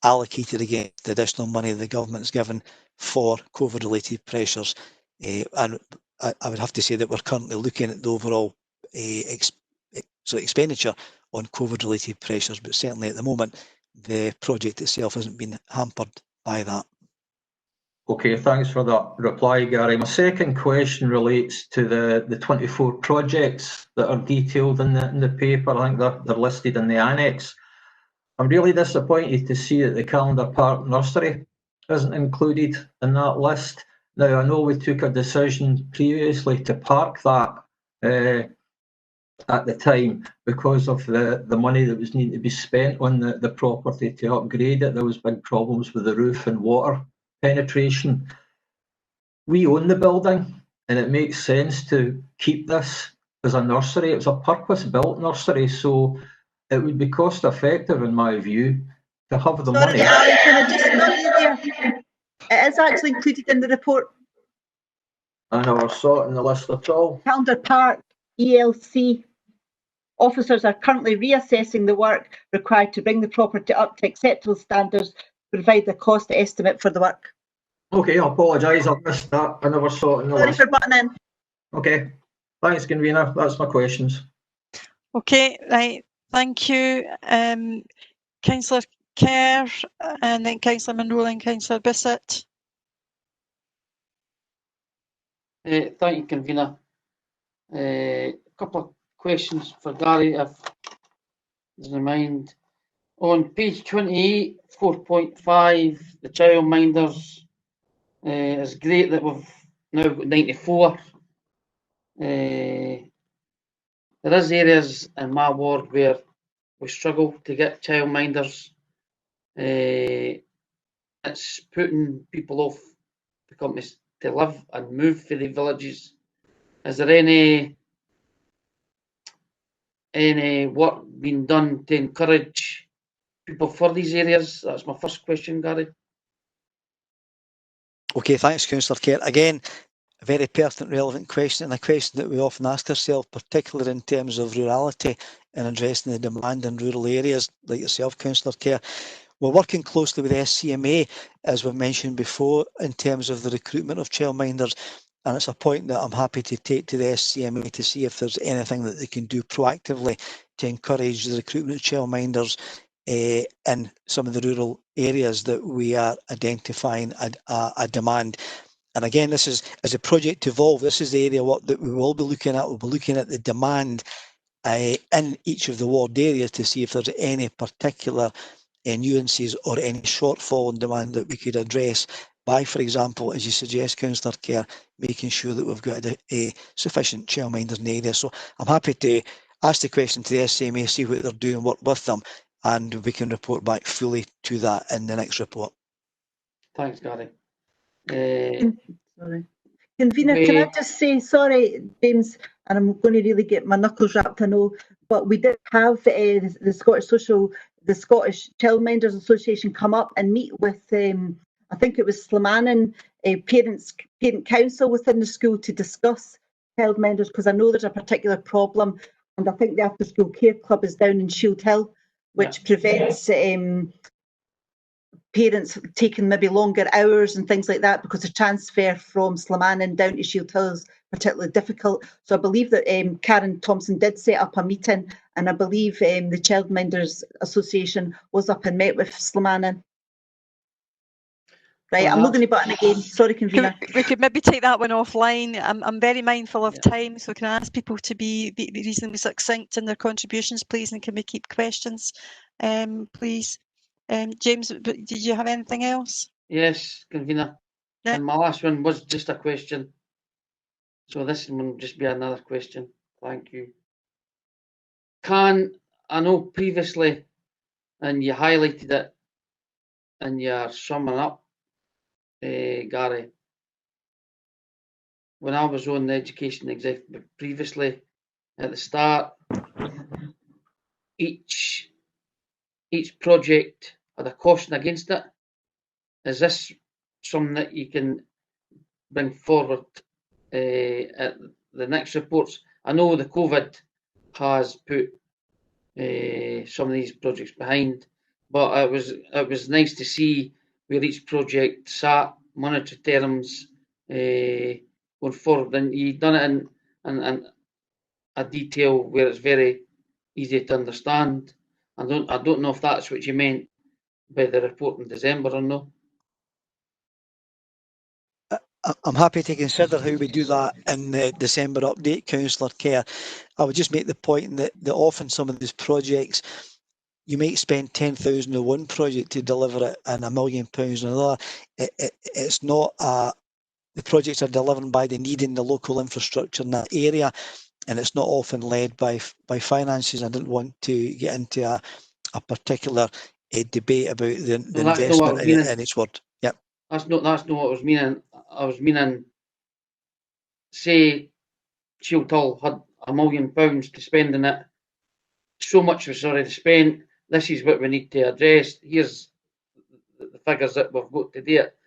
allocated against the additional money the government's given for COVID-related pressures. And I would have to say that we're currently looking at the overall expenditure on COVID-related pressures, but certainly at the moment, the project itself hasn't been hampered by that. Okay, thanks for that reply, Gary. My second question relates to the 24 projects that are detailed in the paper. I think they're listed in the annex. I'm really disappointed to see that the Calendar Park Nursery isn't included in that list. Now, I know we took a decision previously to park that at the time because of the money that was needing to be spent on the property to upgrade it. There was big problems with the roof and water penetration. We own the building, and it makes sense to keep this as a nursery. It's a purpose-built nursery, so it would be cost-effective, in my view, to have the money. Sorry, Ali, can I just stop you there? It is actually included in the report. I never saw it in the list at all. Calendar Park ELC officers are currently reassessing the work required to bring the property up to acceptable standards, provide the cost estimate for the work. Okay, I apologise, I missed that. I never saw it in the list. Sorry for butting in. Okay. Thanks, convener. That's my questions. Okay, right. Thank you, Councillor Kerr, and then Councillor Munro and Councillor Bissett. Thank you, convener. A couple of questions for Gary, if there's in mind. On page 28, 4.5, the childminders, it's great that we've now got 94. There is areas in my ward where we struggle to get childminders. It's putting people off the companies to live and move for the villages. Is there any work being done to encourage people for these areas? That's my first question, Gary. Okay, thanks, Councillor Kerr. Again, a very pertinent, relevant question, and a question that we often ask ourselves, particularly in terms of rurality and addressing the demand in rural areas, like yourself, Councillor Kerr. We're working closely with SCMA, as we've mentioned before, in terms of the recruitment of childminders, and it's a point that I'm happy to take to the SCMA to see if there's anything that they can do proactively to encourage the recruitment of childminders in some of the rural areas that we are identifying a demand. And again, this is, as a project evolve, this is the area that we will be looking at. We'll be looking at the demand in each of the ward areas to see if there's any particular nuances or any shortfall in demand that we could address by, for example, as you suggest, Councillor Kerr, making sure that we've got a sufficient childminders in the area. So I'm happy to ask the question to the SCMA, see what they're doing, work with them, and we can report back fully to that in the next report. Thanks, Gary. Sorry. Convener, can I just say, sorry, James, and I'm going to really get my knuckles wrapped, I know, but we did have the Scottish Childminders Association come up and meet with, I think it was Slamanan parent council within the school to discuss childminders, because I know there's a particular problem, and I think the After School Care Club is down in Shield Hill, which prevents parents taking maybe longer hours and things like that, because the transfer from Slamanan down to Shield Hill is particularly difficult. So I believe that Karen Thompson did set up a meeting, and I believe the Childminders Association was up and met with Slamanan. Right, I'm not going to button again. Sorry, convener. We could maybe take that one offline. I'm very mindful of time, so can I ask people to be reasonably succinct in their contributions, please, and can we keep questions, please? James, did you have anything else? Yes, convener. Yeah. And my last one was just a question. So this one will just be another question. Thank you. I know previously, and you highlighted it in your summing up, Gary, when I was on the education executive previously, at the start, each project had a caution against it. Is this something that you can bring forward at the next reports? I know the COVID has put some of these projects behind, but it was nice to see where each project sat, monetary terms, going forward, and you've done it in a detail where it's very easy to understand. I don't know if that's what you meant by the report in December or no. I'm happy to consider how we do that in the December update, Councillor Kerr. I would just make the point that often some of these projects, you might spend 10,000 on one project to deliver it and £1 million on another. It's not the projects are delivered by the need in the local infrastructure in that area, and it's not often led by finances. I didn't want to get into a particular debate about the investment in each word. Yep. That's not what I was meaning. I was meaning, say, Shield Hill had £1 million to spend in it. So much was already spent. This is what we need to address. Here's the figures that we've got to do it,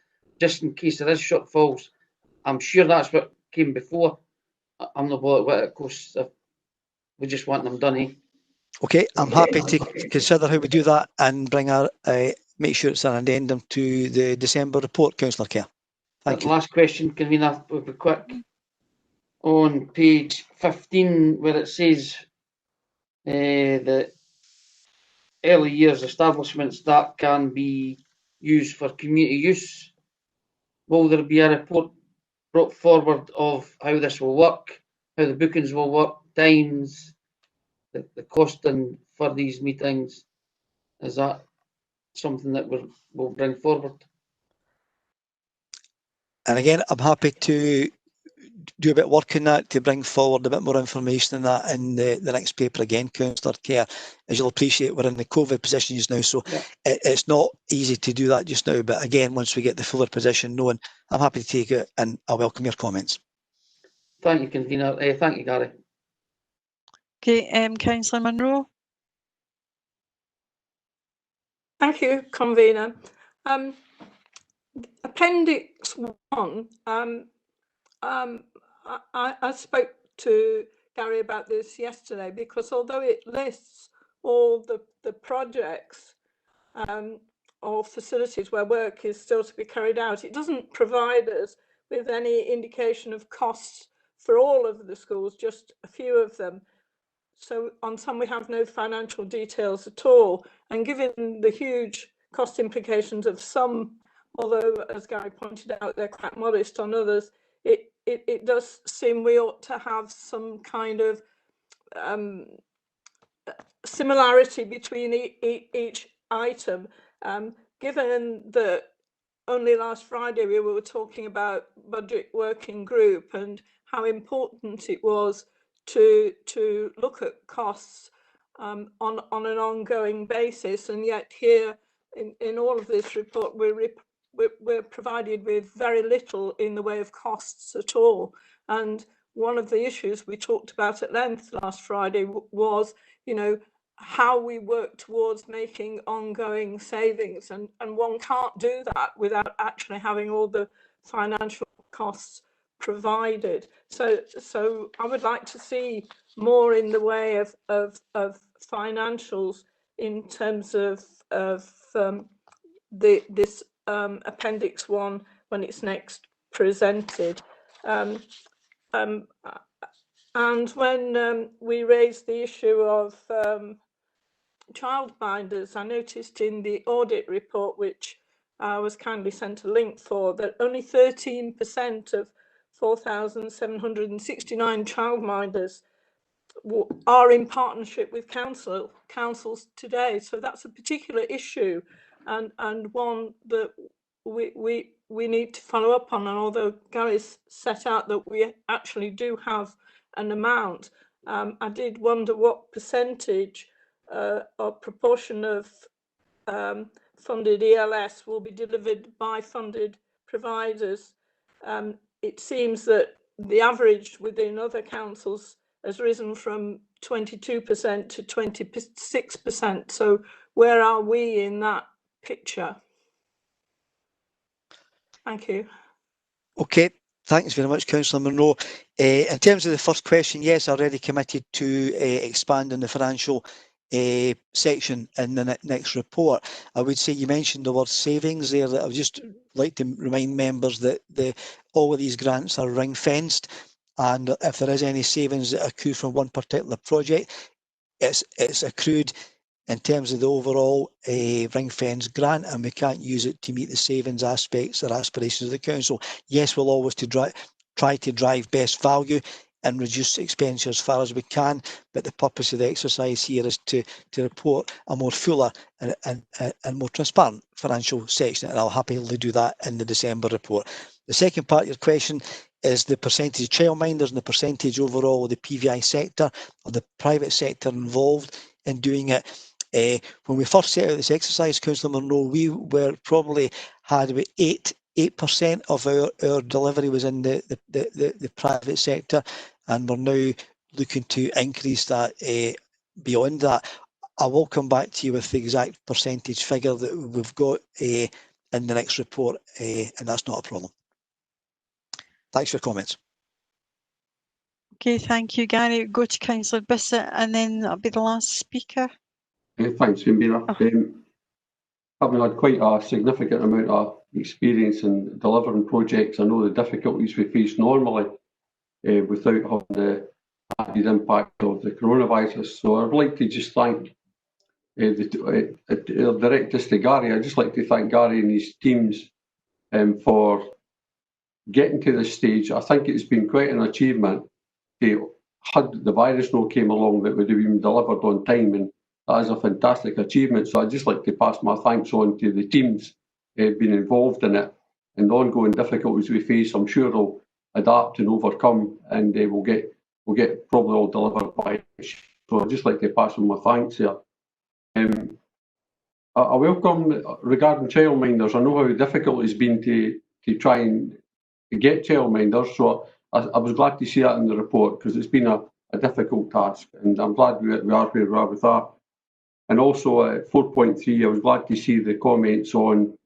just in case there is shortfalls. I'm sure that's what came before. I'm not bothered what it costs. We just want them done. Okay, I'm happy to consider how we do that and bring our make sure it's an addendum to the December report, Councillor Kerr. Thank you. Last question, convener, we'll be quick. on page 15 where it says that early years establishments that can be used for community use. Will there be a report brought forward of how this will work, how the bookings will work, times, the costing for these meetings? Is that something that we'll bring forward? And again, I'm happy to do a bit of work on that to bring forward a bit more information on that in the next paper again, Councillor Kerr. As you'll appreciate, we're in the COVID position just now, so it's not easy to do that just now. But again, once we get the fuller position known, I'm happy to take it and I welcome your comments. Thank you, Convener. Thank you, Gary. Okay, Councillor Munro. Thank you, Convener. Appendix 1, I spoke to Gary about this yesterday, because although it lists all the projects or facilities where work is still to be carried out, it doesn't provide us with any indication of costs for all of the schools, just a few of them. So on some we have no financial details at all, and given the huge cost implications of some, although as Gary pointed out they're quite modest on others, it does seem we ought to have some kind of similarity between each item, given that only last Friday we were talking about budget working group and how important it was to look at costs on an ongoing basis, and yet here in all of this report we're provided with very little in the way of costs at all. And one of the issues we talked about at length last Friday was, you know, how we work towards making ongoing savings, and one can't do that without actually having all the financial costs provided. So I would like to see more in the way of financials in terms of this appendix 1 when it's next presented. And when we raised the issue of childminders, I noticed in the audit report, which I was kindly sent a link for, that only 13% of 4,769 childminders are in partnership with councils today. So that's a particular issue, and one that we need to follow up on. And although Gary's set out that we actually do have an amount, I did wonder what percentage or proportion of funded ELS will be delivered by funded providers. It seems that the average within other councils has risen from 22% to 26%. So where are we in that picture? Thank you. Okay, thanks very much, Councillor Munro. In terms of the first question, yes, I'm already committed to expanding the financial section in the next report. I would say you mentioned the word savings there. That I would just like to remind members that all of these grants are ring fenced, and if there is any savings that accrue from one particular project, it's accrued in terms of the overall ring fence grant, and we can't use it to meet the savings aspects or aspirations of the council. Yes, we'll always try to drive best value and reduce expenditure as far as we can, but the purpose of the exercise here is to report a more fuller and more transparent financial section, and I'll happily do that in the December report. The second part of your question is the percentage of childminders and the percentage overall of the PVI sector or the private sector involved in doing it. When we first set out this exercise, Councillor Munro, we were probably had about 8% of our delivery was in the private sector, and we're now looking to increase that beyond that. I will come back to you with the exact percentage figure that we've got in the next report, and that's not a problem. Thanks for your comments. Okay, thank you, Gary. Go to Councillor Bissett, and then that'll be the last speaker. Thanks, Convener. Having had quite a significant amount of experience in delivering projects, I know the difficulties we face normally without having the added impact of the coronavirus. So I'd like to just thank direct this to Gary. I'd just like to thank Gary and his teams for getting to this stage. I think it's been quite an achievement. Had the virus not came along, that would have been delivered on time, and that is a fantastic achievement. So I'd just like to pass my thanks on to the teams been involved in it, and the ongoing difficulties we face. I'm sure they'll adapt and overcome, and we'll get probably all delivered by. So I'd just like to pass on my thanks here. I welcome regarding childminders. I know how difficult it's been to try and get childminders, so I was glad to see that in the report, because it's been a difficult task, and I'm glad we are where we are with that. And also at 4.3, I was glad to see the comments on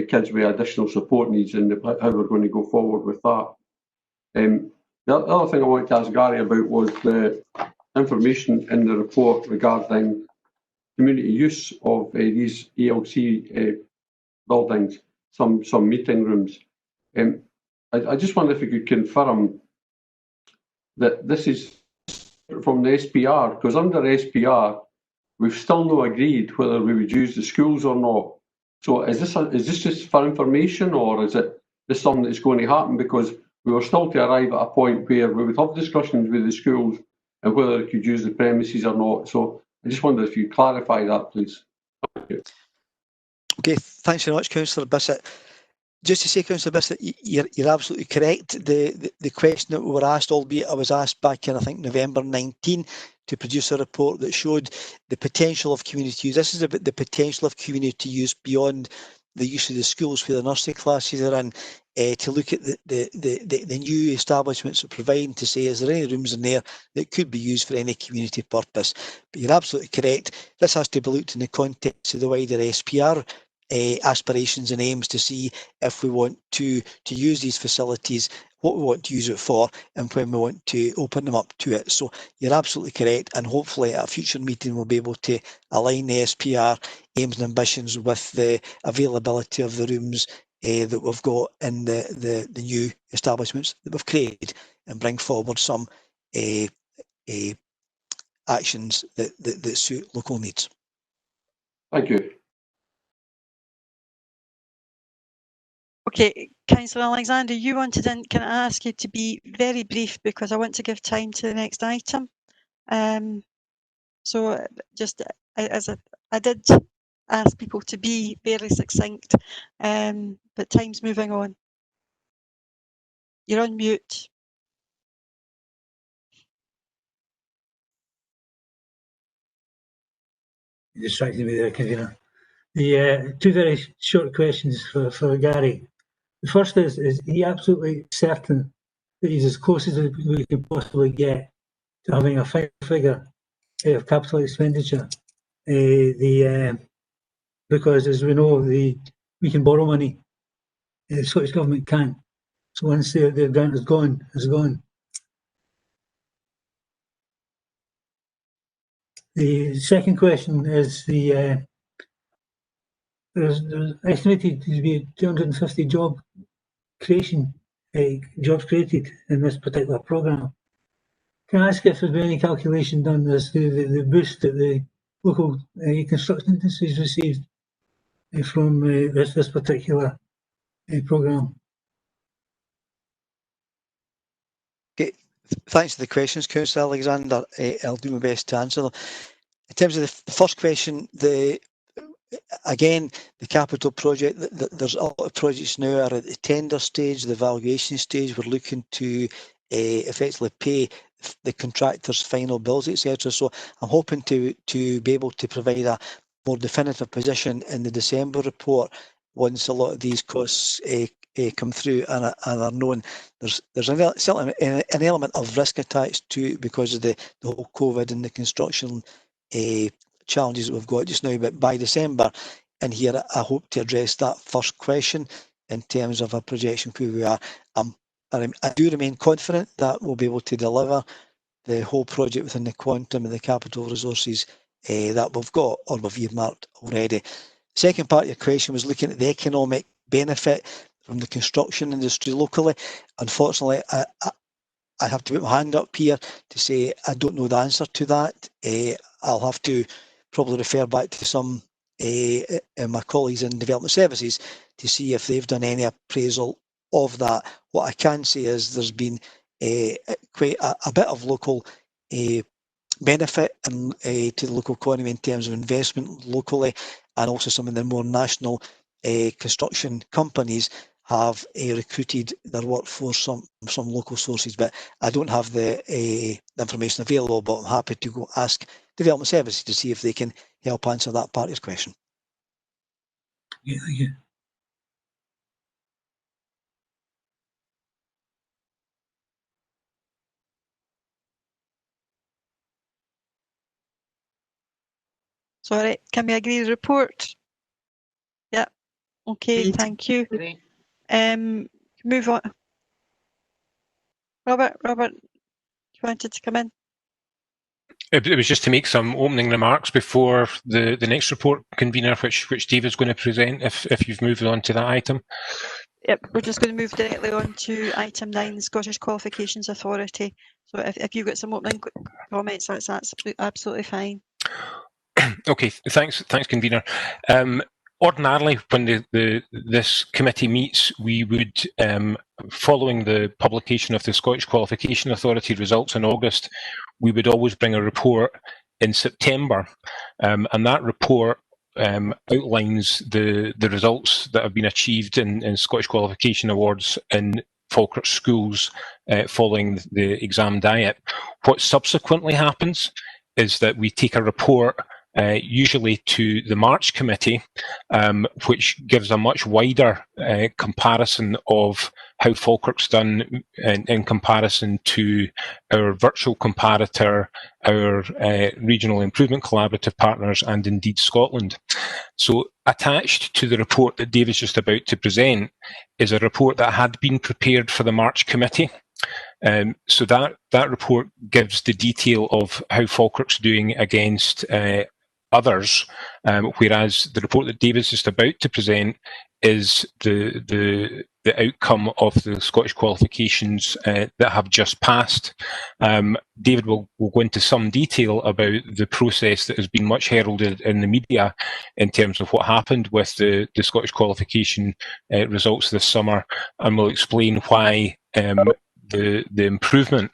kids with additional support needs and how we're going to go forward with that. The other thing I wanted to ask Gary about was the information in the report regarding community use of these ELC buildings, some meeting rooms. I just wonder if you could confirm that this is from the SPR, because under SPR we've still not agreed whether we would use the schools or not. So is this just for information, or is this something that's going to happen? Because we were still to arrive at a point where we would have discussions with the schools and whether they could use the premises or not. So I just wonder if you clarify that, please. Thank you. Okay, thanks very much, Councillor Bissett. Just to say, Councillor Bissett, you're absolutely correct. The question that we were asked, albeit I was asked back in, I think, November 19, to produce a report that showed the potential of community use. This is about the potential of community use beyond the use of the schools where the nursery classes are in, to look at the new establishments that provide, to say, is there any rooms in there that could be used for any community purpose? But you're absolutely correct. This has to be looked in the context of the wider SPR aspirations and aims, to see if we want to use these facilities, what we want to use it for, and when we want to open them up to it. So you're absolutely correct, and hopefully at a future meeting we'll be able to align the SPR aims and ambitions with the availability of the rooms that we've got in the new establishments that we've created, and bring forward some actions that suit local needs. Thank you. Okay, Councillor Alexander, you wanted in. Can I ask you to be very brief, because I want to give time to the next item? So just I did ask people to be very succinct, but time's moving on. You're on mute. You distracted me there, Convener. The two very short questions for Gary. The first is he absolutely certain that he's as close as we can possibly get to having a final figure of capital expenditure? Because as we know, we can borrow money, the Scottish Government can't. So once the grant is gone, it's gone. The second question is there's estimated to be 250 jobs created in this particular programme. Can I ask if there's been any calculation done as to the boost that the local construction industries received from this particular programme? Okay, thanks for the questions, Councillor Alexander. I'll do my best to answer them. In terms of the first question, again, the capital project, there's a lot of projects now are at the tender stage, the valuation stage. We're looking to effectively pay the contractors' final bills, etc. So I'm hoping to be able to provide a more definitive position in the December report once a lot of these costs come through and are known. There's certainly an element of risk attached to it because of the whole COVID and the construction challenges that we've got just now, but by December, and here I hope to address that first question in terms of a projection where we are. I do remain confident that we'll be able to deliver the whole project within the quantum of the capital resources that we've got or we've earmarked already. Second part of your question was looking at the economic benefit from the construction industry locally. Unfortunately, I have to put my hand up here to say I don't know the answer to that. I'll have to probably refer back to some my colleagues in development services to see if they've done any appraisal of that. What I can say is there's been quite a bit of local benefit to the local economy in terms of investment locally, and also some of the more national construction companies have recruited their workforce from some local sources, but I don't have the information available, but I'm happy to go ask development services to see if they can help answer that part of your question. Yeah, thank you. Sorry, can we agree the report? Yeah. Okay, thank you. Move on. Robert, you wanted to come in? It was just to make some opening remarks before the next report, convener, which David's going to present, if you've moved on to that item. Yep, we're just going to move directly on to item 9, the Scottish Qualifications Authority. So if you've got some opening comments, that's absolutely fine. Okay, thanks, convener. Ordinarily, when this committee meets, we would, following the publication of the Scottish Qualification Authority results in August, we would always bring a report in September, and that report outlines the results that have been achieved in Scottish Qualification Awards in Falkirk schools following the exam diet. What subsequently happens is that we take a report usually to the March committee, which gives a much wider comparison of how Falkirk's done in comparison to our virtual comparator, our regional improvement collaborative partners, and indeed Scotland. So attached to the report that David's just about to present is a report that had been prepared for the March committee. So that report gives the detail of how Falkirk's doing against others, whereas the report that David's just about to present is the outcome of the Scottish qualifications that have just passed. David will go into some detail about the process that has been much heralded in the media in terms of what happened with the Scottish qualification results this summer, and will explain why the improvement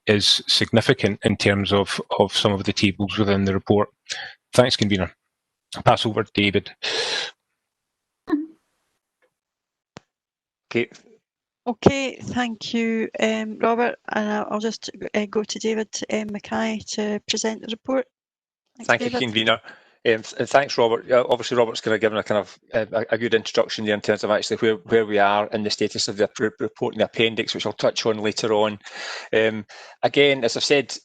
is significant in terms of some of the tables within the report. Thanks, convener. I'll pass over to David. Okay, thank you, Robert. And I'll just go to David Mackay to present the report. Thank you, convener. And thanks, Robert. Obviously, Robert's kind of given a kind of a good introduction there in terms of actually where we are in the status of the report in the appendix, which I'll touch on later on. Again, as I've said,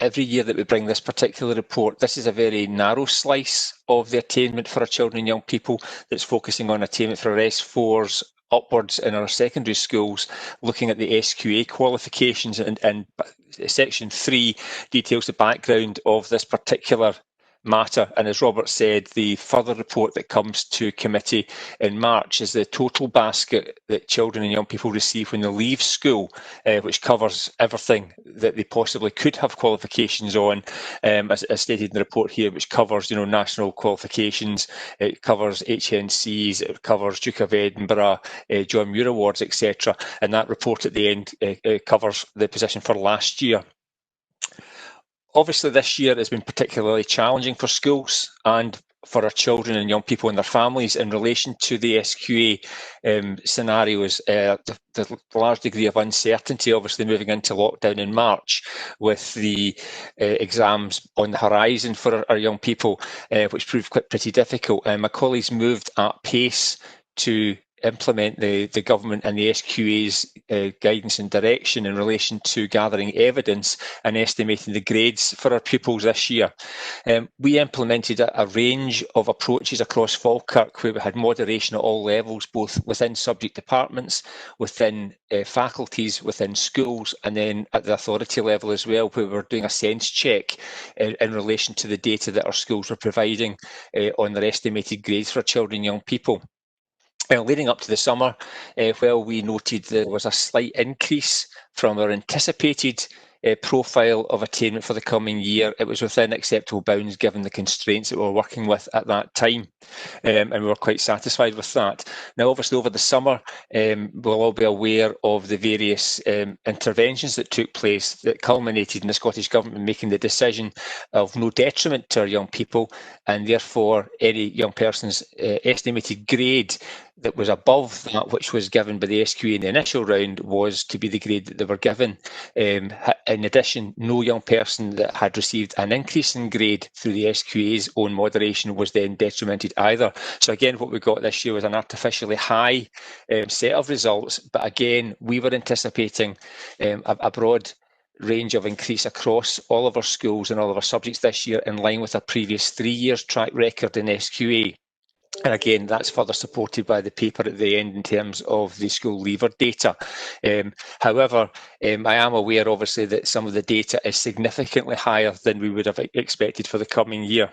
every year that we bring this particular report, this is a very narrow slice of the attainment for our children and young people that's focusing on attainment for our S4s upwards in our secondary schools, looking at the SQA qualifications, and section 3 details the background of this particular matter. And as Robert said, the further report that comes to committee in March is the total basket that children and young people receive when they leave school, which covers everything that they possibly could have qualifications on, as stated in the report here, which covers, national qualifications, it covers HNCs, it covers Duke of Edinburgh, John Muir Awards, etc. And that report at the end covers the position for last year. Obviously, this year has been particularly challenging for schools and for our children and young people and their families in relation to the SQA scenarios. The large degree of uncertainty, obviously moving into lockdown in March, with the exams on the horizon for our young people, which proved pretty difficult. My colleagues moved at pace to implement the government and the SQA's guidance and direction in relation to gathering evidence and estimating the grades for our pupils this year. We implemented a range of approaches across Falkirk where we had moderation at all levels, both within subject departments, within faculties, within schools, and then at the authority level as well, where we were doing a sense check in relation to the data that our schools were providing on their estimated grades for our children and young people. Leading up to the summer, while we noted there was a slight increase from our anticipated profile of attainment for the coming year, it was within acceptable bounds given the constraints that we were working with at that time, and we were quite satisfied with that. Now, obviously, over the summer, we'll all be aware of the various interventions that took place that culminated in the Scottish Government making the decision of no detriment to our young people, and therefore any young person's estimated grade that was above that which was given by the SQA in the initial round was to be the grade that they were given. In addition, no young person that had received an increase in grade through the SQA's own moderation was then detrimented either. So again, what we got this year was an artificially high set of results, but again, we were anticipating a broad range of increase across all of our schools and all of our subjects this year, in line with our previous 3 years track record in SQA. And again, that's further supported by the paper at the end in terms of the school leaver data. However, I am aware, obviously, that some of the data is significantly higher than we would have expected for the coming year.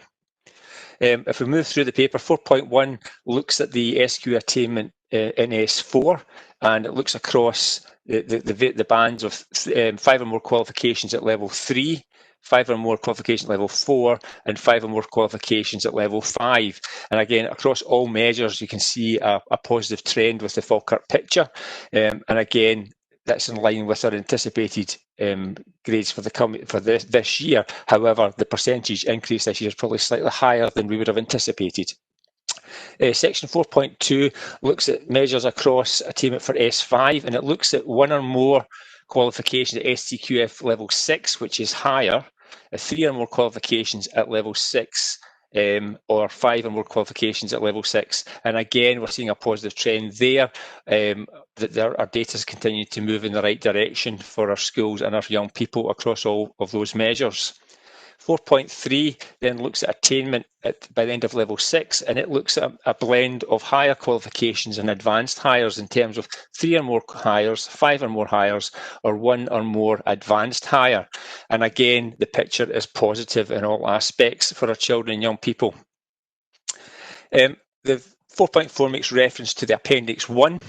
If we move through the paper, 4.1 looks at the SQ attainment in S4, and it looks across the bands of 5 or more qualifications at level 3, 5 or more qualifications at level 4, and 5 or more qualifications at level 5. And again, across all measures, you can see a positive trend with the Falkirk picture. And again, that's in line with our anticipated grades for this year. However, the percentage increase this year is probably slightly higher than we would have anticipated. Section 4.2 looks at measures across attainment for S5, and it looks at 1 or more qualifications at STQF level 6, which is higher, 3 or more qualifications at level 6, or 5 or more qualifications at level 6. And again, we're seeing a positive trend there, that our data has continued to move in the right direction for our schools and our young people across all of those measures. 4.3 then looks at attainment by the end of level 6, and it looks at a blend of higher qualifications and advanced hires in terms of 3 or more hires, 5 or more hires, or 1 or more advanced hire. And again, the picture is positive in all aspects for our children and young people. The 4.4 makes reference to the Appendix 1.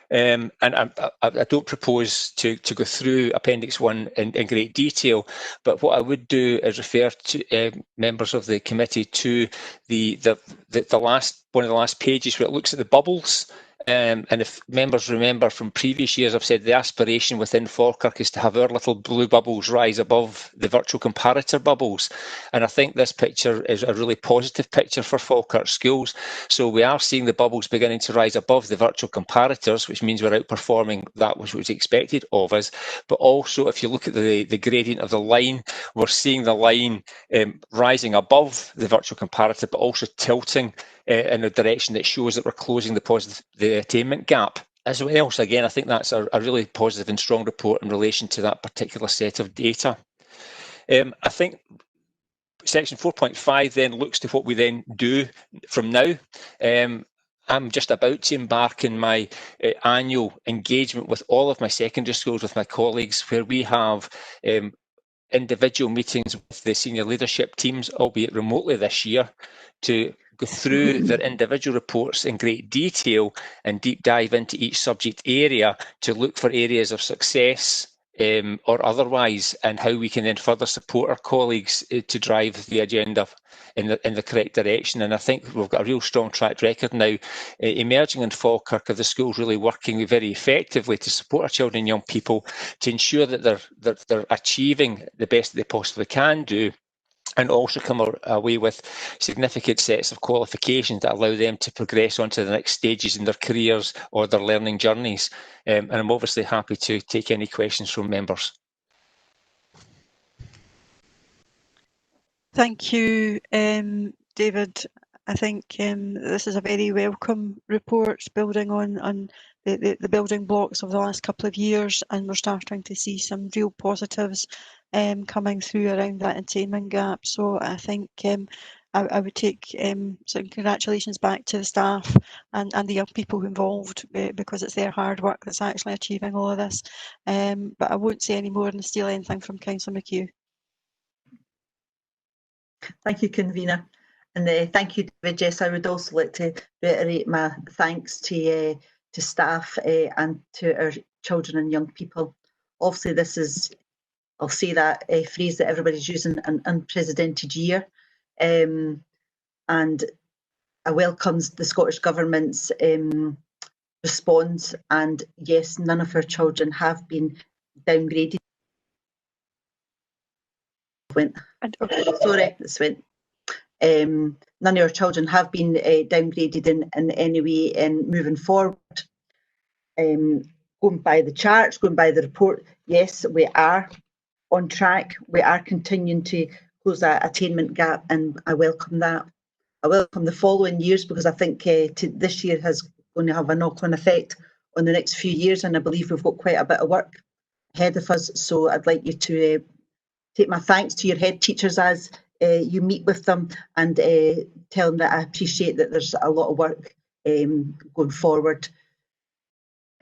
And I don't propose to go through Appendix 1 in great detail, but what I would do is refer to members of the committee to the last one of the last pages where it looks at the bubbles. And if members remember from previous years, I've said the aspiration within Falkirk is to have our little blue bubbles rise above the virtual comparator bubbles. And I think this picture is a really positive picture for Falkirk schools. So we are seeing the bubbles beginning to rise above the virtual comparators, which means we're outperforming that which was expected of us. But also, if you look at the gradient of the line, we're seeing the line rising above the virtual comparator, but also tilting in a direction that shows that we're closing the attainment gap as well. So again, I think that's a really positive and strong report in relation to that particular set of data. I think section 4.5 then looks to what we then do from now. I'm just about to embark in my annual engagement with all of my secondary schools, with my colleagues, where we have individual meetings with the senior leadership teams, albeit remotely this year, to go through their individual reports in great detail and deep dive into each subject area to look for areas of success or otherwise, and how we can then further support our colleagues to drive the agenda in the correct direction. And I think we've got a real strong track record now emerging in Falkirk of the schools really working very effectively to support our children and young people to ensure that they're achieving the best that they possibly can do, and also come away with significant sets of qualifications that allow them to progress on to the next stages in their careers or their learning journeys. And I'm obviously happy to take any questions from members. Thank you, David. I think this is a very welcome report, building on the building blocks of the last couple of years, and we're starting to see some real positives coming through around that attainment gap. So I think I would take some congratulations back to the staff and the young people involved, because it's their hard work that's actually achieving all of this. But I won't say any more and steal anything from Councillor McHugh. Thank you, Convener. And thank you, David. Yes, I would also like to reiterate my thanks to staff and to our children and young people. Obviously, this is, I'll say that phrase that everybody's using, an unprecedented year. And I welcome the Scottish Government's response. And yes, none of our children have been downgraded. Sorry, this went. None of our children have been downgraded in any way. And moving forward, going by the charts, going by the report, yes, we are on track. We are continuing to close that attainment gap, and I welcome that. I welcome the following years, because I think this year is going to have a knock-on effect on the next few years, and I believe we've got quite a bit of work ahead of us. So I'd like you to take my thanks to your head teachers as you meet with them, and tell them that I appreciate that there's a lot of work going forward.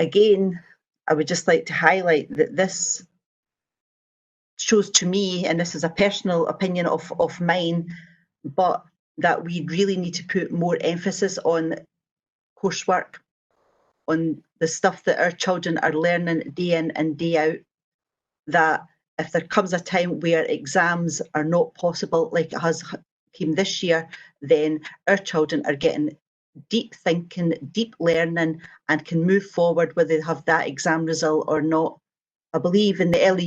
Again, I would just like to highlight that this shows to me, and this is a personal opinion of mine, but that we really need to put more emphasis on coursework, on the stuff that our children are learning day in and day out, that if there comes a time where exams are not possible, like it has came this year, then our children are getting deep thinking, deep learning, and can move forward whether they have that exam result or not. I believe in the early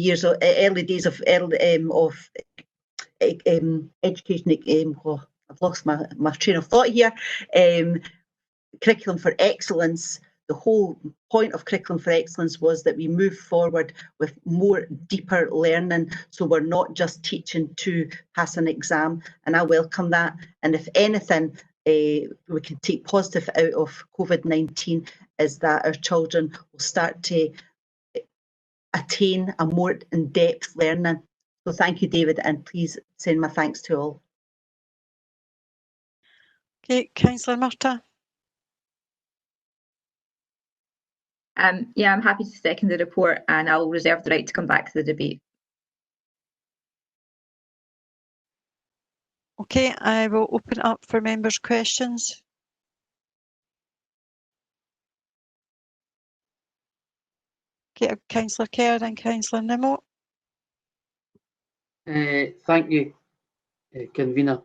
days of education. I've lost my train of thought here. Curriculum for Excellence. The whole point of Curriculum for Excellence was that we move forward with more deeper learning, so we're not just teaching to pass an exam, and I welcome that. And if anything we can take positive out of COVID-19 is that our children will start to attain a more in-depth learning. So thank you, David, and please send my thanks to all. Okay, Councillor Murtagh. Yeah, I'm happy to second the report, and I'll reserve the right to come back to the debate. Okay, I will open up for members' questions. Okay, Councillor Kerr and Councillor Nimmo. Thank you, Convener.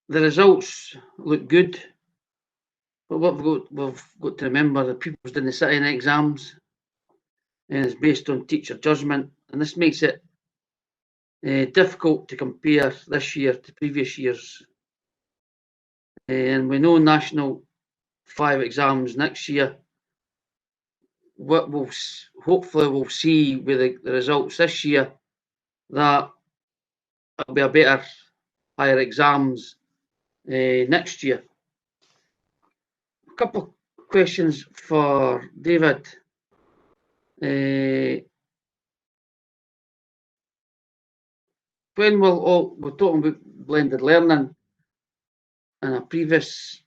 The results look good, but what we've got to remember, the pupils didn't sit in exams, and it's based on teacher judgment, and this makes it difficult to compare this year to previous years. And we know national 5 exams next year. What we'll hopefully see with the results this year, that it'll be a better higher exams next year. A couple of questions for David. When will we're talking about blended learning in a previous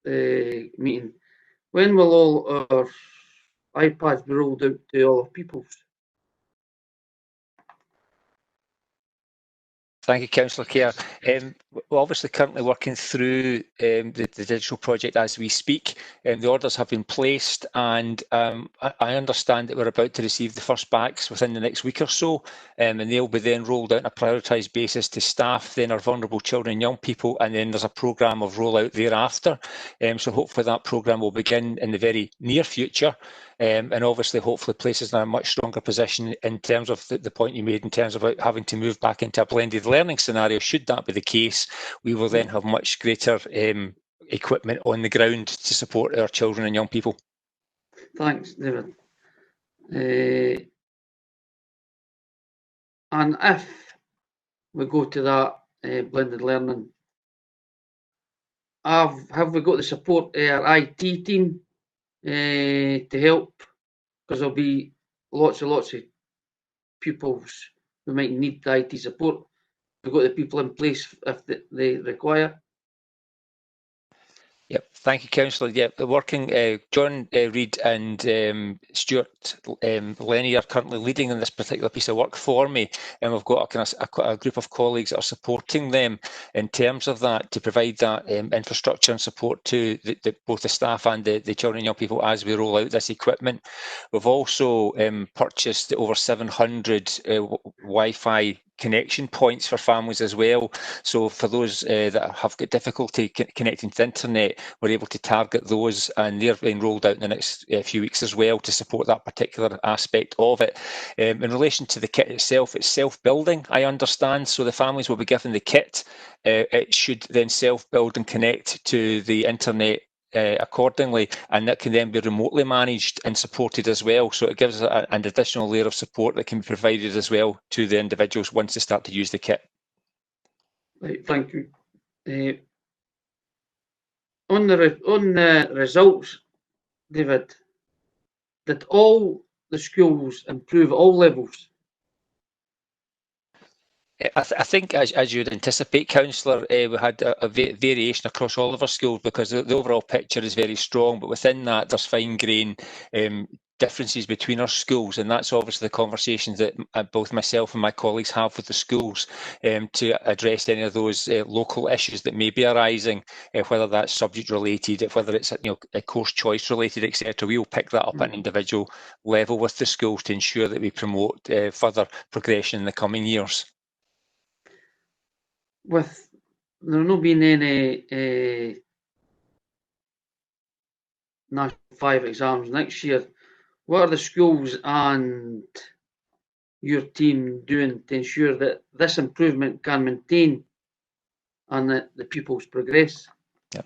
meeting. When will all our iPads be rolled out to all our pupils? Thank you, Councillor Kerr. We're obviously currently working through the digital project as we speak. The orders have been placed, and I understand that we're about to receive the first backs within the next week or so, and they'll be then rolled out on a prioritised basis to staff, then our vulnerable children and young people, and then there's a programme of rollout thereafter. So hopefully that programme will begin in the very near future. And obviously, hopefully, places in a much stronger position in terms of the point you made in terms of having to move back into a blended learning scenario. Should that be the case, we will then have much greater equipment on the ground to support our children and young people. Thanks, David. And if we go to that blended learning, have we got the support of our IT team to help? Because there'll be lots of pupils who might need the IT support. We've got the people in place if they require. Yep, Thank you, Councillor. Yeah, the working, John Reid and Stuart Lenny are currently leading in this particular piece of work for me, and we've got a group of colleagues that are supporting them in terms of that, to provide that infrastructure and support to both the staff and the children and young people as we roll out this equipment. We've also purchased over 700 Wi-Fi connection points for families as well. So for those that have got difficulty connecting to the internet, we're able to target those, and they're being rolled out in the next few weeks as well to support that particular aspect of it. In relation to the kit itself, it's self-building, I understand, so the families will be given the kit. It should then self-build and connect to the internet accordingly, and that can then be remotely managed and supported as well. So it gives an additional layer of support that can be provided as well to the individuals once they start to use the kit. Right, thank you. On the results, David, did all the schools improve at all levels? I think, as you'd anticipate, Councillor, we had a variation across all of our schools, because the overall picture is very strong, but within that there's fine-grained differences between our schools, and that's obviously the conversations that both myself and my colleagues have with the schools to address any of those local issues that may be arising, whether that's subject related, whether it's a course choice related, etc. We will pick that up at an individual level with the schools to ensure that we promote further progression in the coming years. With there not been any National 5 exams next year, what are the schools and your team doing to ensure that this improvement can maintain and that the pupils progress? Yep.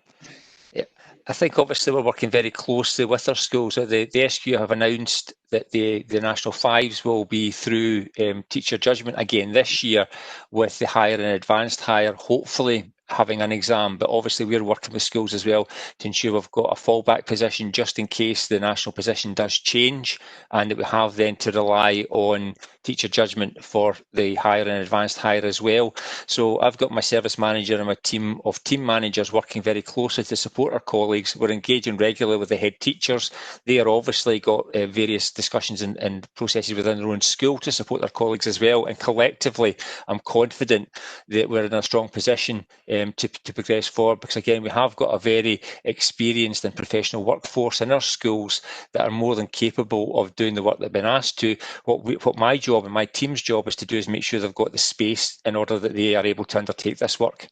I think obviously we're working very closely with our schools. The SQ have announced that the National 5s will be through teacher judgment again this year, with the higher and advanced higher hopefully having an exam, but obviously we're working with schools as well to ensure we've got a fallback position just in case the national position does change, and that we have then to rely on teacher judgment for the higher and advanced higher as well. So I've got my service manager and my team of team managers working very closely to support our colleagues. We're engaging regularly with the head teachers. They are obviously got various discussions and processes within their own school to support their colleagues as well, and collectively I'm confident that we're in a strong position to progress forward, because again we have got a very experienced and professional workforce in our schools that are more than capable of doing the work they've been asked to. What my job and my team's job is to do is make sure they've got the space in order that they are able to undertake this work.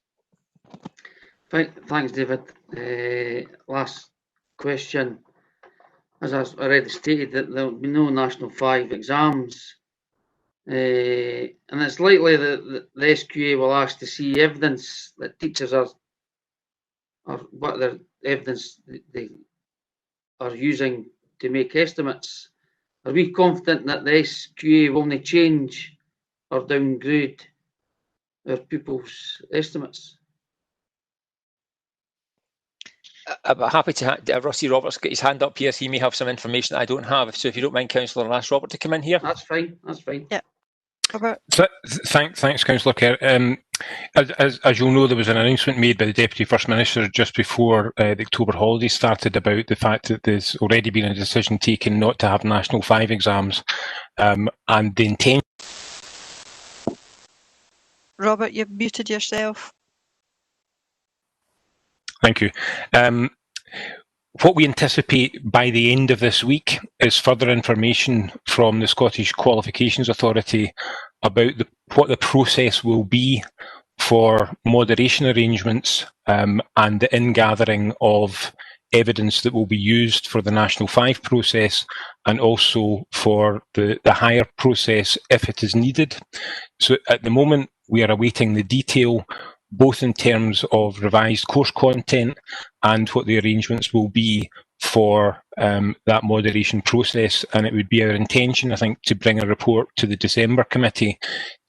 Thanks, David. Last question. As I already stated, that there will be no National 5 exams, and it's likely that the SQA will ask to see evidence that teachers are what their evidence they are using to make estimates. Are we confident that the SQA will only change or downgrade our pupils' estimates? I'm happy to Rossi Roberts got his hand up here. He may have some information that I don't have. So if you don't mind, Councillor, I'll ask Robert to come in here. That's fine. That's fine. Yeah. Thanks, Councillor Kerr. As you'll know, there was an announcement made by the Deputy First Minister just before the October holidays started about the fact that there's already been a decision taken not to have National 5 exams, and the intention. Robert, you've muted yourself. Thank you. What we anticipate by the end of this week is further information from the Scottish Qualifications Authority about what the process will be for moderation arrangements and the ingathering of evidence that will be used for the National 5 process, and also for the higher process if it is needed. So at the moment we are awaiting the detail, both in terms of revised course content and what the arrangements will be for that moderation process. And it would be our intention, I think, to bring a report to the December committee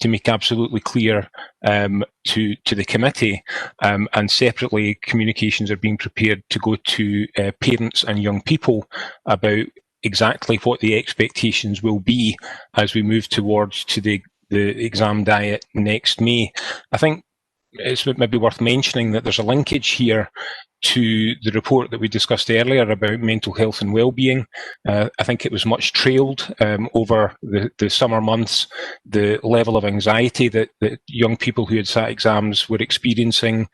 to make absolutely clear to the committee, and separately communications are being prepared to go to parents and young people about exactly what the expectations will be as we move towards to the exam diet next May. I think it's maybe worth mentioning that there's a linkage here to the report that we discussed earlier about mental health and well-being. I think it was much trailed over the summer months. The level of anxiety that young people who had sat exams were experiencing,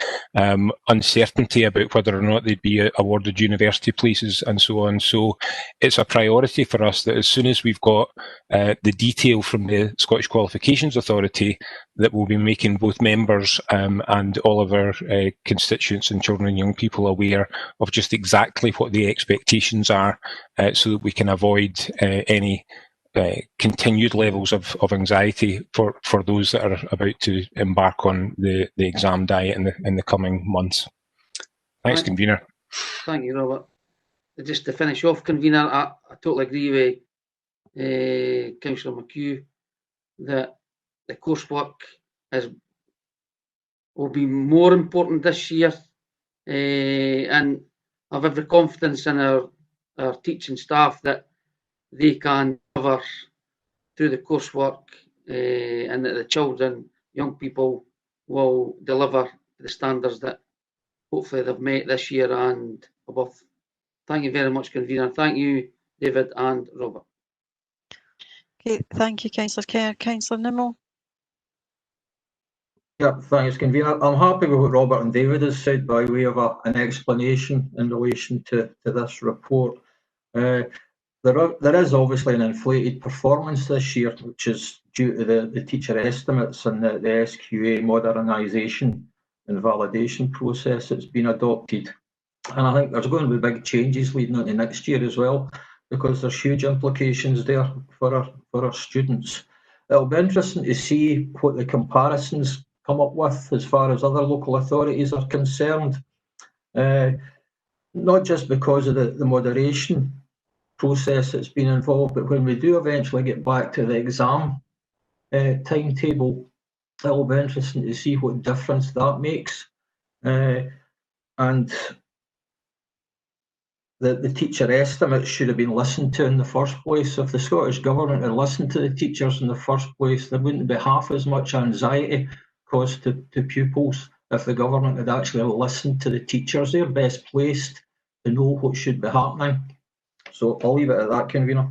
uncertainty about whether or not they'd be awarded university places and so on. So it's a priority for us that as soon as we've got the detail from the Scottish Qualifications Authority, that we'll be making both members and all of our constituents and children and young people aware of just exactly what the expectations are, so that we can avoid any continued levels of anxiety for those that are about to embark on the exam diet in the coming months. Thanks, Convener. Thank you, Robert. Just to finish off, Convener, I totally agree with Councillor McHugh that the coursework will be more important this year, and I have every confidence in our teaching staff that they can cover through the coursework, and that the children, young people will deliver the standards that hopefully they've met this year and above. Thank you very much, Convener. Thank you, David and Robert. Okay, thank you, Councillor Kerr. Councillor Nimmo. Yeah, thanks, Convener. I'm happy with what Robert and David has said by way of an explanation in relation to this report. There is obviously an inflated performance this year, which is due to the teacher estimates and the SQA modernisation and validation process that's been adopted. And I think there's going to be big changes leading into next year as well, because there's huge implications there for our students. It'll be interesting to see what the comparisons come up with as far as other local authorities are concerned, not just because of the moderation process that's been involved, but when we do eventually get back to the exam timetable, it'll be interesting to see what difference that makes. And the teacher estimates should have been listened to in the first place. If the Scottish Government had listened to the teachers in the first place, there wouldn't be half as much anxiety caused to pupils if the Government had actually listened to the teachers. They're best placed to know what should be happening. So I'll leave it at that, Convener.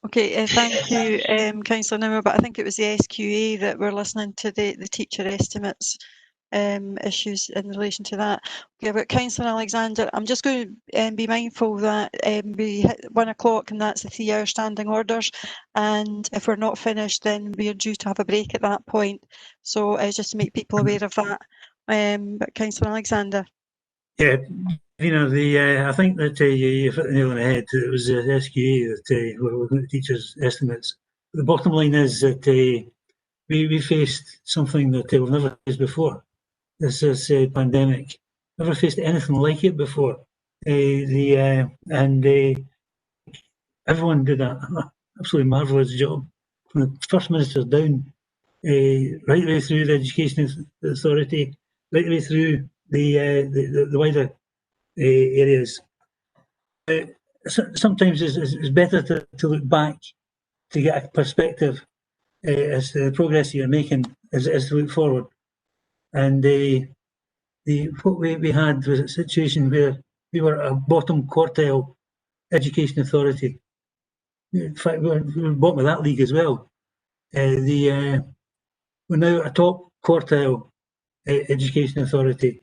Okay, thank you, Councillor Nimmo, but I think it was the SQA that we're listening to the teacher estimates issues in relation to that. Okay, about Councillor Alexander, I'm just going to be mindful that we hit 1 o'clock and that's the 3-hour standing orders, and if we're not finished then we're due to have a break at that point. So just to make people aware of that. But Councillor Alexander. Yeah, I think that you hit the nail on the head. It was the SQA that were looking at the teachers' estimates. The bottom line is that we faced something that we've never faced before. This is a pandemic. Never faced anything like it before. Everyone did an absolutely marvellous job, from the First Minister down, right the way through the Education Authority, right the way through the wider areas. Sometimes it's better to look back to get a perspective as to the progress you're making as to look forward. And what we had was a situation where we were a bottom quartile education authority. In fact, we were bottom of that league as well. We're now a top quartile education authority,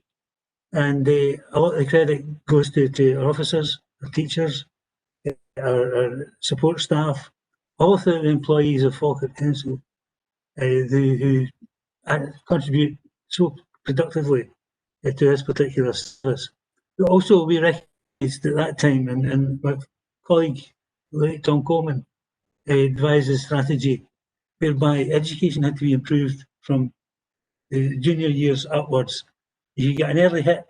and a lot of the credit goes to our officers, our teachers, our support staff, all of the employees of Falkirk Council who contribute so productively to this particular service. But also we recognised at that time, and my colleague Tom Coleman advised a strategy whereby education had to be improved from the junior years upwards. You get an early hit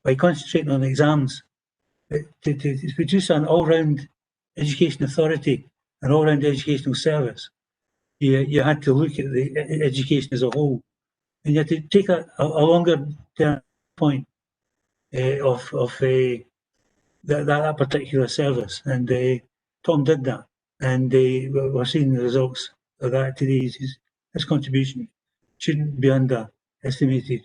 by concentrating on exams. To produce an all-round education authority, an all-round educational service, you had to look at the education as a whole, and you had to take a longer term point of that particular service. And Tom did that, and we're seeing the results of that today. His contribution shouldn't be underestimated.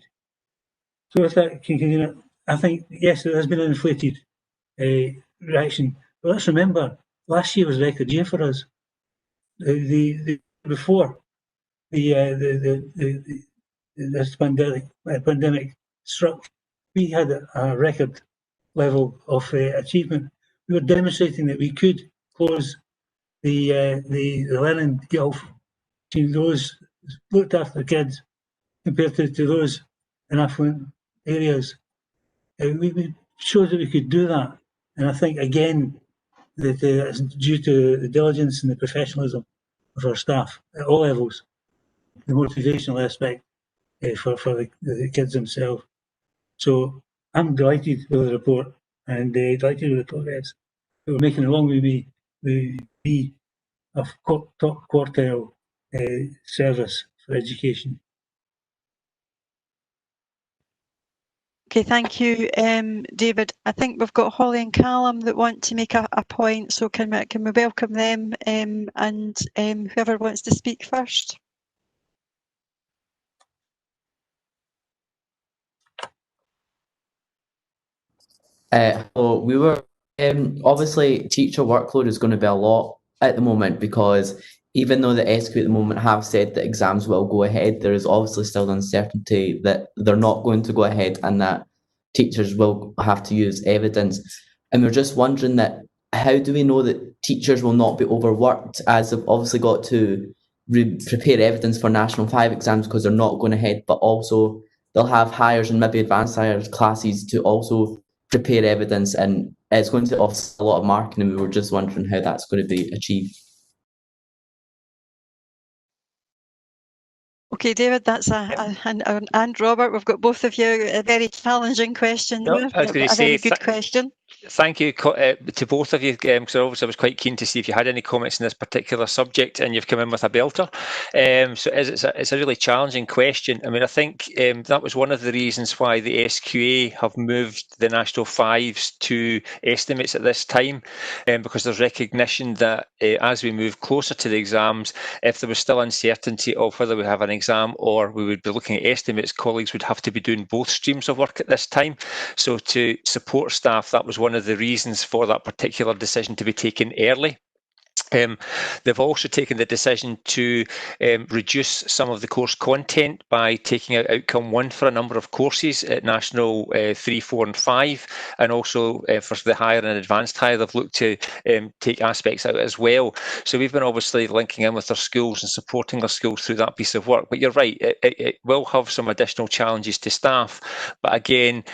So with that, convener, I think, yes, there has been an inflated reaction. But let's remember, last year was a record year for us. Before this pandemic struck, we had a record level of achievement. We were demonstrating that we could close the learning gulf between those looked after the kids compared to those in affluent areas. We showed that we could do that, and I think again that it's due to the diligence and the professionalism of our staff at all levels, the motivational aspect for the kids themselves. So I'm delighted with the report and delighted with the progress. We're making a long way to be a top quartile service for education. Okay, thank you, David. I think we've got Holly and Callum that want to make a point, so can we welcome them and whoever wants to speak first? So we were obviously teacher workload is going to be a lot at the moment, because even though the SQ at the moment have said that exams will go ahead, there is obviously still uncertainty that they're not going to go ahead and that teachers will have to use evidence. And we're just wondering that how do we know that teachers will not be overworked, as they've obviously got to prepare evidence for National 5 exams because they're not going ahead, but also they'll have hires and maybe advanced hires classes to also prepare evidence, and it's going to offset a lot of marking, and we were just wondering how that's going to be achieved. Okay, David, that's and Robert, we've got both of you a very challenging question there. I was going to A very good question. Thank you to both of you, because obviously I was quite keen to see if you had any comments on this particular subject, and you've come in with a belter. So it's a really challenging question. I mean, I think that was one of the reasons why the SQA have moved the National 5s to estimates at this time, because there's recognition that as we move closer to the exams, if there was still uncertainty of whether we have an exam or we would be looking at estimates, colleagues would have to be doing both streams of work at this time. So to support staff, that was one of the reasons for that particular decision to be taken early. They've also taken the decision to reduce some of the course content by taking out Outcome 1 for a number of courses at National 3, 4 and 5, and also for the higher and advanced higher, they've looked to take aspects out as well. So we've been obviously linking in with our schools and supporting our schools through that piece of work. But you're right, it will have some additional challenges to staff. But again,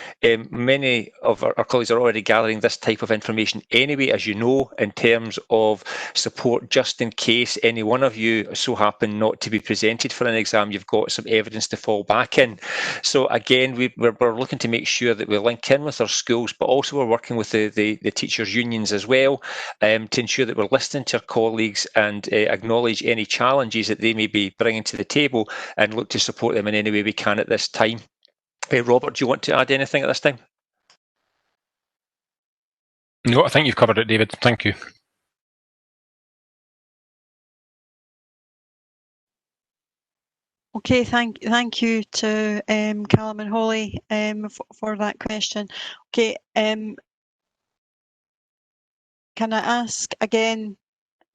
many of our colleagues are already gathering this type of information anyway, as you know, in terms of support just in case any one of you so happen not to be presented for an exam. You've got some evidence to fall back in. So again, we're looking to make sure that we link in with our schools, but also we're working with the teachers' unions as well, to ensure that we're listening to our colleagues and acknowledge any challenges that they may be bringing to the table and look to support them in any way we can at this time. Robert, do you want to add anything at this time? No, I think you've covered it, David. Thank you. Okay, thank you to Callum and Holly for that question. Okay, can I ask again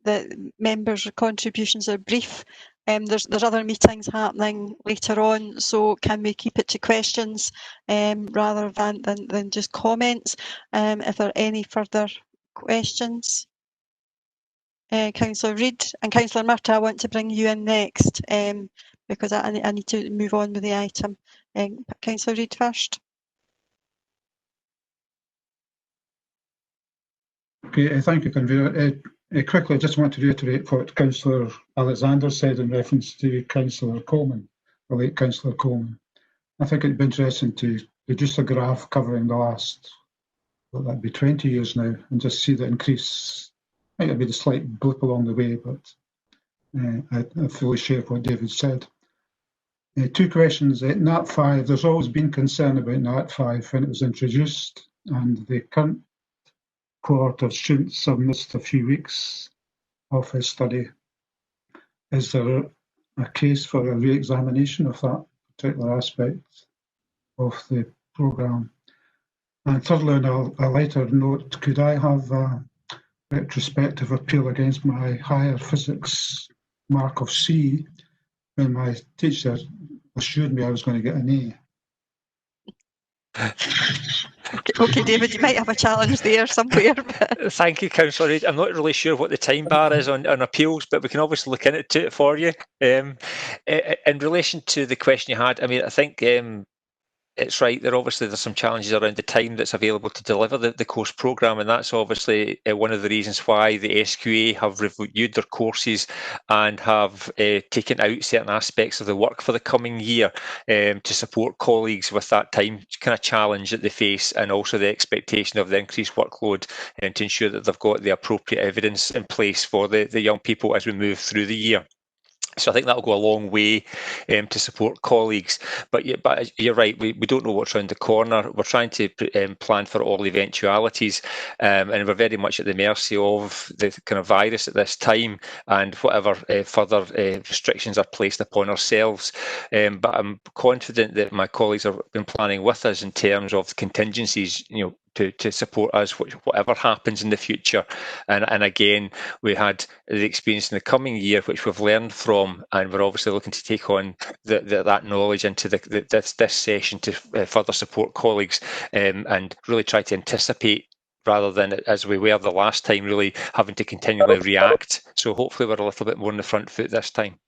that members' contributions are brief? There's other meetings happening later on, so can we keep it to questions rather than just comments? If there are any further questions. Councillor Reid and Councillor Murtagh, I want to bring you in next because I need to move on with the item. Councillor Reid first. Okay, thank you, Convener. Quickly, I just want to reiterate what Councillor Alexander said in reference to Councillor Coleman, the late Councillor Coleman. I think it'd be interesting to produce a graph covering the last, well, that'd be 20 years now, and just see the increase. Might have been a slight blip along the way, but I fully share what David said. Two questions. Nat 5, there's always been concern about Nat 5 when it was introduced, and the current cohort of students have missed a few weeks of his study. Is there a case for a re-examination of that particular aspect? of the programme. And thirdly, on a lighter note, could I have a retrospective appeal against my higher physics mark of C when my teacher assured me I was going to get an A? Okay, David, you might have a challenge there somewhere. Thank you, Councillor Reid. I'm not really sure what the time bar is on appeals, but we can obviously look into it for you. In relation to the question you had, I mean, I think it's right. There's some challenges around the time that's available to deliver the course programme, and that's obviously one of the reasons why the SQA have reviewed their courses and have taken out certain aspects of the work for the coming year to support colleagues with that time kind of challenge that they face, and also the expectation of the increased workload, and to ensure that they've got the appropriate evidence in place for the young people as we move through the year. So I think that'll go a long way to support colleagues. But you're right, we don't know what's around the corner. We're trying to plan for all eventualities, and we're very much at the mercy of the kind of virus at this time and whatever further restrictions are placed upon ourselves. But I'm confident that my colleagues have been planning with us in terms of contingencies, to support us, whatever happens in the future. And again, we had the experience in the coming year, which we've learned from, and we're obviously looking to take on that knowledge into this session to further support colleagues and really try to anticipate, rather than, as we were the last time, really having to continually react. So hopefully we're a little bit more on the front foot this time.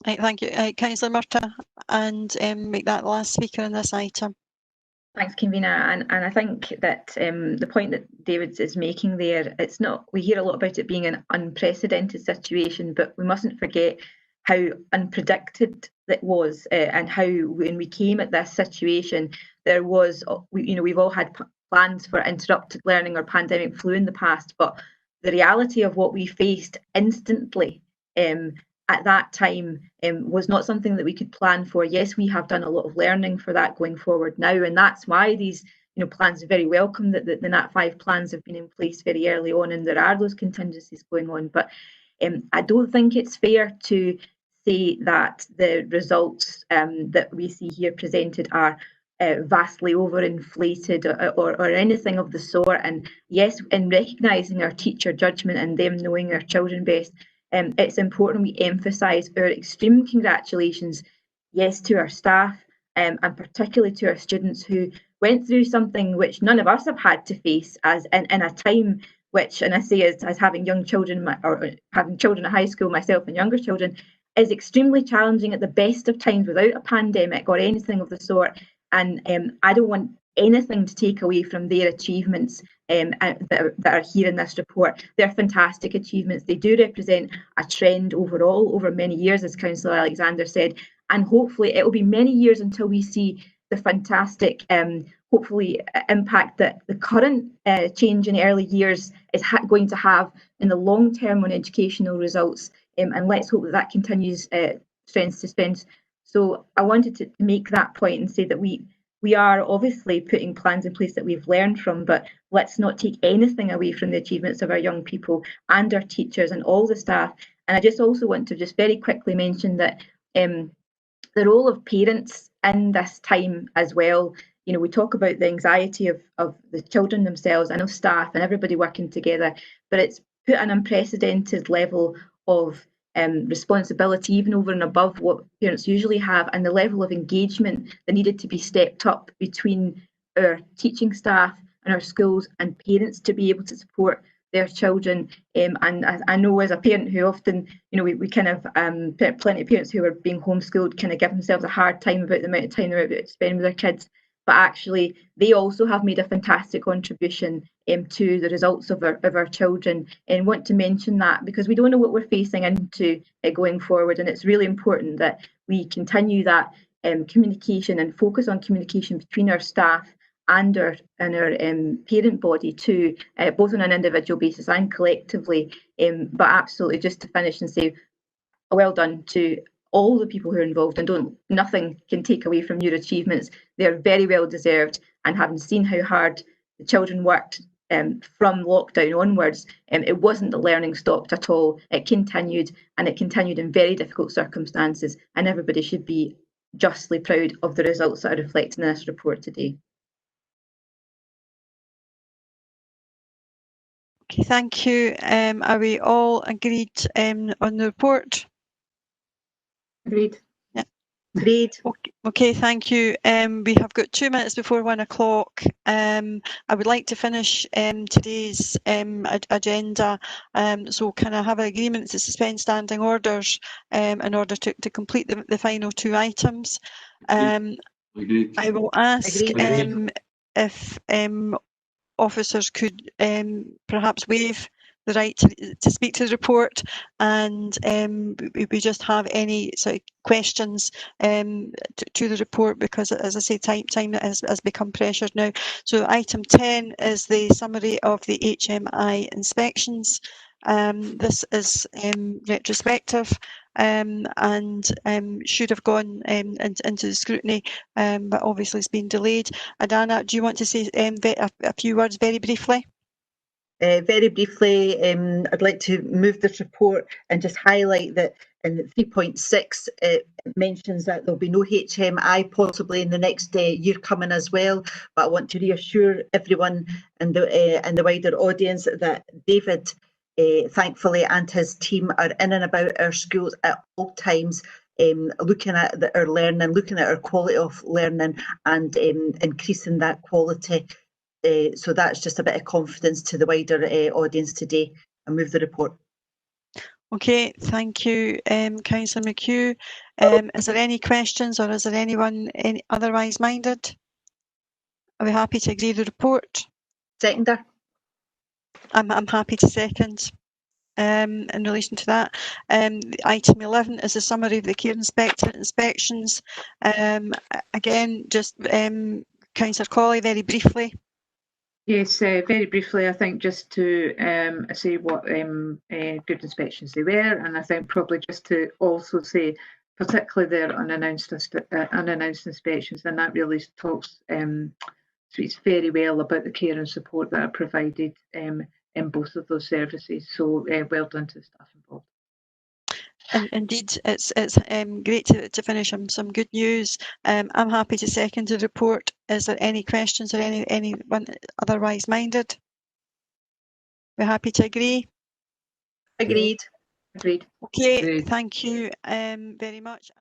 Right, thank you. Councillor Murtagh, and make that the last speaker on this item. Thanks, Convener. And I think that the point that David is making there, it's not, we hear a lot about it being an unprecedented situation, but we mustn't forget how unpredicted it was, and how when we came at this situation, there was, we've all had plans for interrupted learning or pandemic flu in the past, but the reality of what we faced instantly at that time was not something that we could plan for. Yes, we have done a lot of learning for that going forward now, and that's why these plans are very welcome, that the NAT5 plans have been in place very early on, and there are those contingencies going on. But I don't think it's fair to say that the results that we see here presented are vastly overinflated or anything of the sort. And yes, in recognising our teacher judgment and them knowing our children best, it's important we emphasise our extreme congratulations, yes, to our staff and particularly to our students who went through something which none of us have had to face as in a time which, and I say as having young children or having children at high school myself and younger children, is extremely challenging at the best of times without a pandemic or anything of the sort. And I don't want anything to take away from their achievements that are here in this report. They're fantastic achievements. They do represent a trend overall over many years, as Councillor Alexander said, and hopefully it will be many years until we see the fantastic hopefully impact that the current change in early years is going to have in the long term on educational results, and let's hope that continues strength to strength. So I wanted to make that point and say that we are obviously putting plans in place that we've learned from, but let's not take anything away from the achievements of our young people and our teachers and all the staff. And I just also want to just very quickly mention that the role of parents in this time as well. We talk about the anxiety of the children themselves and of staff and everybody working together, but it's put an unprecedented level of responsibility even over and above what parents usually have, and the level of engagement that needed to be stepped up between our teaching staff and our schools and parents to be able to support their children. And I know as a parent who often, we kind of plenty of parents who are being homeschooled kind of give themselves a hard time about the amount of time they're able to spend with their kids, but actually they also have made a fantastic contribution to the results of our children, and want to mention that because we don't know what we're facing into going forward, and it's really important that we continue that communication and focus on communication between our staff and our parent body too, both on an individual basis and collectively. But absolutely, just to finish and say well done to all the people who are involved, and nothing can take away from your achievements. They're very well deserved, and having seen how hard the children worked from lockdown onwards, it wasn't that learning stopped at all. It continued, and it continued in very difficult circumstances, and everybody should be justly proud of the results that are reflected in this report today. Okay, thank you. Are we all agreed on the report? Agreed. Yeah. Agreed. Okay, thank you. We have got 2 minutes before 1 o'clock. I would like to finish today's agenda. So can I have an agreement to suspend standing orders in order to complete the final 2 items? Agreed. I will ask Agreed. if officers could perhaps waive the right to speak to the report, and we just have any sort of questions to the report, because, as I say, time has become pressured now. So item 10 is the summary of the HMI inspections. This is retrospective and should have gone into the scrutiny, but obviously it's been delayed. Adana, do you want to say a few words very briefly? Very briefly, I'd like to move this report and just highlight that in 3.6 it mentions that there'll be no HMI possibly in the next year coming as well. But I want to reassure everyone and the wider audience that David, thankfully, and his team are in and about our schools at all times, looking at our learning, looking at our quality of learning, and increasing that quality. So that's just a bit of confidence to the wider audience today. I move the report. Okay, thank you, Councillor McHugh. Is there any questions, or is there anyone otherwise minded? Are we happy to agree the report? Seconder. I'm happy to second. In relation to that, item 11 is a summary of the care inspector inspections. Again, just Councillor Colley, very briefly. Yes, very briefly, I think just to say what good inspections they were, and I think probably just to also say particularly their unannounced inspections, and that really speaks very well about the care and support that are provided in both of those services. So well done to the staff involved. And indeed, it's great to finish on some good news. I'm happy to second the report. Is there any questions or anyone otherwise minded? We're happy to agree. Agreed. Agreed. Okay, thank you very much.